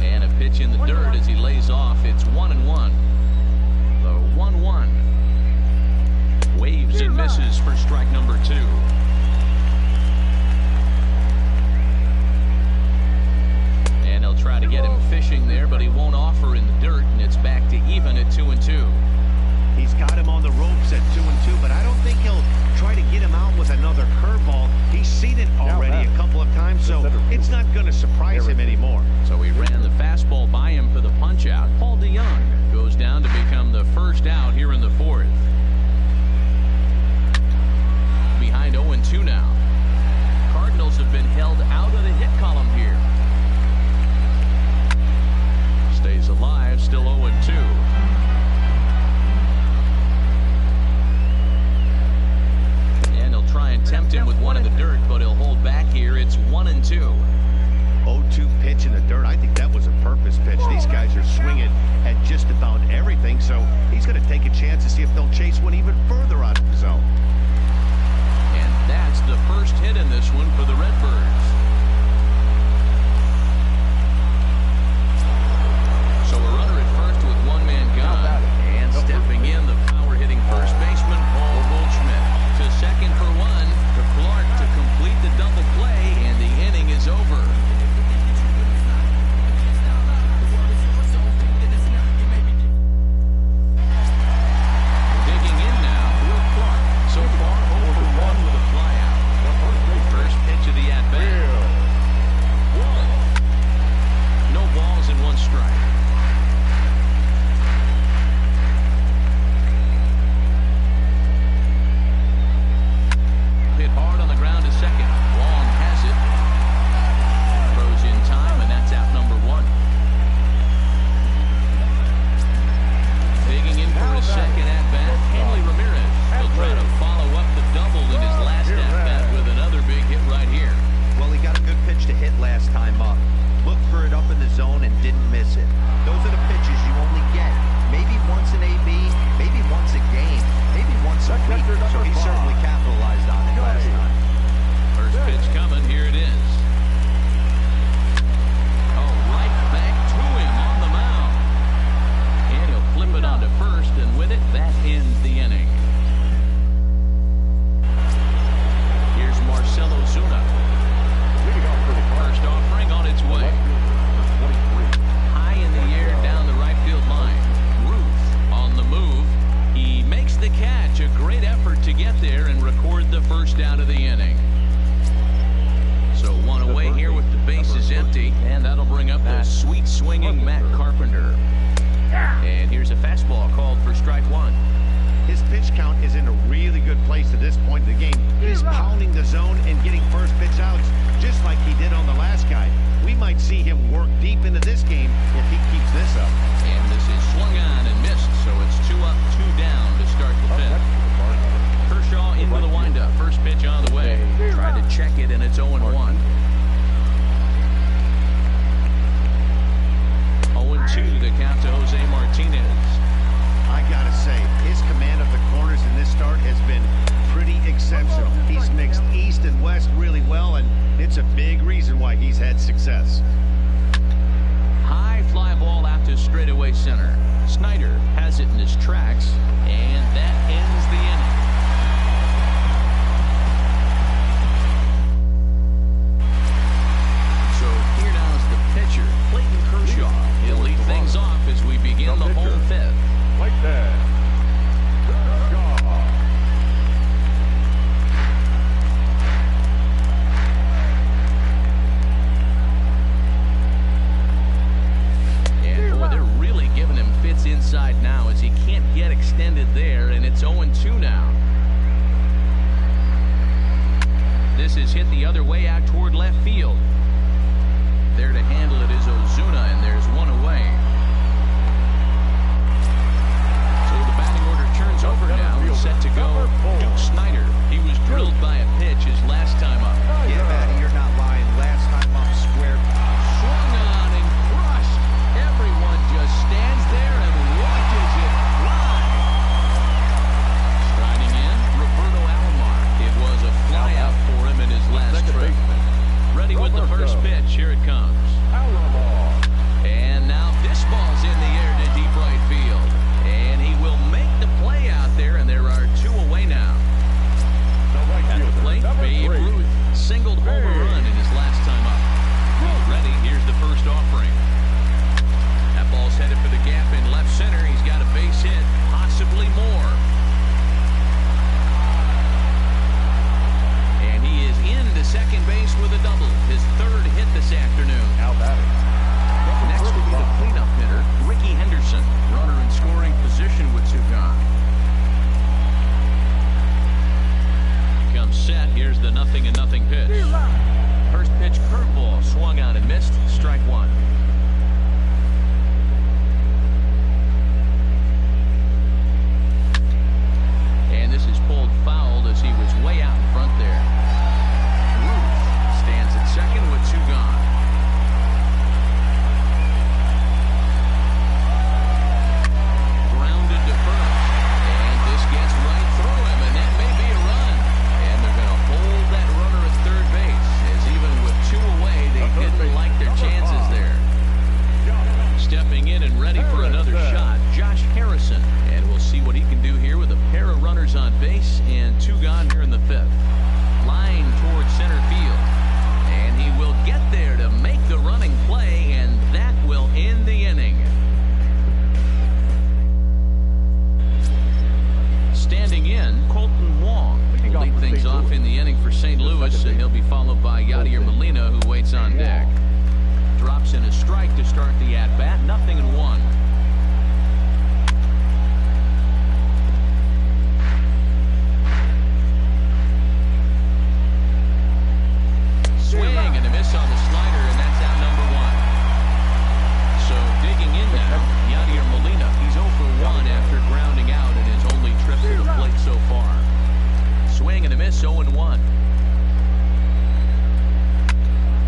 And a pitch in the dirt as he lays off. It's 1-1. The 1-1. Waves and misses for strike number 2. And they'll try to get him fishing there, but he won't offer in the dirt, and it's back to even at 2-2. He's got him on the ropes at 2-2, but I don't think he'll try to get him out with another curveball. He's seen it already a couple of times, so it's not going to surprise him anymore. So he ran the fastball by him for the punch-out. Paul DeYoung goes down to become the first out here in the 4th. Behind 0-2 now. Cardinals have been held out of the hit column here. Stays alive, still 0-2. And he'll try and tell walked in with one in the dirt, but he'll hold back here. It's 1-2. 0-2 pitch in the dirt. I think that was a purpose pitch. These guys are swinging at just about everything, so he's going to take a chance to see if they'll chase one even further out of the zone. And that's the first hit in this one for the Redbirds. So a runner at first with one man gone. And stepping in, the power-hitting first baseman, Paul Goldschmidt. To second for one, to Clark to complete the double play, and the inning is over. Digging in now, Will Clark. So far, 0-for-1 with a flyout. First pitch of the at-bat. No balls and one strike. Hit hard on the ground to second. Long has it. Throws in time, and that's out number one. Digging in for his second at-bat, Hanley Ramirez. He'll try to follow up the double in his last at-bat with another big hit right here. Well, he got a good pitch to hit last time up. Looked for it up in the zone and didn't miss it. Those are the pitches you only get. Maybe once an AB, maybe once a game, maybe once a week. So he certainly capitalized on it last time. First pitch coming, here it is. Oh, right back to him on the mound. And he'll flip it onto first, and with it, that ends the inning. Here's Marcelo Zuna. First offering on its way. High in the air down the right field line. Ruth on the move. He makes the catch. A great effort to get there and record the first out of the inning. So one away here with the bases empty, and that'll bring up the sweet swinging Matt Carpenter. And here's a fastball called for strike one. His pitch count is in a really good place at this point in the game. He's pounding the zone and getting first pitch outs just like he did on the last guy. We might see him work deep into this game if he keeps this up. And this is swung on and missed, so it's 2 up, 2 down to start the fifth. Kershaw in with a windup. First pitch on the way. Tried to check it, and it's 0-1. 0-2 the count to Jose Martinez. I gotta say, his command of the corners in this start has been pretty exceptional. He's mixed east and west really well, and it's a big reason why he's had success. High fly ball out to straightaway center. Snyder has it in his tracks, and that ends the inning. So here now is the pitcher, Clayton Kershaw. He'll lead things off as we begin the home fifth. Like that. And boy, they're really giving him fits inside now as he can't get extended there, and it's 0-2 now. This is hit the other way out toward left field. There to handle it is Ozuna, and there's one away. So the batting order turns over now. He's set to go Duke Snyder. He was drilled by a pitch his last time up. Yeah, Matty, you're not lying. Last time up, square. Swung on and crushed. Everyone just stands there and watches it fly. Striding in, Roberto Alomar. It was a flyout for him in his last trip. Ready with the first pitch. Here it comes. And now this ball's in the air to deep right field. And he will make the play out there, and there are 2 away now. At the plate, Babe Ruth singled home a run in his last time up. He's ready. Here's the first offering. That ball's headed for the gap in left center. He's got a base hit, possibly more. And he is into second base with a double. His 3rd hit this afternoon. How about it? Next will be the cleanup hitter, Ricky Henderson. Runner in scoring position with 2 gone. Comes set. Here's the 0-0 pitch. First pitch curveball swung on and missed. Strike one. And this is pulled fouled as he was way out in front there. St. Louis, and he'll be followed by Yadier Molina, who waits on deck. Drops in a strike to start the at-bat. 0-1. Swing and a miss on the slider, and that's out number 1. So digging in now, Yadier Molina. He's 0 for 1 after grounding out in his only trip to the plate so far. Swing and a miss, 0-1.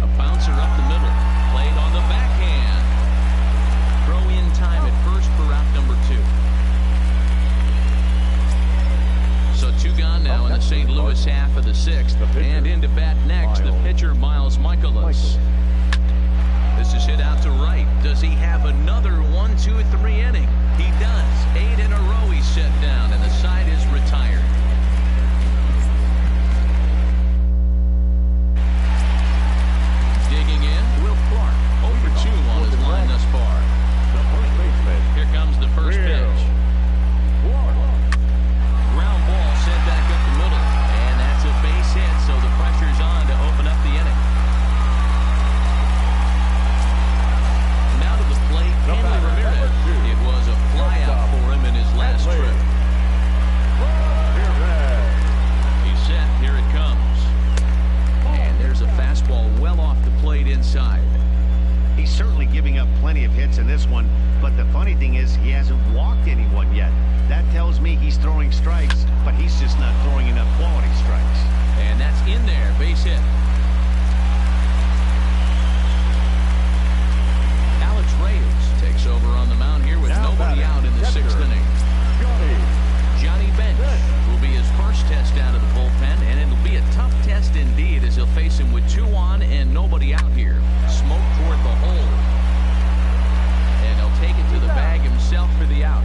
A bouncer up the middle. Played on the backhand. Throw in time at first for route number 2. So 2 gone now in the St. Louis half of the 6th. And into bat next, the pitcher, Miles Michaelis. This is hit out to right. Does he have another 1, 2, 3 inning? He does. 8 in a row he's set down, and the side is retired. Digging in, Will Clark. 0 for 2 on his line thus far. Here comes the first pitch. Ground ball sent back up the middle, and that's a base hit, so the pressure's on to open up the inning. Now to the plate, Henry Ramirez. It was a flyout for him in his last trip. He's set, here it comes. And there's a fastball well off the plate inside. He's certainly giving up plenty of hits in this one, but the funny thing is he hasn't walked anyone yet. That tells me he's throwing strikes, but he's just not throwing enough quality strikes. And that's in there, base hit. Alex Reyes takes over on the mound here with nobody out in the 6th inning. Johnny Bench will be his first test out of the bullpen, and it'll be a tough test indeed as he'll face him with 2 on and nobody out here. Smoke toward the hole. And he'll take it to the bag himself for the out.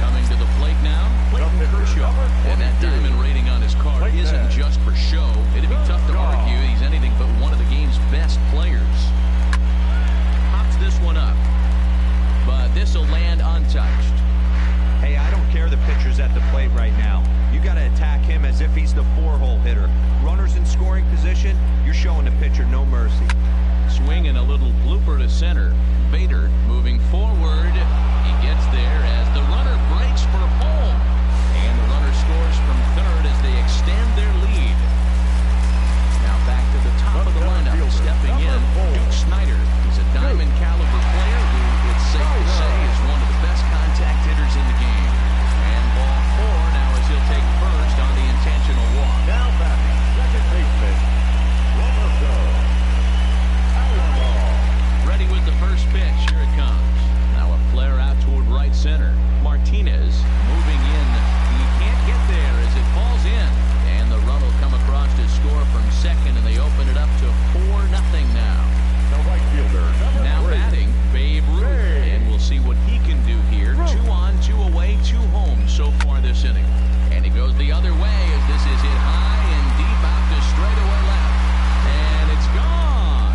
Coming to the plate now, Clayton Kershaw. And that diamond rating on his card isn't just for show. It'd be tough to argue he's anything but one of the game's best players. Pops this one up. But this will land untouched. Hey, I don't care the pitcher's at the plate right now. You got to attack him as if he's the 4-hole hitter. Runners in scoring position, you're showing the pitcher no mercy. Swing and a little blooper to center. Bader moving forward. He gets there as the runner breaks for home. And the runner scores from third as they extend their lead. Now back to the top of the lineup. Stepping in, Duke Snider. He's a diamond caliber player who, it's safe to say, is one of the best contact hitters in the game. And ball 4 now as he'll take first on the intentional walk. Now batting, second baseman, Roberto. Ready with the first pitch. Here it comes. Now a flare out toward right center. Martinez moving in. He can't get there as it falls in. And the run will come across to score from second, and they open it up to 4-0 now. The right fielder, Now batting, Babe Ruth. And we'll see what he can do here. 2 on, 2 away, 2 home so far this inning. And he goes the other way as this is hit high and deep out to straightaway left. And it's gone.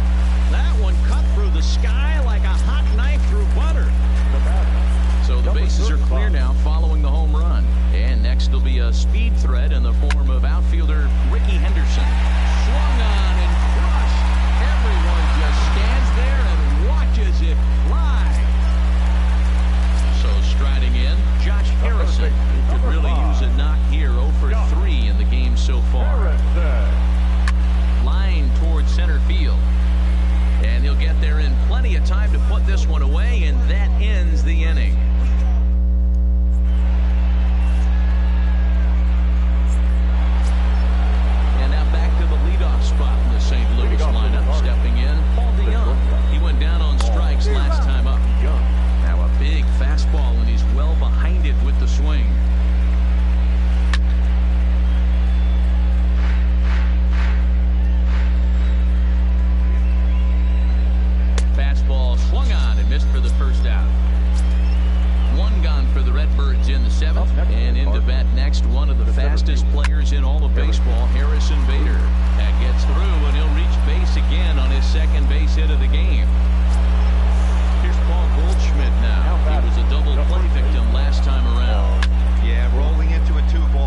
That one cut through the sky like a hot knife through butter. So the bases are clear now following the home run. And next will be a speed threat in the form of outfielder Ricky Henderson. Swung on and crushed. Everyone just stands there and watches it fly. So striding in, Josh Harrison, who could really use a knock here. 0 for 3 in the game so far. Line towards center field. And he'll get there in plenty of time to put this one away, and that ends the inning. And now back to the leadoff spot in the St. Louis lineup. Stepping in, Paul DeYoung. He went down on strikes last time up. Now a big fastball, and he's well behind it with the swing. Fastball swung on and missed for the first out. 1 gone for the Redbirds in the 7th. And into bat next, one of the fastest players in all of baseball, Harrison Bader. That gets through, and he'll reach base again on his second base hit of the game. Here's Paul Goldschmidt now. He was a double play victim last time around. Yeah, rolling into a 2-ball.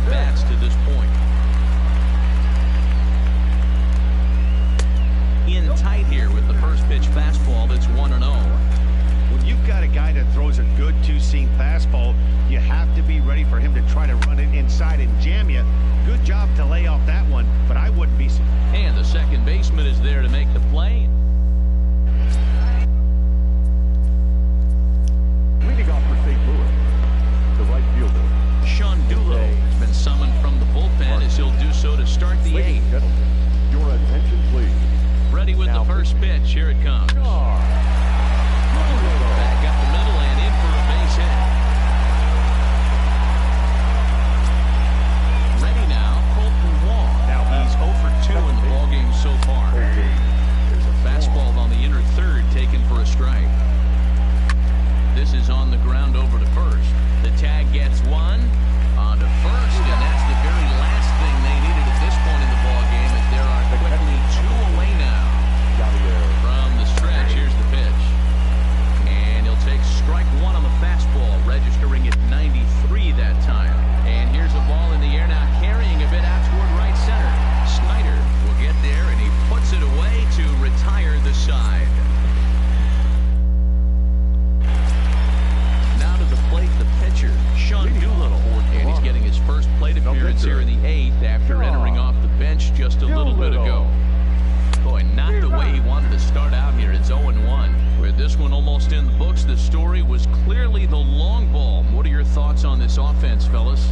at-bats to this point. In tight here with the first pitch fastball that's 1-0. When you've got a guy that throws a good two-seam fastball, you have to be ready for him to try to run it inside and jam you. Good job to lay off that one, but I wouldn't be... And the second baseman is there to make the play. Leading off for St. Louis, the right fielder. Sean Dulo has been summoned from the bullpen as he'll do so to start the Ladies and eighth. gentlemen, your attention please. Ready with the first pitch. Here it comes. Back up the middle and in for a base hit. Ready now, Colton Wong. Now he's 0 for 2 in the ballgame so far. There's a fastball on the inner third taken for a strike. This is on the ground over to first. The tag gets one on to first, and that's the very last thing they needed at this point in the ballgame, as there are quickly 2 away now. From the stretch, here's the pitch. And he'll take strike 1 on the fastball, registering at 93 that time. And here's a ball in the air now, carrying a bit out toward right center. Snyder will get there, and he puts it away to retire the side. Now to the plate, the pitcher, Sean Doolittle. And he's getting his first plate appearance here in the 8th after entering off the bench just a little bit ago. Boy, not the way he wanted to start out here. It's 0-1. With this one almost in the books, the story was clearly the long ball. What are your thoughts on this offense, fellas?